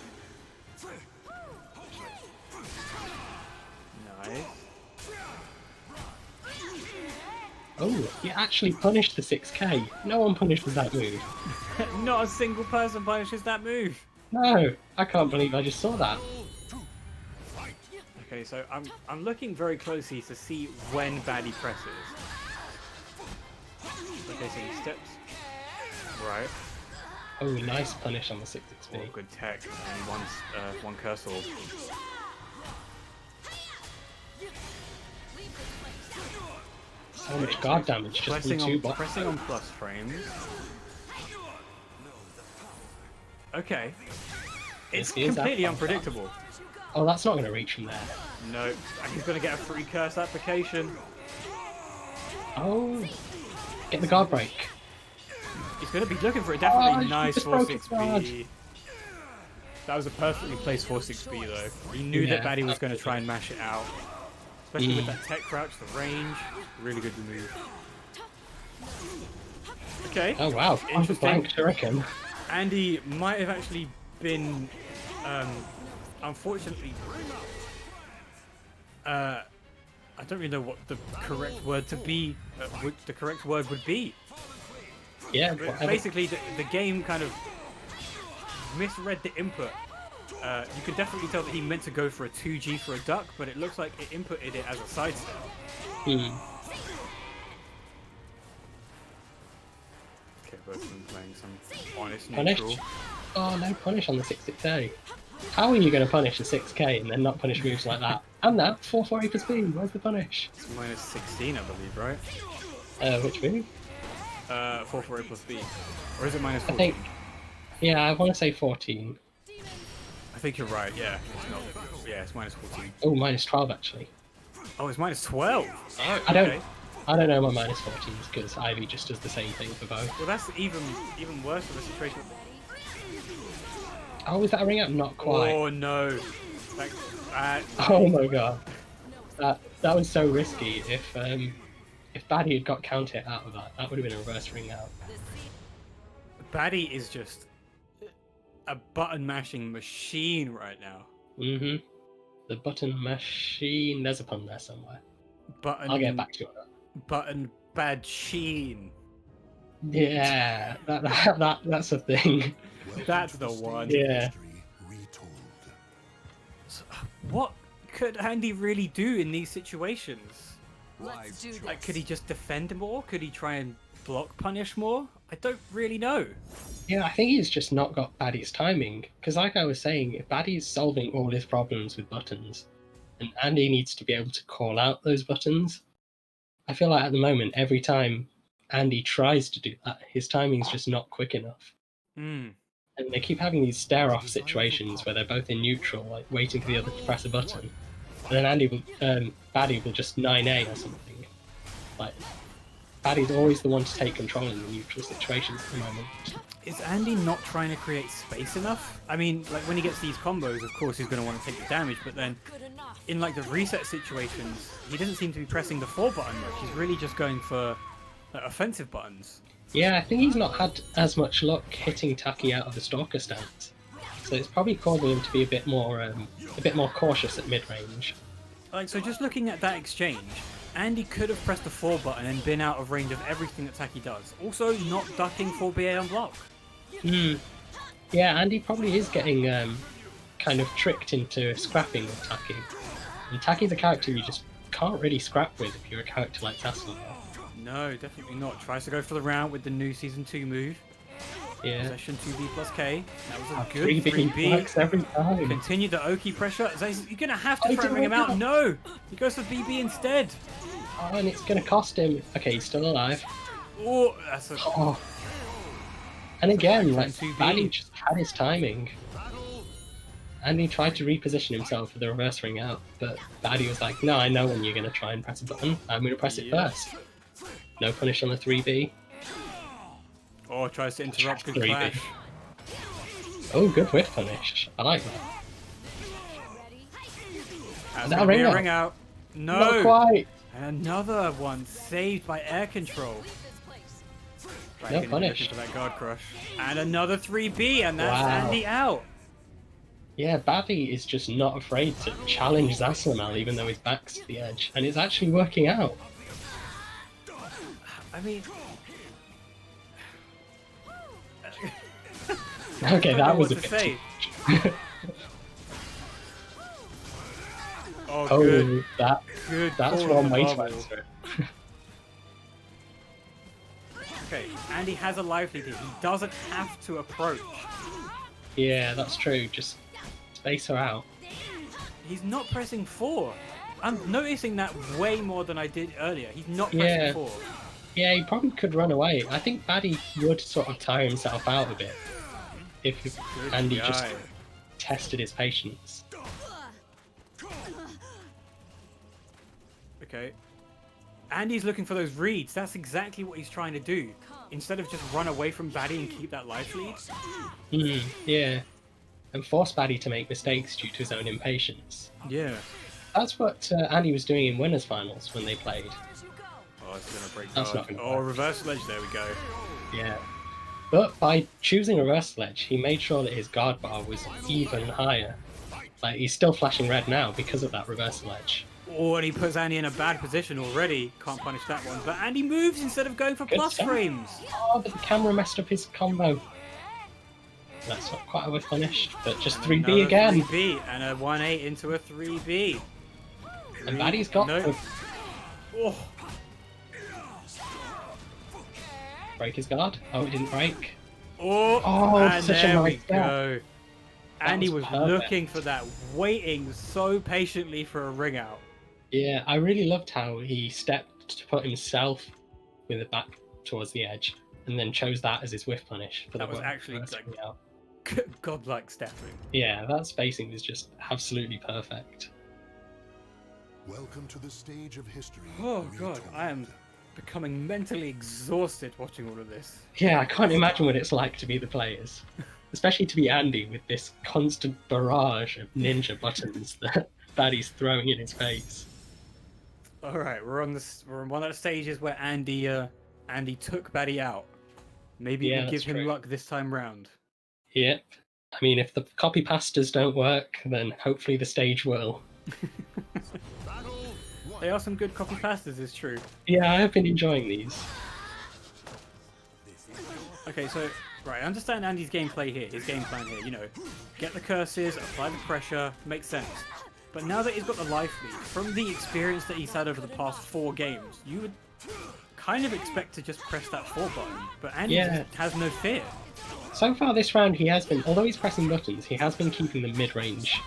Nice. Oh, you actually punished the 6K. No one punishes that move. Not a single person punishes that move. No, I can't believe I just saw that. Okay, so I'm looking very closely to see when Baddie presses. Okay, so he steps. Right. Oh, nice punish on the 6XP. Oh, good tech. And one cursor. So much guard damage just from two bots. Pressing on plus frames. Okay. It's This is completely that unpredictable. Oh, that's not going to reach from there. No, he's going to get a free curse application. Oh, get the guard break. He's going to be looking for a definitely Oh, nice just broke his 4-6B. That was a perfectly placed 4-6B though. He knew that Yeah, Baddie was going to try and mash it out. Especially with that tech crouch, the range. Really good move. Okay. Oh wow, Interesting. blank shuriken. Andy might have actually been, unfortunately, I don't really know what the correct word to be, the correct word would be. Yeah, But whatever. basically, the game kind of misread the input. You could definitely tell that he meant to go for a 2G for a duck, but it looks like it inputted it as a sidestep. Hmm. Okay, both of them playing some honest Punish. neutral. Oh, no punish on the 6XA. How are you going to punish a 6K and then not punish moves like that? And that 4-4 for speed. Where's the punish? It's minus 16, I believe, right? Which move? 4-4 plus B. Or is it minus I 14? think. Yeah, I want to say 14. I think you're right, yeah. It's not, yeah, it's minus 14. Oh, minus 12 actually. Oh, it's minus 12! Oh, I don't. okay. I don't know my minus 14s because Ivy just does the same thing for both. Well, that's even worse of a situation. Oh, is that a ring up? Not quite. Oh, no. Like, Oh my god. That was so risky. If Baddie had got counter out of that, that would have been a reverse ring out. Baddie is just a button mashing machine right now. Mm-hmm. The button machine. There's a pun there somewhere. Button. I'll get back to you on that. Button bad sheen. Yeah, that's a thing. That's the one. Yeah. So, what could Andy really do in these situations? Let's do this. Like, could he just defend more? Could he try and block punish more? I don't really know. Yeah, I think he's just not got Baddie's timing. Because like I was saying, if Baddie's solving all his problems with buttons, and Andy needs to be able to call out those buttons, I feel like at the moment, every time Andy tries to do that, his timing's just not quick enough. Hmm. And they keep having these stare-off situations where they're both in neutral, like waiting for the other to press a button. And then Baddie will just 9A or something. Like, Baddie's always the one to take control in the neutral situations at the moment. Is Andy not trying to create space enough? I mean, like, when he gets these combos, of course he's going to want to take the damage, but then Good enough. in, like, the reset situations, he doesn't seem to be pressing the 4 button much. He's really just going for offensive buttons. Yeah, I think he's not had as much luck hitting Taki out of the Stalker stance. So it's probably causing him to be a bit more cautious at mid-range. Like, so just looking at that exchange, Andy could have pressed the 4 button and been out of range of everything that Taki does. Also, not ducking 4BA on block. Hmm. Yeah, Andy probably is getting kind of tricked into scrapping with Taki. And Taki's a character you just can't really scrap with if you're a character like Tassel. No, definitely not. Tries to go for the round with the new Season 2 move. Yeah. Possession 2B plus K. That was a good 3B 3B. works every time. Continue the Oki pressure. You're going to have to Oh, try and he bring him out. didn't No! He goes for BB instead. Oh, and it's going to cost him. Okay, he's still alive. Oh, that's a... Oh. And again, like, 2B. Baddie just had his timing. And he tried to reposition himself for the reverse ring out, but Baddie was like, no, I know when you're going to try and press a button. I'm going to press it Yeah. first. No punish on the 3B. Oh, tries to interrupt. Good 3B. clash. Oh, good whiff punish. I like that. That's Now gonna be ring a out. ring out. Not No! quite. And another one saved by air control. Leave this place. Right, No getting punish. looking for that guard crush. And another 3B, and that's Wow. Andy out. Yeah, Babi is just not afraid to challenge Zaslamal even though his back's to the edge. And it's actually working out. I mean, Okay, I don't that know was a what bit to say. too Oh, Oh, good. that's call one on the way to bubble. answer it. Okay, Andy has a life lead here. He doesn't have to approach. Yeah, that's true. Just space her out. He's not pressing 4. I'm noticing that way more than I did earlier. He's not pressing Yeah. 4. Yeah, he probably could run away. I think Baddie would sort of tire himself out a bit if Good Andy just guy. tested his patience. Okay. Andy's looking for those reads. That's exactly what he's trying to do. Instead of just run away from Baddie and keep that life lead. Yeah. And force Baddie to make mistakes due to his own impatience. Yeah. That's what Andy was doing in winners finals when they played. Where'd you go? Oh, it's gonna break That's guard. not gonna Oh, work. reversal edge. There we go. Yeah. But by choosing a reversal edge, he made sure that his guard bar was even higher. Like, he's still flashing red now because of that reversal edge. Oh, and he puts Andy in a bad position already. Can't punish that one. But Andy moves instead of going for Good plus stuff. frames. Oh, but the camera messed up his combo. That's not quite a whiff punish, but just And 3B another again. 3B and a 1-8 into a 3B. And Baddie's got No. to Oh, break his guard. Oh, it didn't break. oh, Oh, and such a there we nice gap. go. Andy was was perfect. looking for that, waiting so patiently for a ring out. Yeah, I really loved how he stepped to put himself with the back towards the edge, and then chose that as his whiff punish. For That the was actually first like ring out. godlike stepping. Yeah, that spacing was just absolutely perfect. Welcome to the stage of history. Oh god, retold. I am becoming mentally exhausted watching all of this. Yeah, I can't imagine what it's like to be the players, especially to be Andy with this constant barrage of ninja buttons that Baddie's throwing in his face. All right, we're on one of the stages where Andy took Baddie out. Maybe Yeah, we'll give that's him true. luck this time round. Yep. I mean, if the copy pastas don't work, then hopefully the stage will. Battle one. They are some good copy pastas, it's true. Yeah, I have been enjoying these. Okay, so right, I understand Andy's gameplay here, his game plan here. You know, get the curses, apply the pressure, makes sense. But now that he's got the life lead, from the experience that he's had over the past 4 games, you would kind of expect to just press that 4 button. But Andy Yeah. just has no fear. So far this round, he has been, although he's pressing buttons, he has been keeping the mid-range.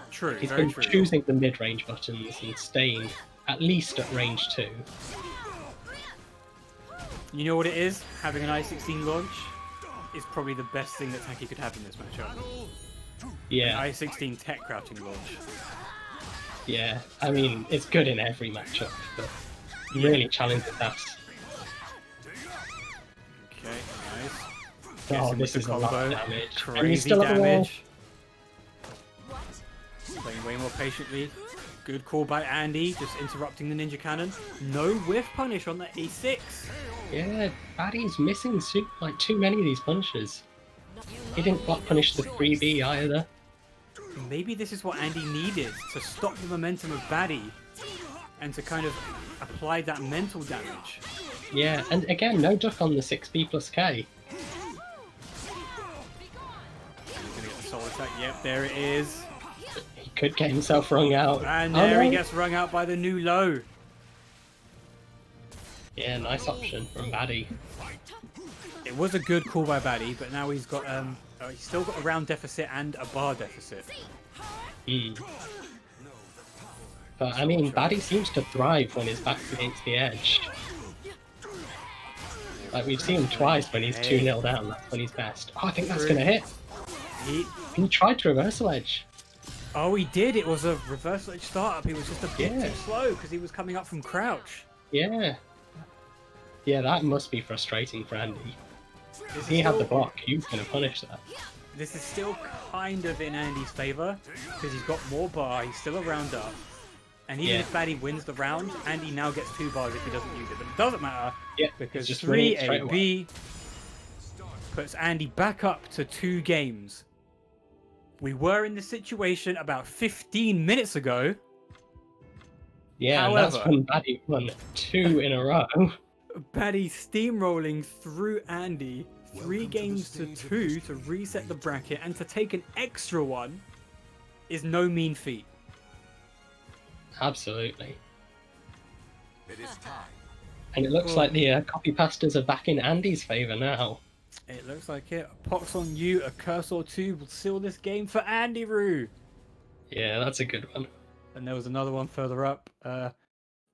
True, He's very been true. choosing the mid-range buttons and staying at least at range 2. You know what it is? Having an I-16 launch is probably the best thing that Taki could have in this matchup. Yeah, I-16 tech crouching launch. yeah. I mean, it's good in every matchup, but really challenges us. Okay, nice. Oh, Gets him this with is the a lot of combo. damage. And he's Crazy still at the wall. damage. What? Playing way more patiently. Good call by Andy, just interrupting the ninja cannon. No whiff punish on the E6. Yeah, Baddie's missing like too many of these punches. He didn't block punish the 3B either. Maybe this is what Andy needed to stop the momentum of Baddie and to kind of apply that mental damage. Yeah, and again, no duck on the 6B plus K. He's gonna get the soul attack. Yep, there it is. He could get himself wrung out. And Oh, there he no. gets wrung out by the new low. Yeah, nice option from Baddie. It was a good call by Baddie, but now he's got he's still got a round deficit and a bar deficit. But I mean, Baddie seems to thrive when his back's against the edge. Like, we've seen him twice when he's 2-0 down, that's when he's best. Oh, I think that's gonna hit. He tried to reversal edge. Oh, he did. It was a reversal edge startup. He was just a bit Yeah. too slow because he was coming up from crouch. Yeah. Yeah, that must be frustrating for Andy. This If he is had the still- block, he was gonna punish that. This is still kind of in Andy's favour because he's got more bar. He's still a round up. And even Yeah. if Batty wins the round, Andy now gets 2 bars if he doesn't use it. But it doesn't matter Yeah, because just winning it straight 3AB puts Andy back up to 2 games. We were in this situation about 15 minutes ago. Yeah, and that's However- when Batty won 2 in a row. Batty steamrolling through Andy 3 Welcome to the games to stage of 2 to history. reset the bracket and to take an extra one is no mean feat. Absolutely. It is time. And it looks like the copy pastas are back in Andy's favour now. It looks like it. A pox on you, a curse or 2 will seal this game for Andy Roo. Yeah, that's a good one. And there was another one further up.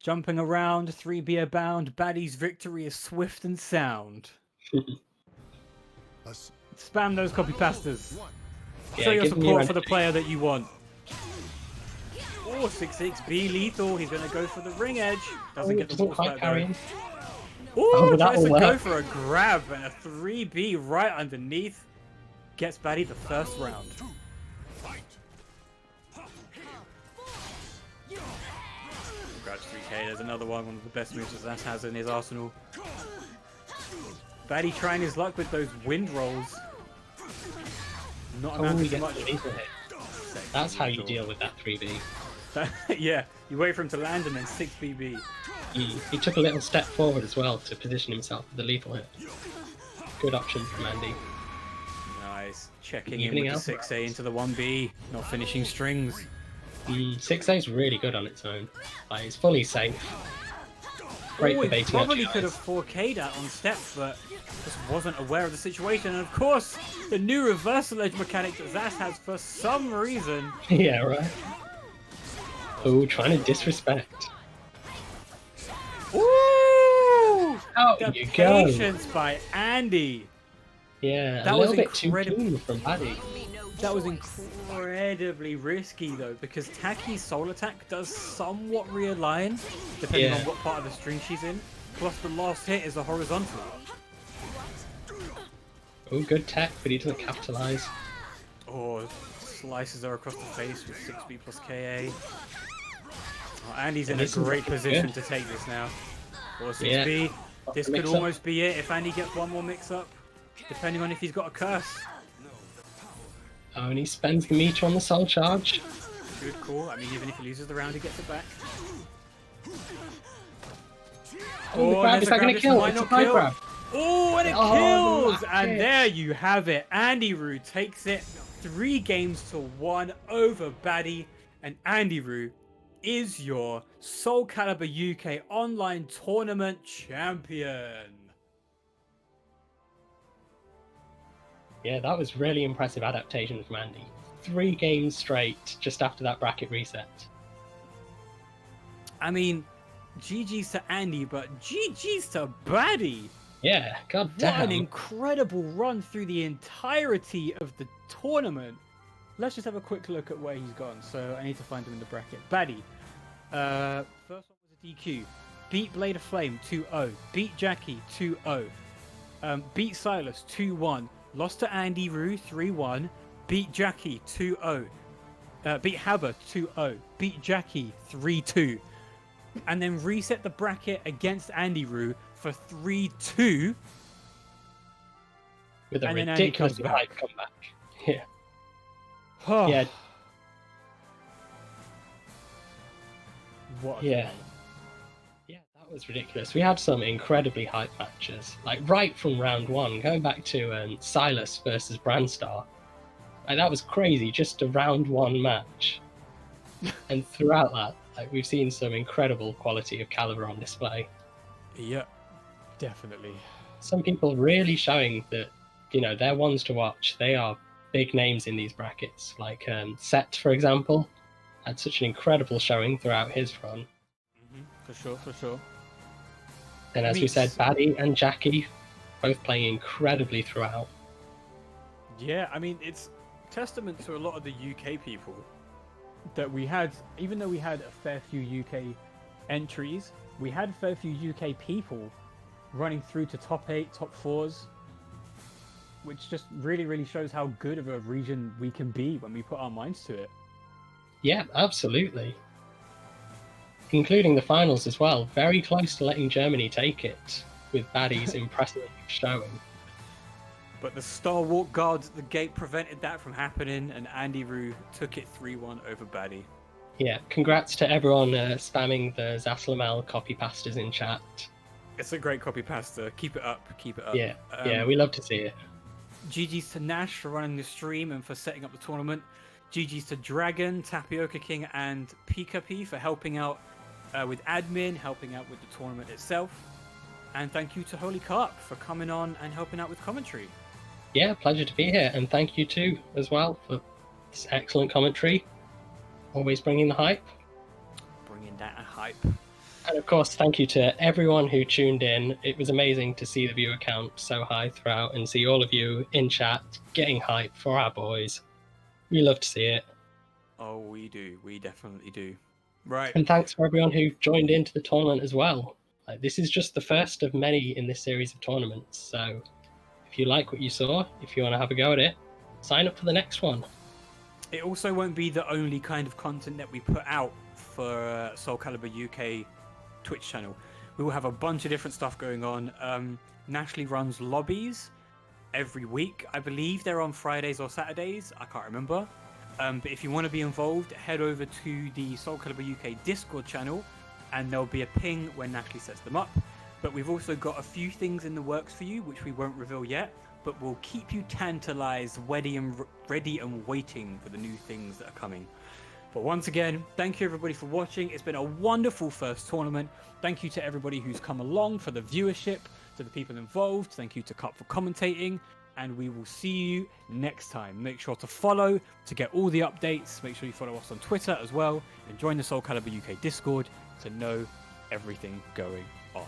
Jumping around, 3B abound. Batty's victory is swift and sound. Spam those copy pastas. Yeah, Show your give me support your for the energy. player that you want. Oh, 6-6B lethal. He's going to go for the ring edge. Doesn't get the Doesn't ball quite back carry though. him. Ooh, but tries to that'll go work. for a grab and a 3B right underneath. Gets Batty the first round. Congrats 3K, there's another one of the best moves that Zas has in his arsenal. Batty trying his luck with those wind rolls. Not Oh, he amounting to gets much. the lethal hit. That's how you deal with that 3B. Yeah, you wait for him to land and then 6BB. He took a little step forward as well to position himself for the lethal hit. Good option from Andy. Nice. Checking in Evening with the out. 6A into the 1B. Not finishing strings. 6A is really good on its own. Like, it's fully safe. Great Oh, for he baiting probably out could have GIs. 4K'd that on steps, but just wasn't aware of the situation. And of course, the new reversal edge mechanic that Zas has for some reason. Yeah, right. Oh, trying to disrespect. Ooh! Out The you go. patience by Andy. Yeah, That a was little bit too incredible. keen from Paddy. That was incredibly risky though, because Taki's soul attack does somewhat realign, depending Yeah. on what part of the string she's in. Plus the last hit is a horizontal. Oh, good tech, but he doesn't capitalize. Oh, slices her across the face with 6B plus KA. Oh, Andy's in a this is great looking position good. to take this now. Or 6B. Yeah. This Mix could up. almost be it if Andy gets one more mix up, depending on if he's got a curse. Oh, and he spends the meter on the soul charge. Good call. I mean, even if he loses the round, he gets it back. Oh, the grab, there's is a that going grab. to This kill? might It's a not high kill. grab. Oh, and it Oh, kills! that's And it. there you have it. Andy Roo takes it 3 games to 1 over Batty. And Andy Roo is your SoulCalibur UK online tournament champion. Yeah, that was really impressive adaptation from Andy. 3 games straight just after that bracket reset. I mean, GG's to Andy, but GG's to Batty. Yeah, god What an damn. incredible run through the entirety of the tournament. Let's just have a quick look at where he's gone. So I need to find him in the bracket. Batty. First one was a DQ. Beat Blade of Flame 2-0. Beat Jackie 2-0. Beat Silas 2-1. Lost to Andy Roo 3-1. Beat Jackie 2-0. Beat Haber 2-0. Beat Jackie 3-2. And then reset the bracket against Andy Roo for 3-2. With a and then Andy comes ridiculously back. high comeback. Yeah. Oh, Yeah. what a Yeah. Yeah, that was ridiculous. We had some incredibly hype matches. Like, right from round 1, going back to Silas versus Brandstar. Like, that was crazy, just a round 1 match. And throughout that, like, we've seen some incredible quality of caliber on display. Yeah, definitely. Some people really showing that, you know, they're ones to watch. They are big names in these brackets. Like, Set, for example, had such an incredible showing throughout his run. For sure, for sure. And as we said, Batty and Jackie both playing incredibly throughout. Yeah, I mean, it's testament to a lot of the UK people that we had, even though we had a fair few UK entries, we had a fair few UK people running through to top 8, top 4s, which just really, really shows how good of a region we can be when we put our minds to it. Yeah, absolutely. including the finals as well. Very close to letting Germany take it, with Baddies impressive showing. But the stalwart guards at the gate prevented that from happening, and Andy Rue took it 3-1 over Baddie. Yeah, congrats to everyone spamming the Zaslamel copy pastas in chat. It's a great copy pasta. Keep it up. Keep it up. Yeah, yeah, we love to see it. GG's to Nash for running the stream and for setting up the tournament. GG's to Dragon, Tapioca King, and Pikapi for helping out with admin, helping out with the tournament itself. And thank you to Holy Carp for coming on and helping out with commentary. Yeah, pleasure to be here, and thank you too as well for this excellent commentary. Always bringing the hype. Bringing that hype. And of course, thank you to everyone who tuned in. It was amazing to see the viewer count so high throughout and see all of you in chat getting hype for our boys. We love to see it. Oh, we do. We definitely do. Right. And thanks for everyone who joined into the tournament as well. This is just the first of many in this series of tournaments, so if you like what you saw, if you want to have a go at it, sign up for the next one. It also won't be the only kind of content that we put out for SoulCalibur UK Twitch channel. We will have a bunch of different stuff going on. Nashly runs lobbies every week. I believe they're on Fridays or Saturdays. I can't remember. But if you want to be involved, head over to the SoulCalibur UK Discord channel, and there'll be a ping when Nashly sets them up. But we've also got a few things in the works for you, which we won't reveal yet, but we'll keep you tantalized, ready and waiting for the new things that are coming. But once again, thank you everybody for watching. It's been a wonderful first tournament. Thank you to everybody who's come along, for the viewership, to the people involved. Thank you to Cup for commentating, and we will see you next time. Make sure to follow to get all the updates. Make sure you follow us on Twitter as well, and join the SoulCalibur UK Discord to know everything going on.